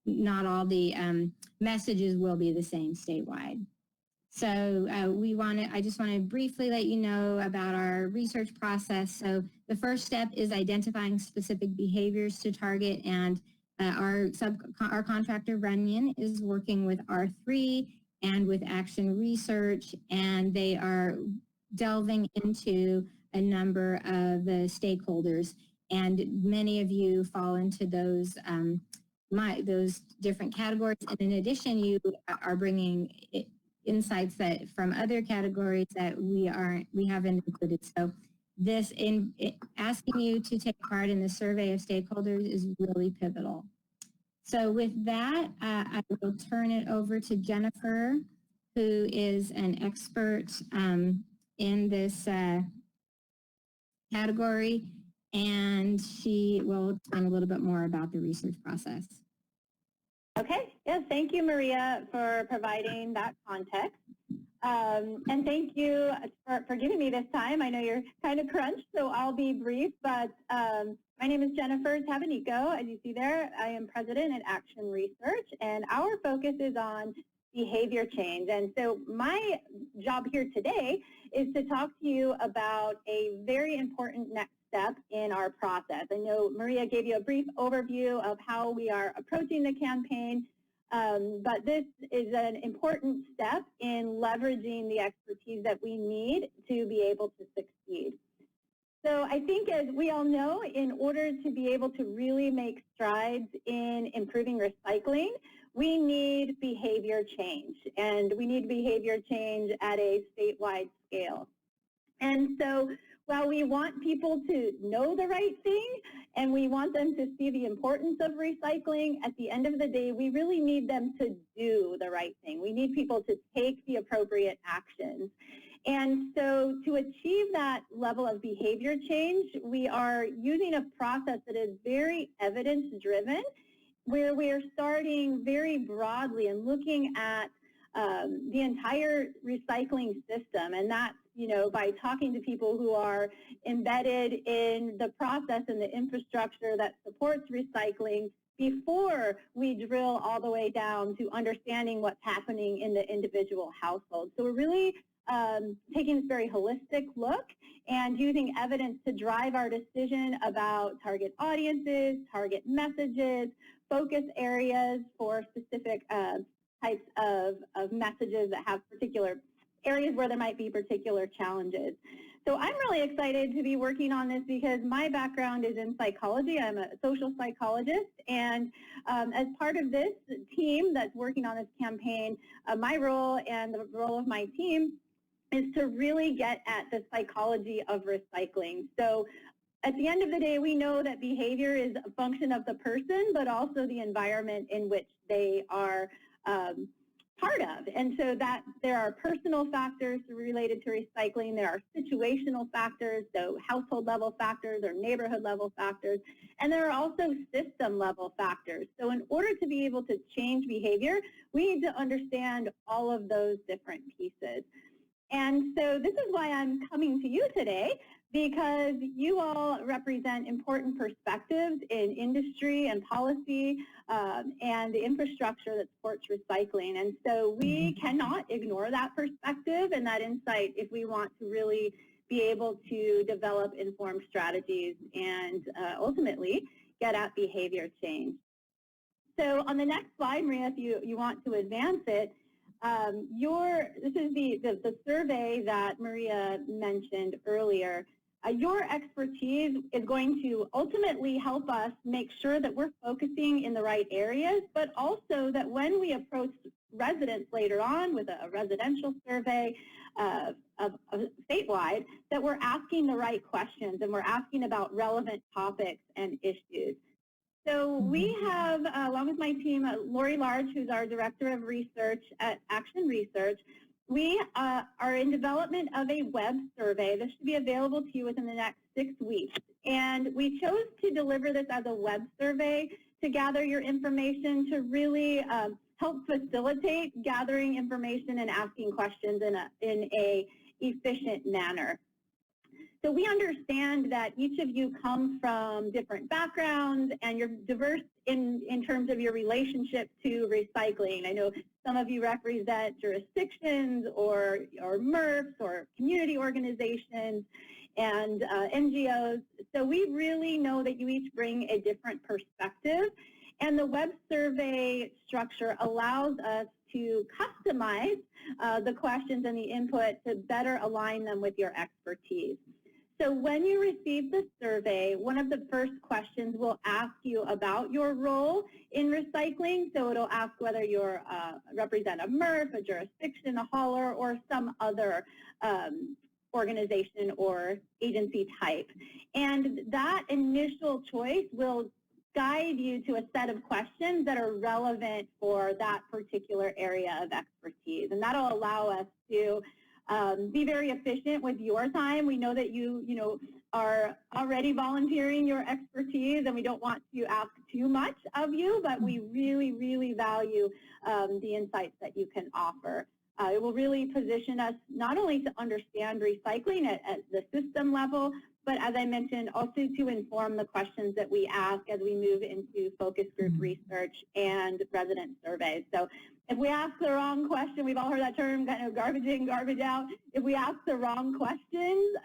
not all the messages will be the same statewide. So I just want to briefly let you know about our research process. So the first step is identifying specific behaviors to target, and our contractor Runyon is working with R3 and with Action Research, and they are delving into a number of the stakeholders, and many of you fall into those different categories. And in addition, you are bringing insights that from other categories that we haven't included. So this asking you to take part in the survey of stakeholders is really pivotal. So with that, I will turn it over to Jennifer, who is an expert in this category, and she will explain a little bit more about the research process. Okay, yes, thank you, Maria, for providing that context. And thank you for giving me this time. I know you're kind of crunched, so I'll be brief, but my name is Jennifer Tabanico. As you see there, I am president at Action Research, and our focus is on behavior change. And so my job here today is to talk to you about a very important next step in our process. I know Maria gave you a brief overview of how we are approaching the campaign, but this is an important step in leveraging the expertise that we need to be able to succeed. So I think, as we all know, in order to be able to really make strides in improving recycling, we need behavior change, and we need behavior change at a statewide scale. And so while we want people to know the right thing and we want them to see the importance of recycling, at the end of the day, we really need them to do the right thing. We need people to take the appropriate actions. And so to achieve that level of behavior change, we are using a process that is very evidence-driven, where we are starting very broadly and looking at the entire recycling system. And that's, by talking to people who are embedded in the process and the infrastructure that supports recycling before we drill all the way down to understanding what's happening in the individual household. So we're really taking this very holistic look and using evidence to drive our decision about target audiences, target messages, focus areas for specific types of messages that have particular areas where there might be particular challenges. So I'm really excited to be working on this because my background is in psychology. I'm a social psychologist, and as part of this team that's working on this campaign, my role and the role of my team is to really get at the psychology of recycling. So at the end of the day, we know that behavior is a function of the person, but also the environment in which they are part of. And so that there are personal factors related to recycling, there are situational factors, so household level factors or neighborhood level factors, and there are also system level factors. So in order to be able to change behavior, we need to understand all of those different pieces. And so this is why I'm coming to you today, because you all represent important perspectives in industry and policy and the infrastructure that supports recycling. And so we cannot ignore that perspective and that insight if we want to really be able to develop informed strategies and ultimately get at behavior change. So on the next slide, Maria, if you want to advance it, this is the survey that Maria mentioned earlier. Your expertise is going to ultimately help us make sure that we're focusing in the right areas, but also that when we approach residents later on with a residential survey of statewide, that we're asking the right questions and we're asking about relevant topics and issues. So we have, along with my team, Lori Large, who's our Director of Research at Action Research, we are in development of a web survey. This should be available to you within the next 6 weeks. And we chose to deliver this as a web survey to gather your information, to really help facilitate gathering information and asking questions in a efficient manner. So we understand that each of you come from different backgrounds and you're diverse in terms of your relationship to recycling. I know some of you represent jurisdictions or MRFs or community organizations and NGOs. So we really know that you each bring a different perspective, and the web survey structure allows us to customize the questions and the input to better align them with your expertise. So when you receive the survey, one of the first questions will ask you about your role in recycling. So it'll ask whether you represent a MRF, a jurisdiction, a hauler, or some other organization or agency type. And that initial choice will guide you to a set of questions that are relevant for that particular area of expertise. And that'll allow us to be very efficient with your time. We know that you are already volunteering your expertise, and we don't want to ask too much of you, but we really, really value the insights that you can offer. It will really position us not only to understand recycling at the system level, but as I mentioned, also to inform the questions that we ask as we move into focus group research and resident surveys. So if we ask the wrong question, we've all heard that term, kind of garbage in, garbage out. If we ask the wrong questions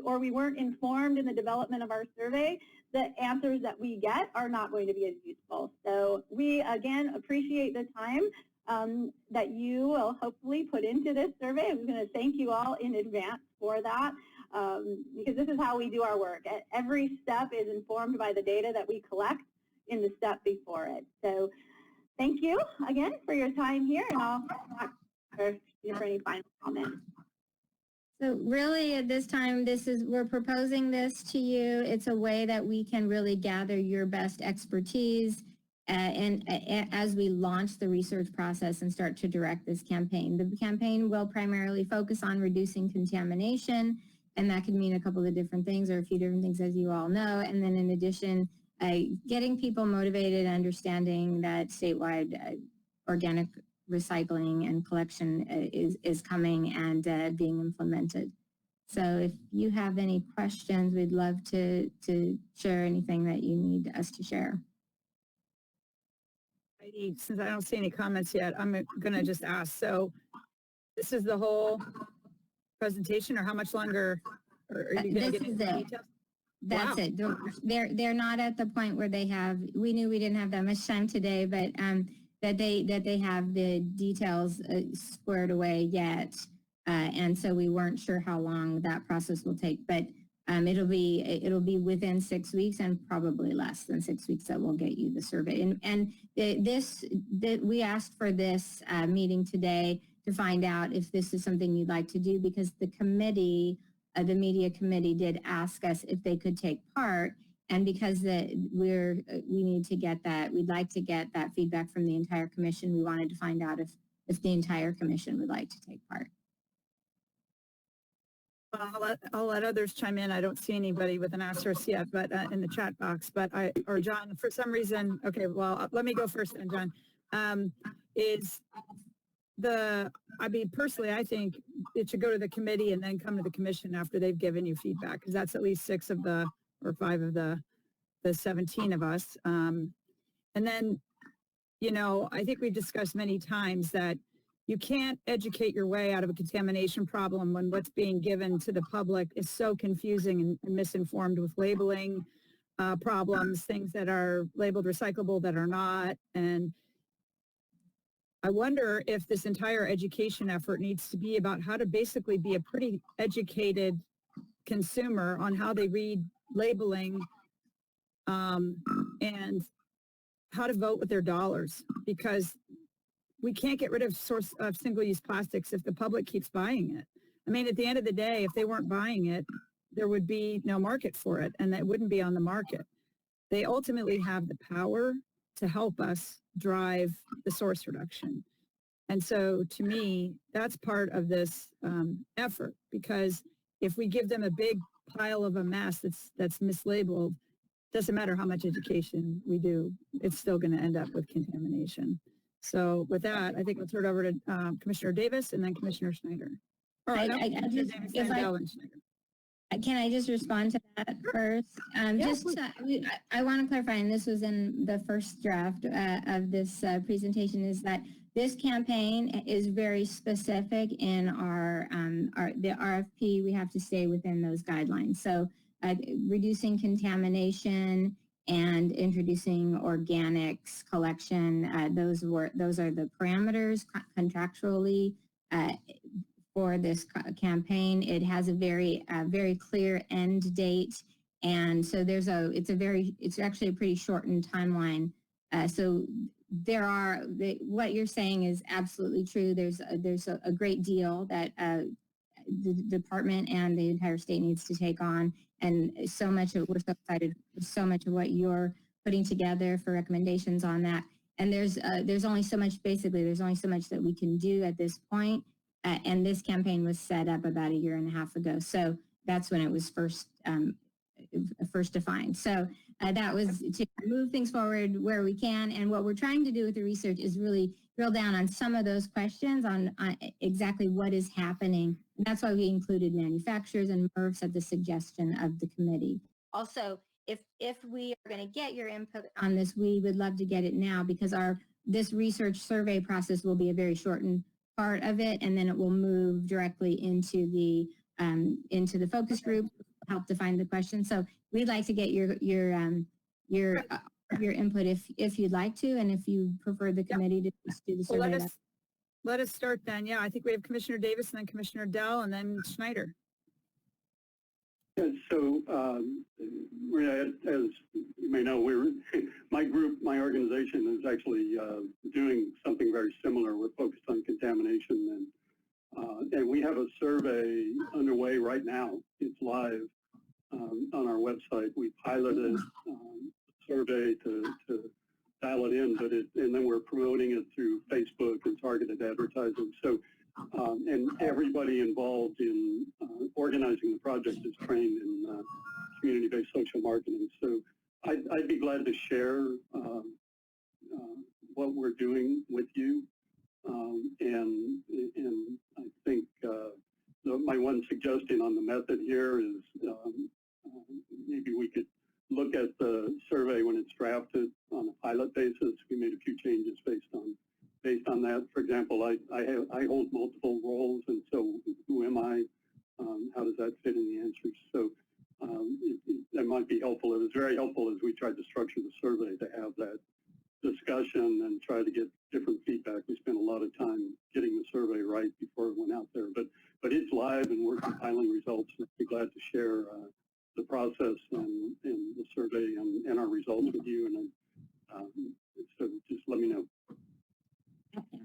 or we weren't informed in the development of our survey, the answers that we get are not going to be as useful. So we, again, appreciate the time that you will hopefully put into this survey. I'm going to thank you all in advance for that. because this is how we do our work. Every step is informed by the data that we collect in the step before it. So thank you again for your time here, and I'll back for any final comments. So really at this time, we're proposing this to you. It's a way that we can really gather your best expertise and as we launch the research process and start to direct this campaign. The campaign will primarily focus on reducing contamination, and that could mean a couple of different things or a few different things, as you all know. And then in addition, getting people motivated, understanding that statewide organic recycling and collection is coming and being implemented. So if you have any questions, we'd love to share anything that you need us to share. Heidi, since I don't see any comments yet, I'm going to just ask. So this is the whole presentation, or how much longer are you going to get into details? That's it. They're not at the point where they have, we knew we didn't have that much time today, but that they have the details squared away yet. And so we weren't sure how long that process will take, but it'll be within 6 weeks and probably less than 6 weeks that we'll get you the survey. And we asked for this meeting today to find out if this is something you'd like to do, because the committee, the media committee, did ask us if they could take part. And because we need to get that, we'd like to get that feedback from the entire commission. We wanted to find out if the entire commission would like to take part. I'll let others chime in. I don't see anybody with an asterisk yet, but in the chat box. But or John, for some reason, okay. Well, let me go first then, John. Personally, I think it should go to the committee and then come to the commission after they've given you feedback, because that's at least 6 of the, or 5 of the 17 of us. And then, I think we've discussed many times that you can't educate your way out of a contamination problem when what's being given to the public is so confusing and misinformed, with labeling problems, things that are labeled recyclable that are not. And I wonder if this entire education effort needs to be about how to basically be a pretty educated consumer on how they read labeling and how to vote with their dollars, because we can't get rid of single-use plastics if the public keeps buying it. I mean, at the end of the day, if they weren't buying it, there would be no market for it, and that wouldn't be on the market. They ultimately have the power to help us drive the source reduction. And so to me, that's part of this effort, because if we give them a big pile of a mess that's mislabeled, doesn't matter how much education we do, it's still going to end up with contamination. So with that, I think we'll turn it over to Commissioner Davis and then Commissioner Schneider. All right, Can I just respond to that first? I want to clarify, and this was in the first draft of this presentation, is that this campaign is very specific in the RFP. We have to stay within those guidelines. So reducing contamination and introducing organics collection, those are the parameters contractually for this campaign. It has a very clear end date, and so it's actually a pretty shortened timeline. So what you're saying is absolutely true. There's a great deal that the department and the entire state needs to take on, and we're so excited for so much of what you're putting together for recommendations on that. And there's only so much that we can do at this point. And this campaign was set up about 1.5 years ago. So that's when it was first defined. So that was to move things forward where we can. And what we're trying to do with the research is really drill down on some of those questions on exactly what is happening. And that's why we included manufacturers and MRFs at the suggestion of the committee. Also, if we are going to get your input on this, we would love to get it now, because this research survey process will be a very shortened part of it, and then it will move directly into the focus group, help define the question. So we'd like to get your input if you'd like to, and if you prefer the committee to do the survey. Well, let us start then. Yeah, I think we have Commissioner Davis and then Commissioner Dell and then Schneider. So, Maria, as you may know, my organization is actually doing something very similar. We're focused on contamination, and we have a survey underway right now. It's live on our website. We piloted a survey to dial it in, and then we're promoting it through Facebook and targeted advertising. So, and everybody involved in organizing the project is trained in community-based social marketing. So I'd be glad to share what we're doing with you. And I think my one suggestion on the method here is maybe we could look at the survey when it's drafted on a pilot basis. We made a few changes based on that. For example, I hold multiple roles, and so who am I? How does that fit in the answers? So that might be helpful. It was very helpful as we tried to structure the survey to have that discussion and try to get different feedback. We spent a lot of time getting the survey right before it went out there. But it's live, and we're compiling results, and I'd be glad to share the process and the survey and our results with you. And so just let me know.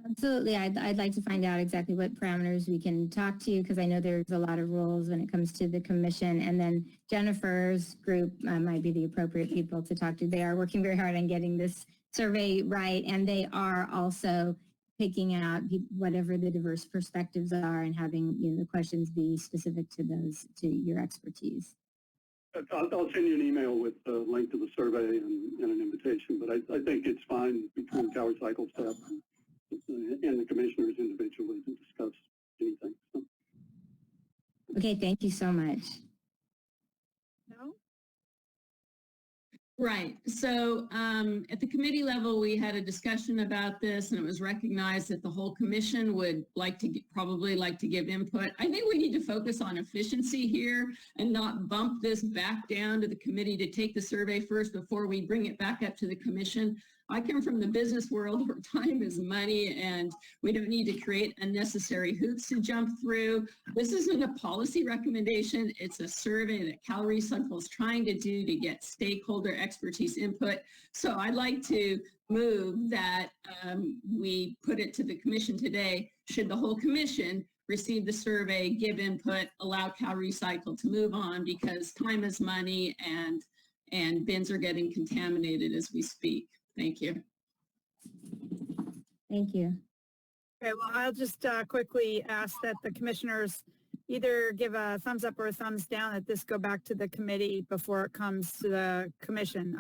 Absolutely. I'd like to find out exactly what parameters we can talk to, because I know there's a lot of rules when it comes to the commission. And then Jennifer's group might be the appropriate people to talk to. They are working very hard on getting this survey right, and they are also picking out whatever the diverse perspectives are and having the questions be specific to your expertise. I'll send you an email with the link to the survey and an invitation, but I think it's fine between CalRecycle staff and the commissioners individually to discuss anything. So. Okay, thank you so much. No? Right. So at the committee level, we had a discussion about this, and it was recognized that the whole commission would probably like to give input. I think we need to focus on efficiency here and not bump this back down to the committee to take the survey first before we bring it back up to the commission. I come from the business world where time is money, and we don't need to create unnecessary hoops to jump through. This isn't a policy recommendation. It's a survey that CalRecycle is trying to do to get stakeholder expertise input. So I'd like to move that we put it to the commission today. Should the whole commission receive the survey, give input, allow CalRecycle to move on, because time is money, and bins are getting contaminated as we speak. Thank you. Thank you. Okay, well, I'll just quickly ask that the commissioners either give a thumbs up or a thumbs down that this go back to the committee before it comes to the commission.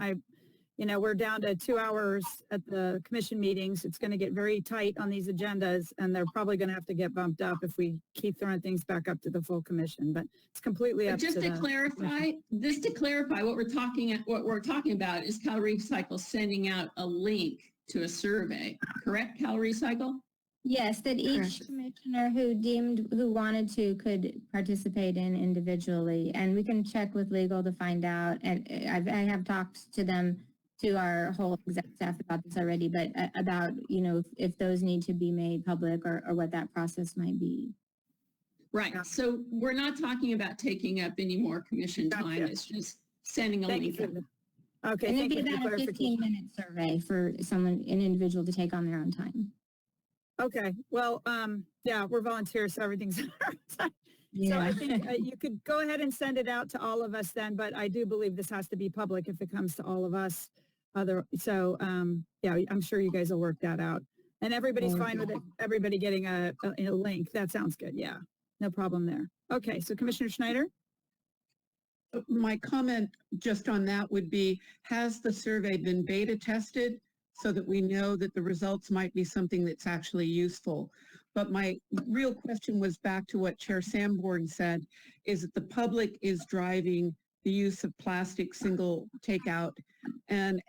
We're down to 2 hours at the commission meetings. It's going to get very tight on these agendas, and they're probably going to have to get bumped up if we keep throwing things back up to the full commission. But it's completely up to just to clarify, what we're talking about is CalRecycle sending out a link to a survey. Correct, CalRecycle? Yes, that each commissioner who wanted to could participate in individually, and we can check with legal to find out. And I have talked to them, to our whole exec staff about this already, but about if those need to be made public or what that process might be. Right. So we're not talking about taking up any more commission time. It's just sending a link. Okay. And it'd be about a 15-minute survey for an individual to take on their own time. Okay. Well, yeah, we're volunteers, so everything's on our side. Yeah. So I think you could go ahead and send it out to all of us then, but I do believe this has to be public if it comes to all of us. Yeah, I'm sure you guys will work that out. And everybody's fine with it, everybody getting a link. That sounds good. Yeah, no problem there. Okay, so Commissioner Schneider? My comment just on that would be, has the survey been beta tested so that we know that the results might be something that's actually useful? But my real question was back to what Chair Sanborn said, is that the public is driving the use of plastic single takeout. And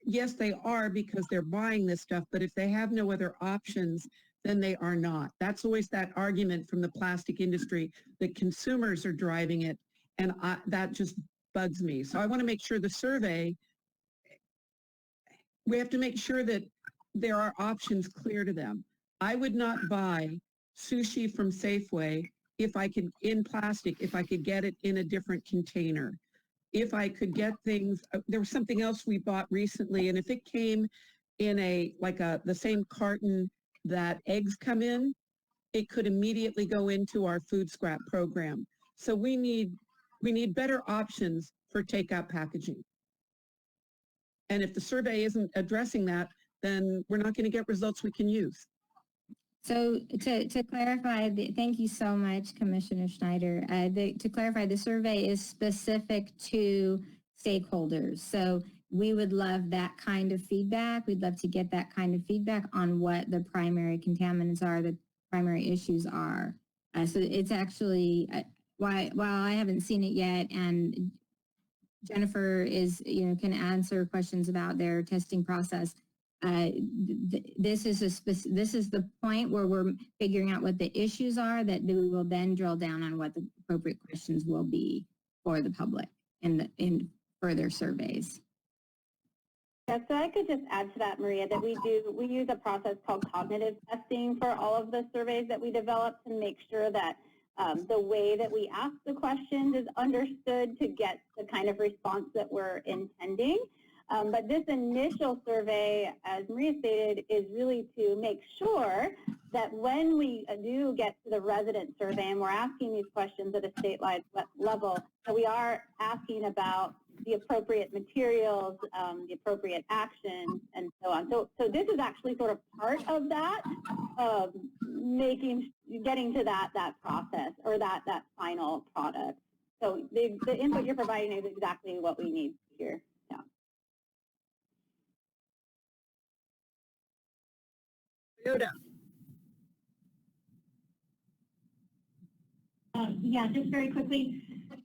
yes, they are, because they're buying this stuff, but if they have no other options, then they are not. That's always that argument from the plastic industry that consumers are driving it, and that just bugs me. So I want to make sure the survey, we have to make sure that there are options clear to them. I would not buy sushi from Safeway in plastic, if I could get it in a different container. If I could get things, there was something else we bought recently, and if it came in the same carton that eggs come in, it could immediately go into our food scrap program. So we need better options for takeout packaging. And if the survey isn't addressing that, then we're not going to get results we can use. So to clarify, thank you so much, Commissioner Schneider. To clarify, the survey is specific to stakeholders. So we would love that kind of feedback. We'd love to get that kind of feedback on what the primary contaminants are, the primary issues are. So it's actually, while I haven't seen it yet, and Jennifer can answer questions about their testing process. This is the point where we're figuring out what the issues are, that we will then drill down on what the appropriate questions will be for the public in further surveys. Yeah, so I could just add to that, Maria, that we use a process called cognitive testing for all of the surveys that we develop to make sure that the way that we ask the questions is understood to get the kind of response that we're intending. But this initial survey, as Maria stated, is really to make sure that when we do get to the resident survey and we're asking these questions at a statewide level, that we are asking about the appropriate materials, the appropriate actions, and so on. So this is actually sort of part of that, getting to that process or that final product. So the input you're providing is exactly what we need here. Yoda. Yeah, just very quickly.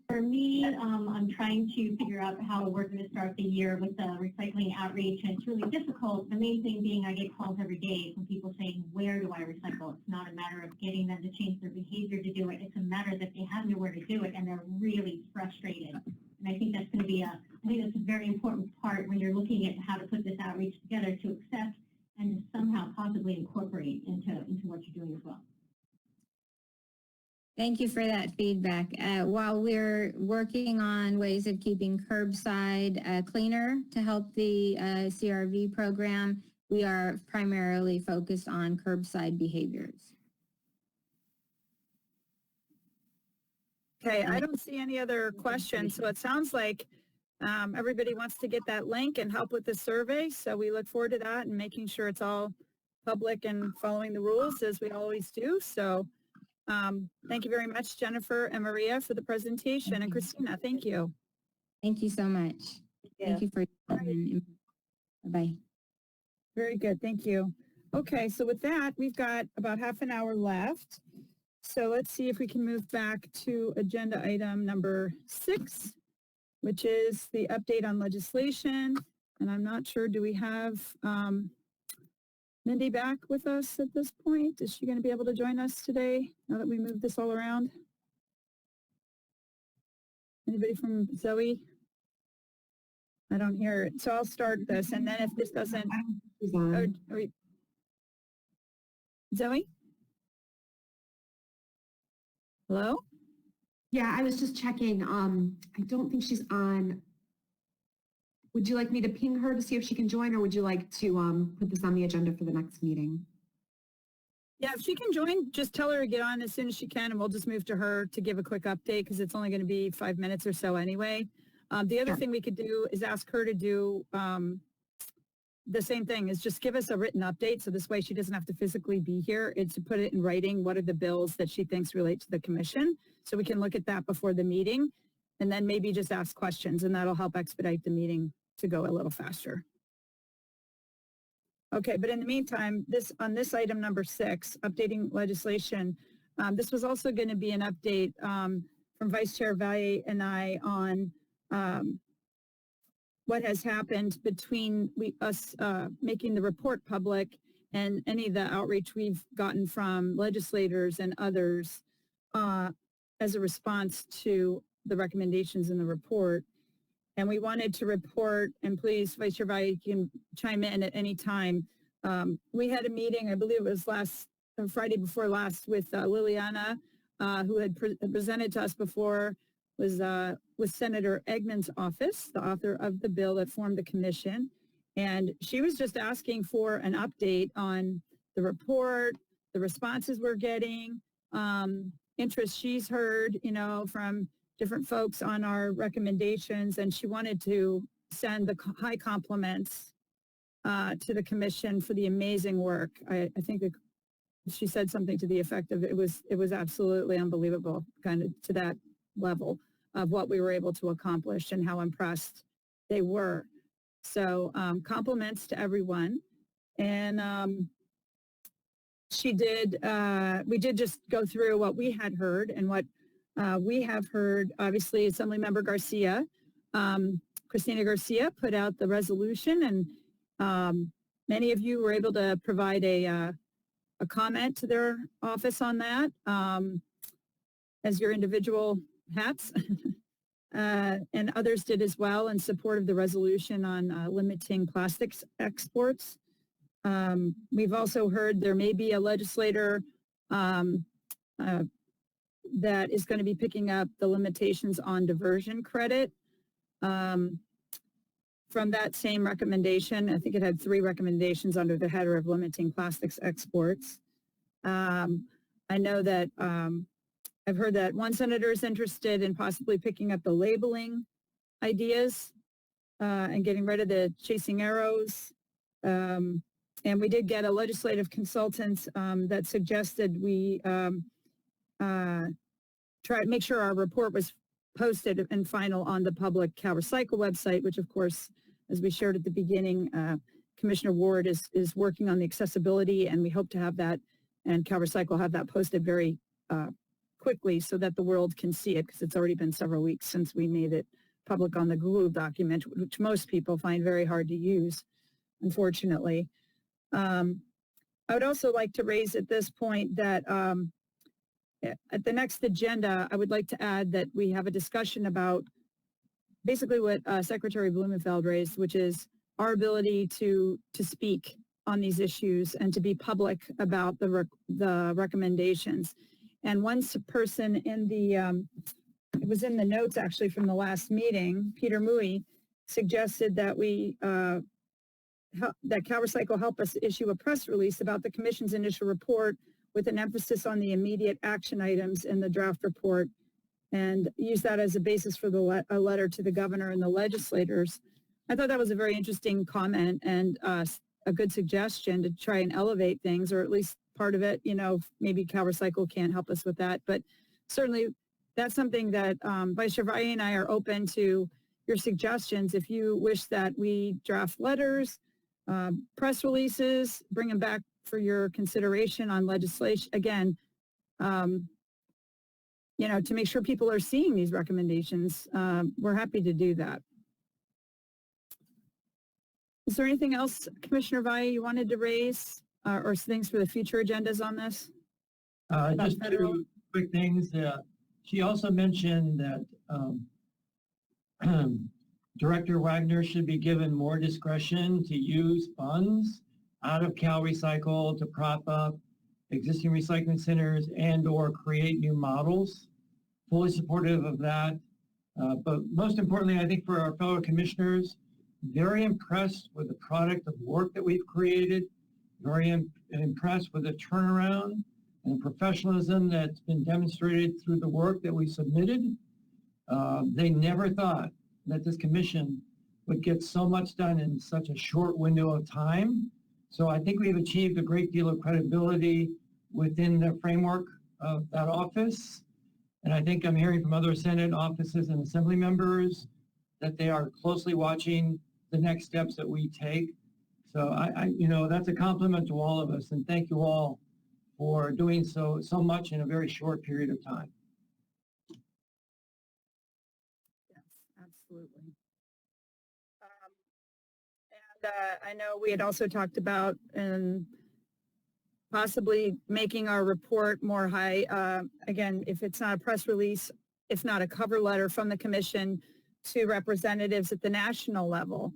For me, I'm trying to figure out how we're going to start the year with the recycling outreach, and it's really difficult. The main thing being I get calls every day from people saying, where do I recycle? It's not a matter of getting them to change their behavior to do it. It's a matter that they have nowhere to do it, and they're really frustrated. And I think that's going to be I think that's a very important part when you're looking at how to put this outreach together to accept and to somehow possibly incorporate into what you're doing as well. Thank you for that feedback. While we're working on ways of keeping curbside cleaner to help the CRV program, we are primarily focused on curbside behaviors. Okay, I don't see any other questions, so it sounds like everybody wants to get that link and help with the survey, so we look forward to that and making sure it's all public and following the rules as we always do. So thank you very much, Jennifer and Maria, for the presentation, and Christina, thank you. Thank you so much. Thank you for your time. Bye-bye. Very good, thank you. Okay, so with that, we've got about half an hour left. So let's see if we can move back to agenda item number 6, which is the update on legislation. And I'm not sure, do we have Mindy back with us at this point? Is she going to be able to join us today now that we moved this all around? Anybody from Zoe? I don't hear it. So I'll start this, and then if this doesn't... Zoe? Hello? Yeah, I was just checking. I don't think she's on. Would you like me to ping her to see if she can join, or would you like to put this on the agenda for the next meeting? Yeah, if she can join, just tell her to get on as soon as she can, and we'll just move to her to give a quick update because it's only going to be 5 minutes or so anyway. The other thing we could do is ask her to do the same thing, is just give us a written update, so this way she doesn't have to physically be here. It's to put it in writing, what are the bills that she thinks relate to the commission, so we can look at that before the meeting, and then maybe just ask questions, and that'll help expedite the meeting to go a little faster. Okay, but in the meantime, on this item number 6, updating legislation, this was also going to be an update from Vice Chair Valle and I on what has happened between us making the report public and any of the outreach we've gotten from legislators and others as a response to the recommendations in the report. And we wanted to report, and please, Vice Chair Valle, you can chime in at any time. We had a meeting, I believe it was Friday before last, with Liliana who had presented to us before was Senator Eggman's office, the author of the bill that formed the commission. And she was just asking for an update on the report, the responses we're getting, interest she's heard, from different folks on our recommendations. And she wanted to send the high compliments to the commission for the amazing work. I think she said something to the effect of it was absolutely unbelievable, kind of to that level of what we were able to accomplish and how impressed they were. So compliments to everyone. And we did just go through what we had heard and what we have heard. Obviously, Assemblymember Garcia, Cristina Garcia put out the resolution, and many of you were able to provide a comment to their office on that as your individual hats. And others did as well in support of the resolution on limiting plastics exports. We've also heard there may be a legislator that is going to be picking up the limitations on diversion credit. From that same recommendation, I think it had 3 recommendations under the header of limiting plastics exports. I know that I've heard that one senator is interested in possibly picking up the labeling ideas and getting rid of the chasing arrows. And we did get a legislative consultant that suggested we make sure our report was posted and final on the public CalRecycle website, which of course, as we shared at the beginning, Commissioner Ward is working on the accessibility, and we hope to have that, and CalRecycle have that posted very quickly so that the world can see it, because it's already been several weeks since we made it public on the Google document, which most people find very hard to use, unfortunately. I would also like to raise at this point that at the next agenda, I would like to add that we have a discussion about basically what Secretary Blumenfeld raised, which is our ability to speak on these issues and to be public about the recommendations. And one person in it was in the notes actually from the last meeting, Peter Mui suggested that that CalRecycle help us issue a press release about the Commission's initial report with an emphasis on the immediate action items in the draft report, and use that as a basis for a letter to the governor and the legislators. I thought that was a very interesting comment and a good suggestion to try and elevate things, or at least part of it. Maybe CalRecycle can't help us with that, but certainly that's something that Vice Chair Valle and I are open to your suggestions. If you wish that we draft letters, press releases, bring them back for your consideration on legislation, again, to make sure people are seeing these recommendations, we're happy to do that. Is there anything else, Commissioner Valle, you wanted to raise or things for the future agendas on this? Just 2 quick things. She also mentioned that Director Wagner should be given more discretion to use funds out of CalRecycle to prop up existing recycling centers and or create new models. Fully supportive of that. But most importantly, I think for our fellow commissioners, very impressed with the product of work that we've created, very impressed with the turnaround and professionalism that's been demonstrated through the work that we submitted. They never thought that this commission would get so much done in such a short window of time. So I think we've achieved a great deal of credibility within the framework of that office. And I think I'm hearing from other Senate offices and Assembly members that they are closely watching the next steps that we take. So that's a compliment to all of us, and thank you all for doing so much in a very short period of time. Yes, absolutely. I know we had also talked about possibly making our report more high, again, if it's not a press release, if not a cover letter from the commission to representatives at the national level,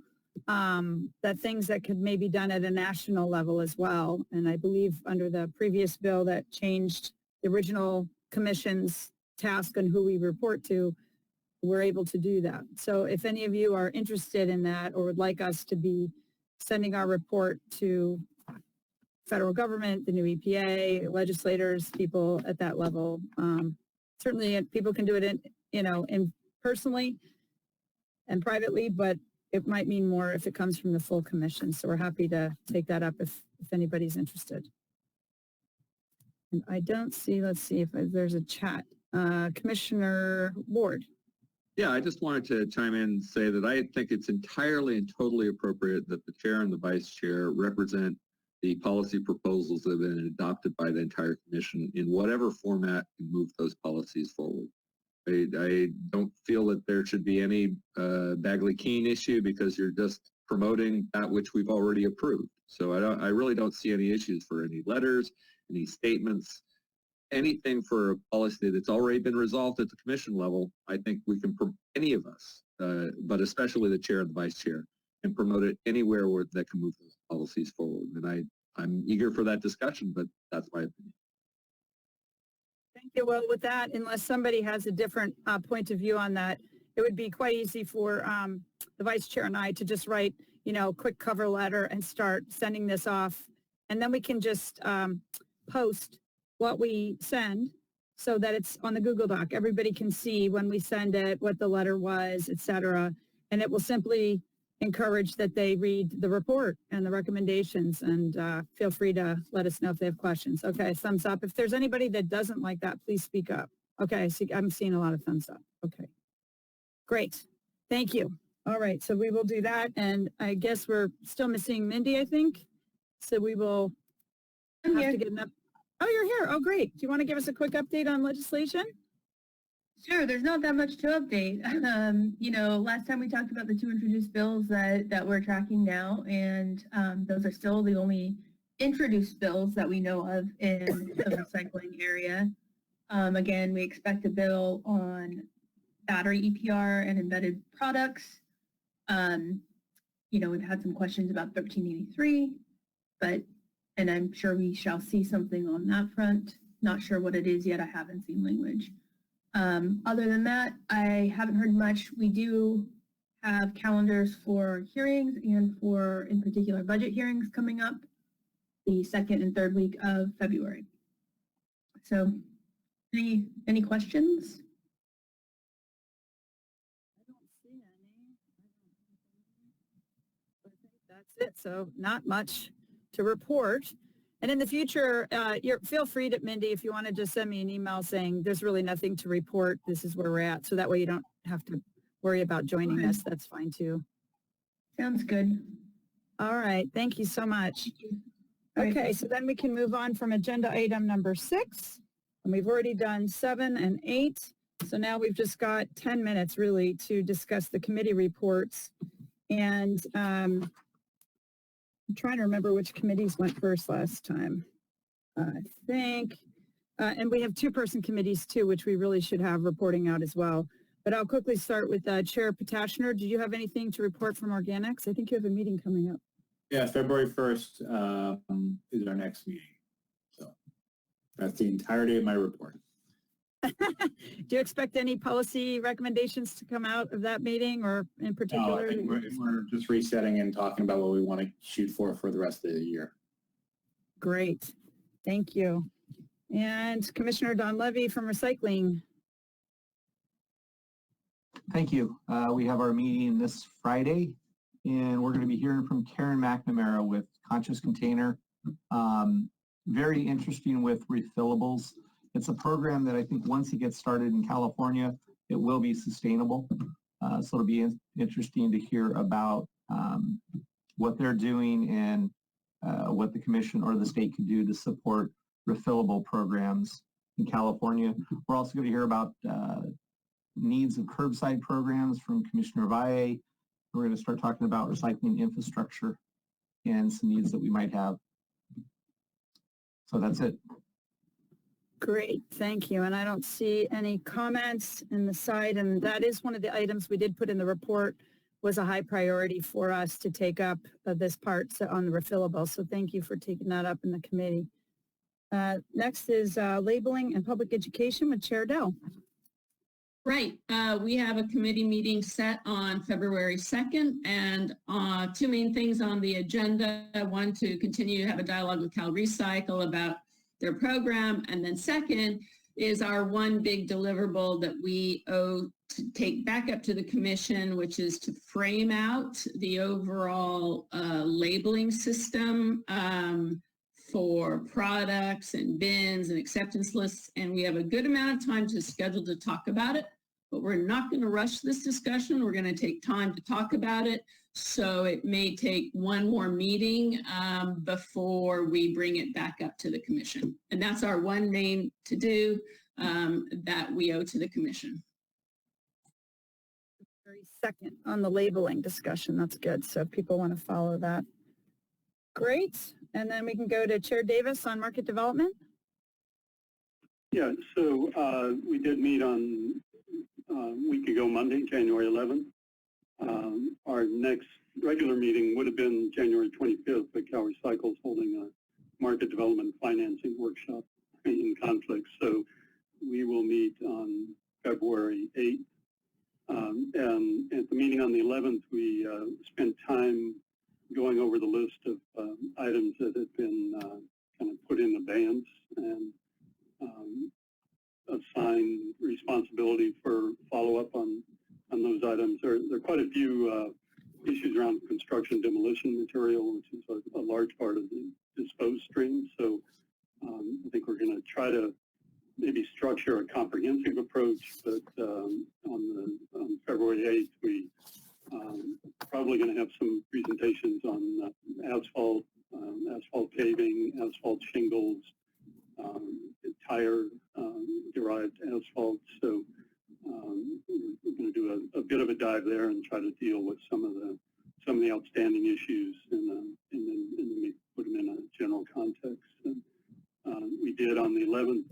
that things that could maybe done at a national level as well. And I believe under the previous bill that changed the original commission's task and who we report to, we're able to do that. So if any of you are interested in that or would like us to be sending our report to federal government, the new EPA, legislators, people at that level, certainly people can do it in personally and privately, but it might mean more if it comes from the full commission. So we're happy to take that up if anybody's interested. And I don't see, let's see if there's a chat. Commissioner Ward. Yeah, I just wanted to chime in and say that I think it's entirely and totally appropriate that the chair and the vice chair represent the policy proposals that have been adopted by the entire commission in whatever format can move those policies forward. I don't feel that there should be any Bagley-Keene issue because you're just promoting that which we've already approved. So I really don't see any issues for any letters, any statements, anything for a policy that's already been resolved at the commission level. I think we can, any of us, but especially the chair and the vice chair, can promote it anywhere where that can move those policies forward. And I'm eager for that discussion, but that's my opinion. Thank you. Well, with that, unless somebody has a different point of view on that, it would be quite easy for the vice chair and I to just write, quick cover letter and start sending this off. And then we can just post what we send so that it's on the Google Doc. Everybody can see when we send it, what the letter was, et cetera. And it will simply encourage that they read the report and the recommendations, and feel free to let us know if they have questions. Okay, thumbs up. If there's anybody that doesn't like that, please speak up. Okay, I'm seeing a lot of thumbs up. Okay, great. Thank you. All right, so we will do that. And I guess we're still missing Mindy, I think. So we will have to get an up. Oh, you're here. Oh, great. Do you want to give us a quick update on legislation? Sure, there's not that much to update. Last time we talked about the two introduced bills that we're tracking now, and those are still the only introduced bills that we know of in the recycling area. Again, we expect a bill on battery EPR and embedded products. We've had some questions about 1383, and I'm sure we shall see something on that front. Not sure what it is yet. I haven't seen language. Other than that, I haven't heard much. We do have calendars for hearings and for, in particular, budget hearings coming up the second and third week of February. So any questions? I don't see any. I think that's it. So not much to report. And in the future, feel free to, Mindy, if you want to just send me an email saying there's really nothing to report, this is where we're at. So that way you don't have to worry about joining us. That's fine too. Sounds good. All right. Thank you so much. Okay, so then we can move on from agenda item number 6. And we've already done 7 and 8. So now we've just got 10 minutes really to discuss the committee reports. And I'm trying to remember which committees went first last time. I think, and we have 2-person committees too, which we really should have reporting out as well. But I'll quickly start with Chair Potashner. Do you have anything to report from Organics? I think you have a meeting coming up. Yeah, February 1st is our next meeting. So that's the entirety of my report. Do you expect any policy recommendations to come out of that meeting, or in particular? No, I think we're just resetting and talking about what we want to shoot for the rest of the year. Great. Thank you. And Commissioner Donlevy from Recycling. Thank you. We have our meeting this Friday, and we're going to be hearing from Karen McNamara with Conscious Container. Very interesting with refillables. It's a program that I think once it gets started in California, it will be sustainable. So it'll be interesting to hear about what they're doing and what the commission or the state can do to support refillable programs in California. We're also going to hear about needs of curbside programs from Commissioner Valle. We're going to start talking about recycling infrastructure and some needs that we might have. So that's it. Great, thank you. And I don't see any comments in the side, and that is one of the items we did put in the report, was a high priority for us to take up this part on the refillable. So thank you for taking that up in the committee. Next is labeling and public education with Chair Dell. Right. We have a committee meeting set on February 2nd, and two main things on the agenda. One, to continue to have a dialogue with Cal Recycle about their program, and then second is our one big deliverable that we owe to take back up to the commission, which is to frame out the overall labeling system for products and bins and acceptance lists. And we have a good amount of time scheduled to talk about it, but we're not going to rush this discussion. We're going to take time to talk about it. So it may take one more meeting before we bring it back up to the commission. And that's our one main to do that we owe to the commission. Very second on the labeling discussion. That's good. So if people want to follow that. Great. And then we can go to Chair Davis on market development. Yeah, so we did meet on a week ago, Monday, January 11th. Our next regular meeting would have been January 25th, but Cal Recycle is holding a market development financing workshop in conflict. So we will meet on February 8th. And at the meeting on the 11th, we spent time going over the list of items that had been kind of put in abeyance and assign responsibility for follow-up on those items. There are quite a few issues around construction demolition material, which is a large part of the disposed stream. So I think we're going to try to maybe structure a comprehensive approach, but on February 8th, we probably going to have some presentations on asphalt, asphalt paving, asphalt shingles, tire derived asphalt. So we're going to do a bit of a dive there and try to deal with some of the outstanding issues and then put them in a general context. And, we did on the 11th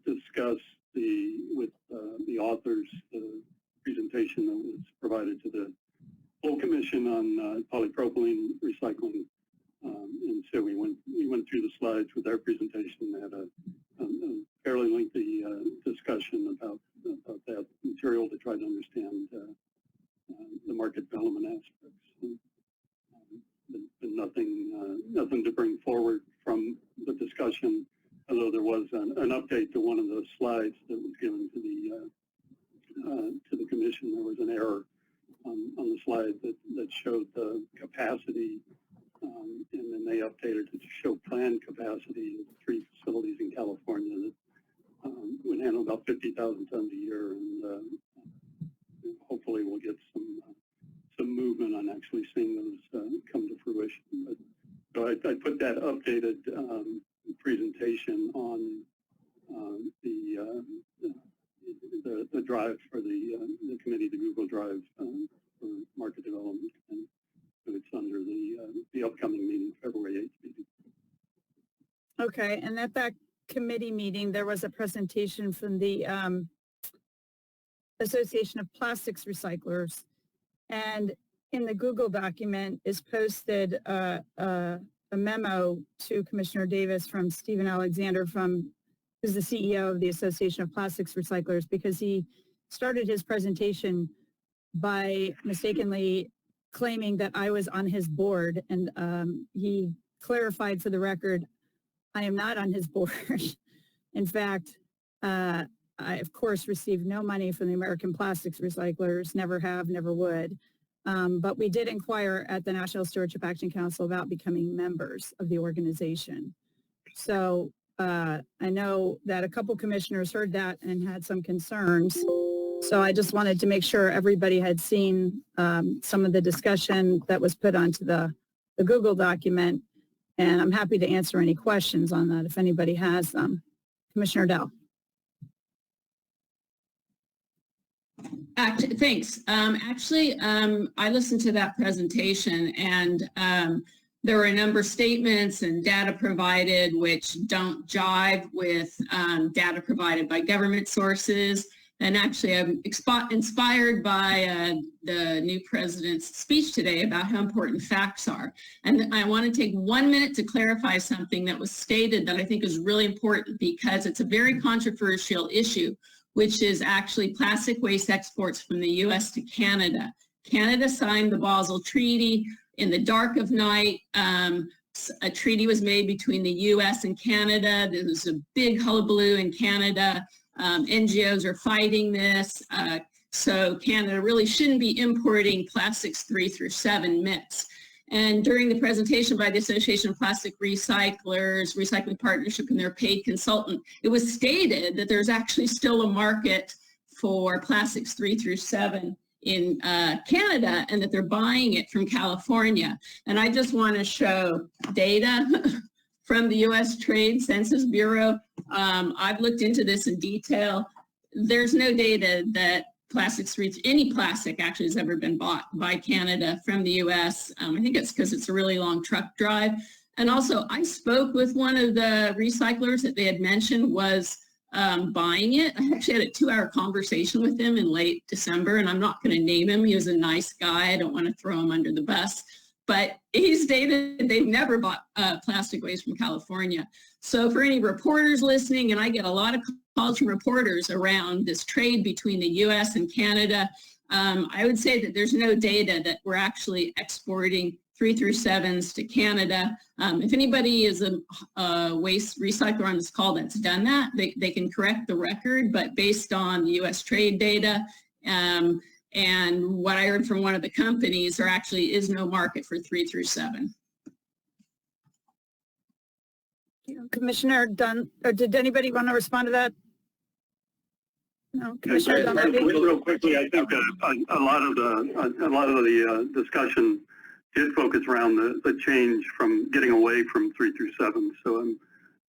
discuss with the authors the presentation that was provided to the full commission on polypropylene recycling. And so we went through the slides with their presentation, had a fairly lengthy discussion about that material to try to understand the market development aspects. And nothing to bring forward from the discussion, although there was an update to one of the slides that was given to the commission. There was an error on the slide that showed the capacity, and then they updated it to show planned capacity of 3 facilities in California that would handle about 50,000 tons a year, and hopefully we'll get some movement on actually seeing those come to fruition. But so I put that updated presentation on the drive for the committee, the Google Drive for market development, and so it's under the upcoming meeting, February 8th meeting. Okay, and at that committee meeting, there was a presentation from the Association of Plastics Recyclers, and in the Google document is posted a memo to Commissioner Davis from Stephen Alexander, who's the CEO of the Association of Plastics Recyclers, because he started his presentation by mistakenly claiming that I was on his board, and he clarified for the record, I am not on his board. In fact, I, of course, received no money from the American Plastics Recyclers, never have, never would. But we did inquire at the National Stewardship Action Council about becoming members of the organization. So I know that a couple commissioners heard that and had some concerns. So I just wanted to make sure everybody had seen some of the discussion that was put onto the Google document. And I'm happy to answer any questions on that if anybody has them. Commissioner Dell. Thanks. I listened to that presentation, and there were a number of statements and data provided which don't jive with data provided by government sources. And actually, I'm inspired by the new president's speech today about how important facts are. And I want to take 1 minute to clarify something that was stated that I think is really important because it's a very controversial issue, which is actually plastic waste exports from the U.S. to Canada. Canada signed the Basel Treaty in the dark of night. A treaty was made between the U.S. and Canada. There was a big hullabaloo in Canada. NGOs are fighting this. So Canada really shouldn't be importing plastics 3 through 7 mix. And during the presentation by the Association of Plastic Recyclers, Recycling Partnership, and their paid consultant, it was stated that there's actually still a market for plastics 3 through 7 in Canada, and that they're buying it from California. And I just want to show data from the U.S. Trade Census Bureau. I've looked into this in detail. There's no data that any plastic actually has ever been bought by Canada from the U.S. I think it's because it's a really long truck drive. And also, I spoke with one of the recyclers that they had mentioned was buying it. I actually had a 2-hour conversation with him in late December, and I'm not going to name him. He was a nice guy. I don't want to throw him under the bus. But he stated they've never bought plastic waste from California. So for any reporters listening, and I get a lot of calls from reporters around this trade between the U.S. and Canada, I would say that there's no data that we're actually exporting 3 through 7s to Canada. If anybody is a waste recycler on this call that's done that, they can correct the record, but based on the U.S. trade data, and what I heard from one of the companies, there actually is no market for 3 through 7. Commissioner Dunn, or did anybody want to respond to that? No, Commissioner Dunn. Real quickly, I think a lot of the discussion did focus around the change from getting away from 3 through 7. So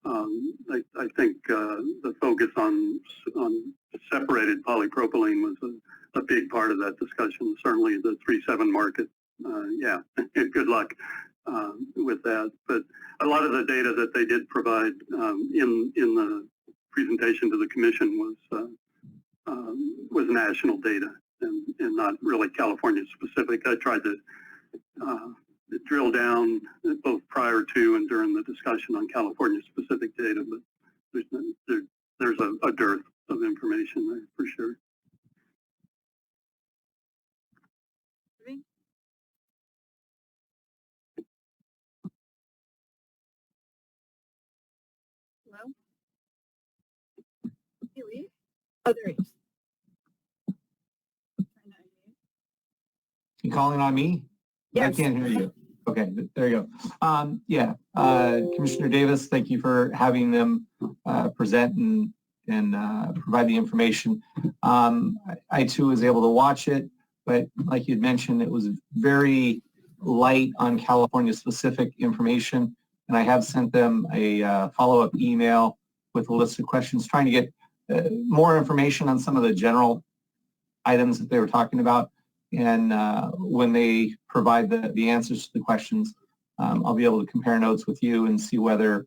I think the focus on separated polypropylene was a big part of that discussion. Certainly the 3-7 market, yeah, good luck with that. But a lot of the data that they did provide in the presentation to the commission was national data and not really California specific. I tried to drill down both prior to and during the discussion on California specific data, but there's a dearth of information there for sure. Hello? Haley? Oh, there he is. You calling on me? Yes. I can't hear you. Okay, there you go. Yeah, Commissioner Davis, thank you for having them present and provide the information. I too was able to watch it, but like you'd mentioned, it was very light on California specific information. And I have sent them a follow-up email with a list of questions trying to get more information on some of the general items that they were talking about. And when they provide the answers to the questions, I'll be able to compare notes with you and see whether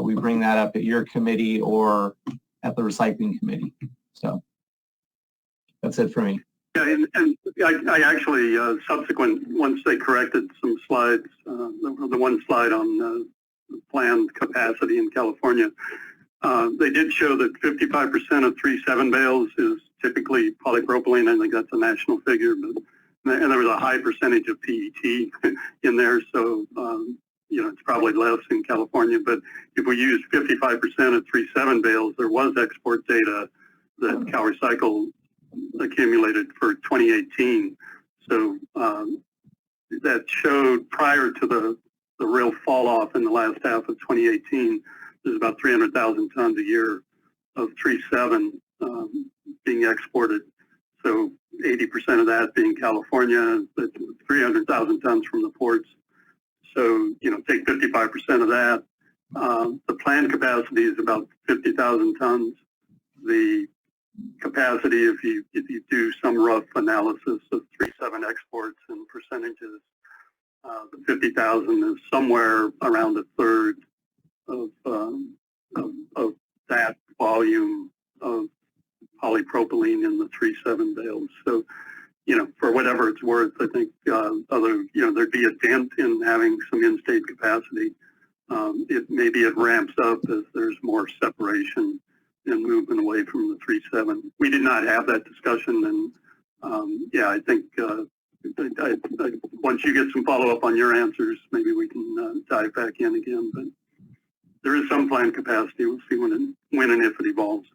we bring that up at your committee or at the recycling committee. So that's it for me. Yeah, and I actually, once they corrected some slides, the one slide on planned capacity in California, they did show that 55% of 3-7 bales is typically polypropylene. I think that's a national figure, but and there was a high percentage of PET in there, so it's probably less in California. But if we use 55% of 3-7 bales, there was export data that CalRecycle accumulated for 2018. So that showed prior to the real fall off in the last half of 2018, there's about 300,000 tons a year of 3-7 being exported. So 80% of that being California, 300,000 tons from the ports. So, take 55% of that. The planned capacity is about 50,000 tons. The capacity, if you do some rough analysis of 3-7 exports and percentages, the 50,000 is somewhere around a third of that volume of polypropylene in the 3,7 bales. So, for whatever it's worth, I think there'd be a dent in having some in-state capacity. Maybe it ramps up as there's more separation and movement away from the 3.7. We did not have that discussion, and I think once you get some follow-up on your answers, maybe we can dive back in again. But there is some planned capacity. We'll see when and if it evolves.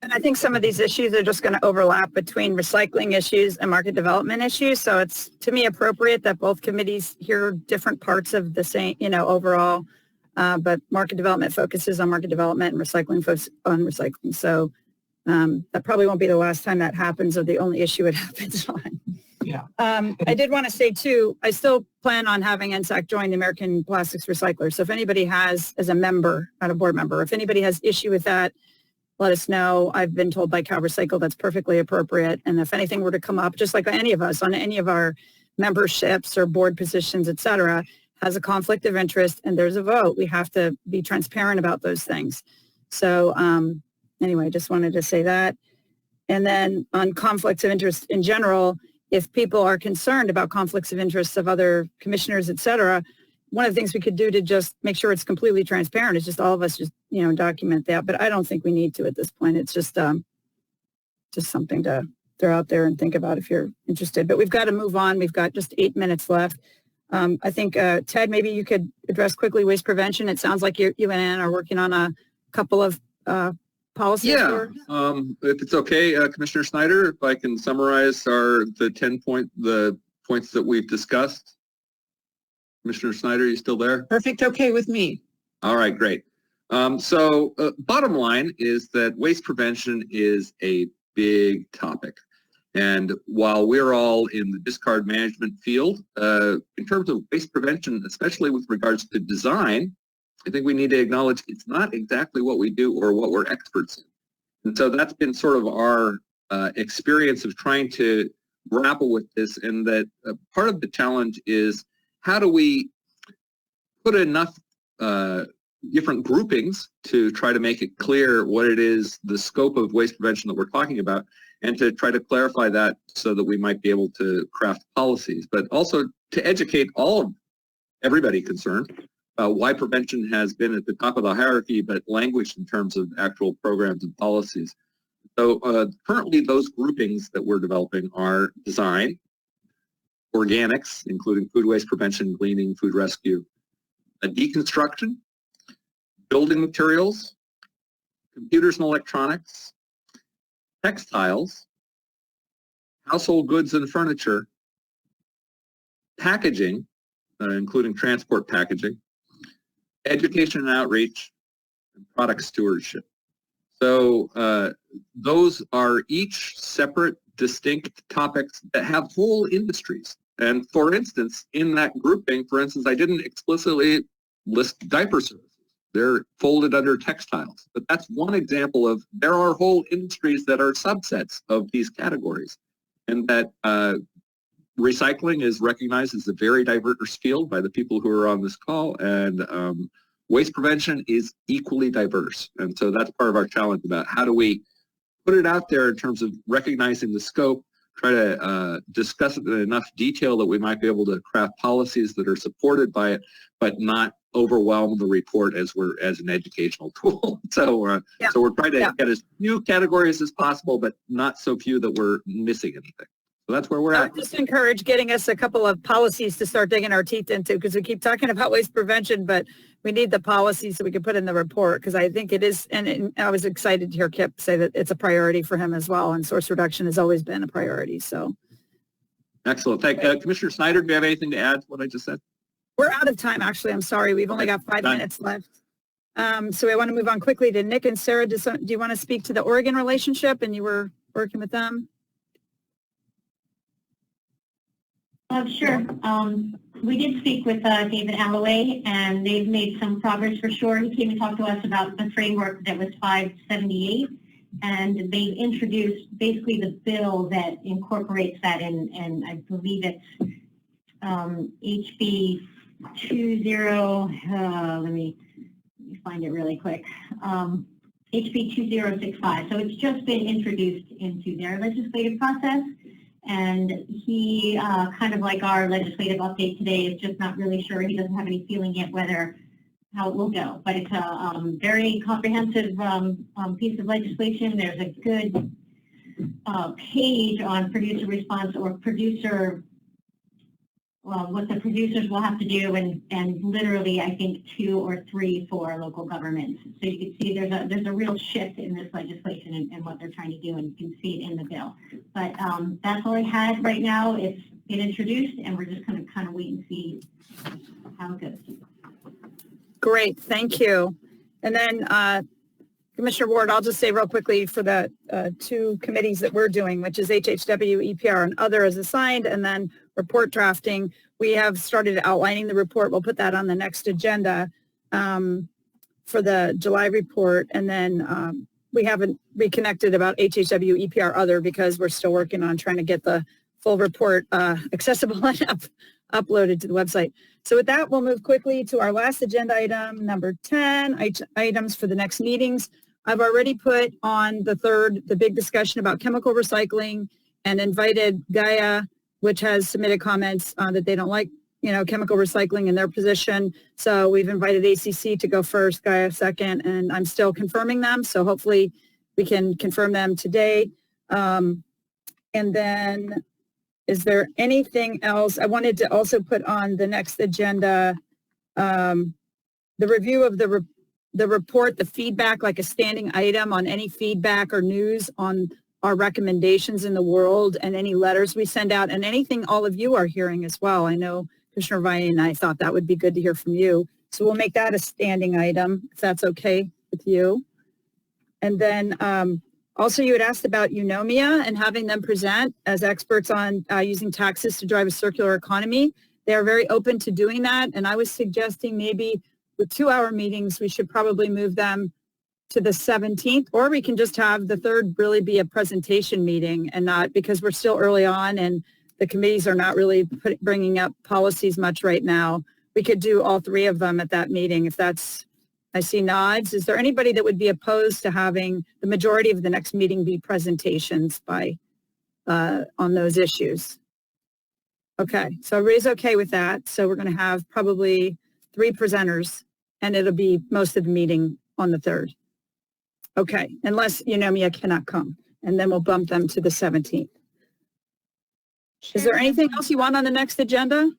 And I think some of these issues are just going to overlap between recycling issues and market development issues. So it's, to me, appropriate that both committees hear different parts of the same, overall. But market development focuses on market development and recycling focuses on recycling. So that probably won't be the last time that happens, or the only issue it happens on. Yeah. I did want to say, too, I still plan on having NSAC join the American Plastics Recyclers. So if anybody has, as a member, not a board member, if anybody has issue with that, let us know. I've been told by CalRecycle that's perfectly appropriate. And if anything were to come up, just like any of us on any of our memberships or board positions, et cetera, has a conflict of interest and there's a vote, we have to be transparent about those things. So anyway, I just wanted to say that. And then on conflicts of interest in general, if people are concerned about conflicts of interest of other commissioners, et cetera, one of the things we could do to just make sure it's completely transparent is just all of us just, document that. But I don't think we need to at this point. It's just something to throw out there and think about if you're interested. But we've got to move on. We've got just 8 minutes left. I think, Ted, maybe you could address quickly waste prevention. It sounds like you and Ann are working on a couple of policies. Yeah, if it's okay, Commissioner Snyder, if I can summarize the points that we've discussed. Commissioner Snyder, are you still there? Perfect. Okay with me. All right, great. So bottom line is that waste prevention is a big topic. And while we're all in the discard management field, in terms of waste prevention, especially with regards to design, I think we need to acknowledge it's not exactly what we do or what we're experts in. And so that's been sort of our experience of trying to grapple with this, and that part of the challenge is how do we put enough different groupings to try to make it clear what it is, the scope of waste prevention that we're talking about, and to try to clarify that so that we might be able to craft policies, but also to educate everybody concerned why prevention has been at the top of the hierarchy, but languished in terms of actual programs and policies. So currently those groupings that we're developing are design, organics, including food waste prevention, cleaning, food rescue, deconstruction, building materials, computers and electronics, textiles, household goods and furniture, packaging, including transport packaging, education and outreach, and product stewardship. So those are each separate, distinct topics that have whole industries. And for instance, in that grouping, I didn't explicitly list diaper services. They're folded under textiles. But that's one example of there are whole industries that are subsets of these categories. And that recycling is recognized as a very diverse field by the people who are on this call. And waste prevention is equally diverse. And so that's part of our challenge about how do we put it out there in terms of recognizing the scope, try to discuss it in enough detail that we might be able to craft policies that are supported by it, but not overwhelm the report as an educational tool. So we're trying to get as few categories as possible, but not so few that we're missing anything. So that's where we're at. I would just encourage getting us a couple of policies to start digging our teeth into, because we keep talking about waste prevention, but we need the policies so we can put in the report, because I think it is, and I was excited to hear Kip say that it's a priority for him as well, and source reduction has always been a priority. So excellent. Thank you. Commissioner Snyder, do you have anything to add to what I just said? We're out of time, actually. I'm sorry. We've only got 5 minutes left. So I want to move on quickly to Nick and Sarah. Do you want to speak to the Oregon relationship, and you were working with them? Sure. We did speak with David Alloway, and they've made some progress for sure. He came to talk to us about the framework that was 578, and they've introduced basically the bill that incorporates that in, and I believe it's HB 20, let me find it really quick. HB 2065. So it's just been introduced into their legislative process. And he, kind of like our legislative update today, is just not really sure. He doesn't have any feeling yet how it will go. But it's a very comprehensive piece of legislation. There's a good page on producer response or producer, what the producers will have to do, and literally I think 2 or 3 for local governments. So you can see there's a real shift in this legislation and what they're trying to do, and you can see it in the bill. But that's all I had right now. It's been introduced, and we're just going to kind of wait and see how it goes. Great, thank you. And then Commissioner Ward, I'll just say real quickly for the 2 committees that we're doing, which is HHW, EPR, and other as assigned, and then report drafting. We have started outlining the report. We'll put that on the next agenda for the July report. And then we haven't reconnected about HHW, EPR, other, because we're still working on trying to get the full report accessible and uploaded to the website. So with that, we'll move quickly to our last agenda item, number 10, items for the next meetings. I've already put on the 3rd, the big discussion about chemical recycling, and invited Gaia, which has submitted comments that they don't like, chemical recycling in their position. So we've invited ACC to go first, Gaia second, and I'm still confirming them. So hopefully we can confirm them today. And then is there anything else? I wanted to also put on the next agenda, the review of the report, the feedback, like a standing item on any feedback or news on our recommendations in the world, and any letters we send out, and anything all of you are hearing as well. I know Commissioner Vine and I thought that would be good to hear from you. So we'll make that a standing item, if that's okay with you. And then also you had asked about Eunomia and having them present as experts on using taxes to drive a circular economy. They are very open to doing that. And I was suggesting maybe with 2-hour meetings, we should probably move them to the 17th, or we can just have the 3rd really be a presentation meeting, and not, because we're still early on and the committees are not really bringing up policies much right now. We could do all 3 of them at that meeting if that's, I see nods. Is there anybody that would be opposed to having the majority of the next meeting be presentations by on those issues? Okay, so everybody's okay with that. So we're going to have probably 3 presenters, and it'll be most of the meeting on the 3rd. Okay, unless Eunomia cannot come, and then we'll bump them to the 17th. Is there anything else you want on the next agenda?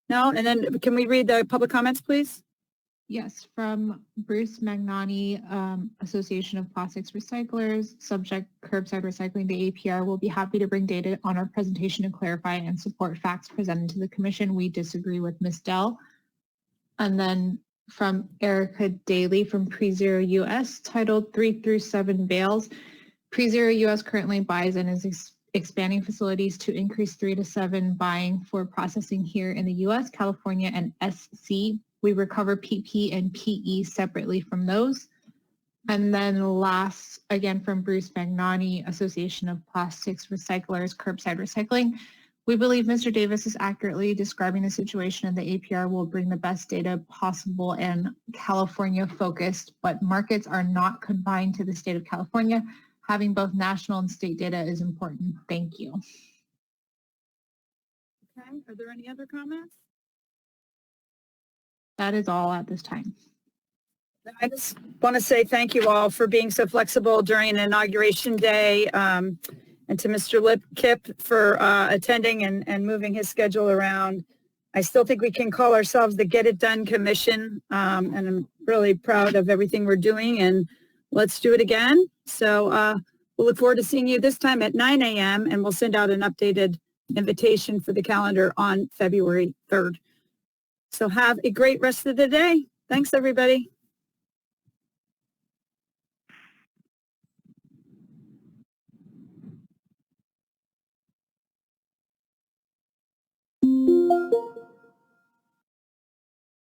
No? And then can we read the public comments, please? Yes, from Bruce Magnani, Association of Plastics Recyclers, subject curbside recycling. The APR will be happy to bring data on our presentation to clarify and support facts presented to the Commission. We disagree with Ms. Dell. And then from Erica Daly from PreZero US, titled 3 through 7 bales. PreZero US currently buys and is expanding facilities to increase 3 to 7 buying for processing here in the US, California, and SC. We recover PP and PE separately from those. And then last, again from Bruce Magnani, Association of Plastics Recyclers, Curbside Recycling. We believe Mr. Davis is accurately describing the situation, and the APR will bring the best data possible and California focused, but markets are not confined to the state of California. Having both national and state data is important. Thank you. Okay, are there any other comments? That is all at this time. I just want to say thank you all for being so flexible during Inauguration Day, and to Mr. Kip for attending and moving his schedule around. I still think we can call ourselves the Get It Done Commission, and I'm really proud of everything we're doing, and let's do it again. So we'll look forward to seeing you this time at 9 a.m., and we'll send out an updated invitation for the calendar on February 3rd. So have a great rest of the day. Thanks, everybody.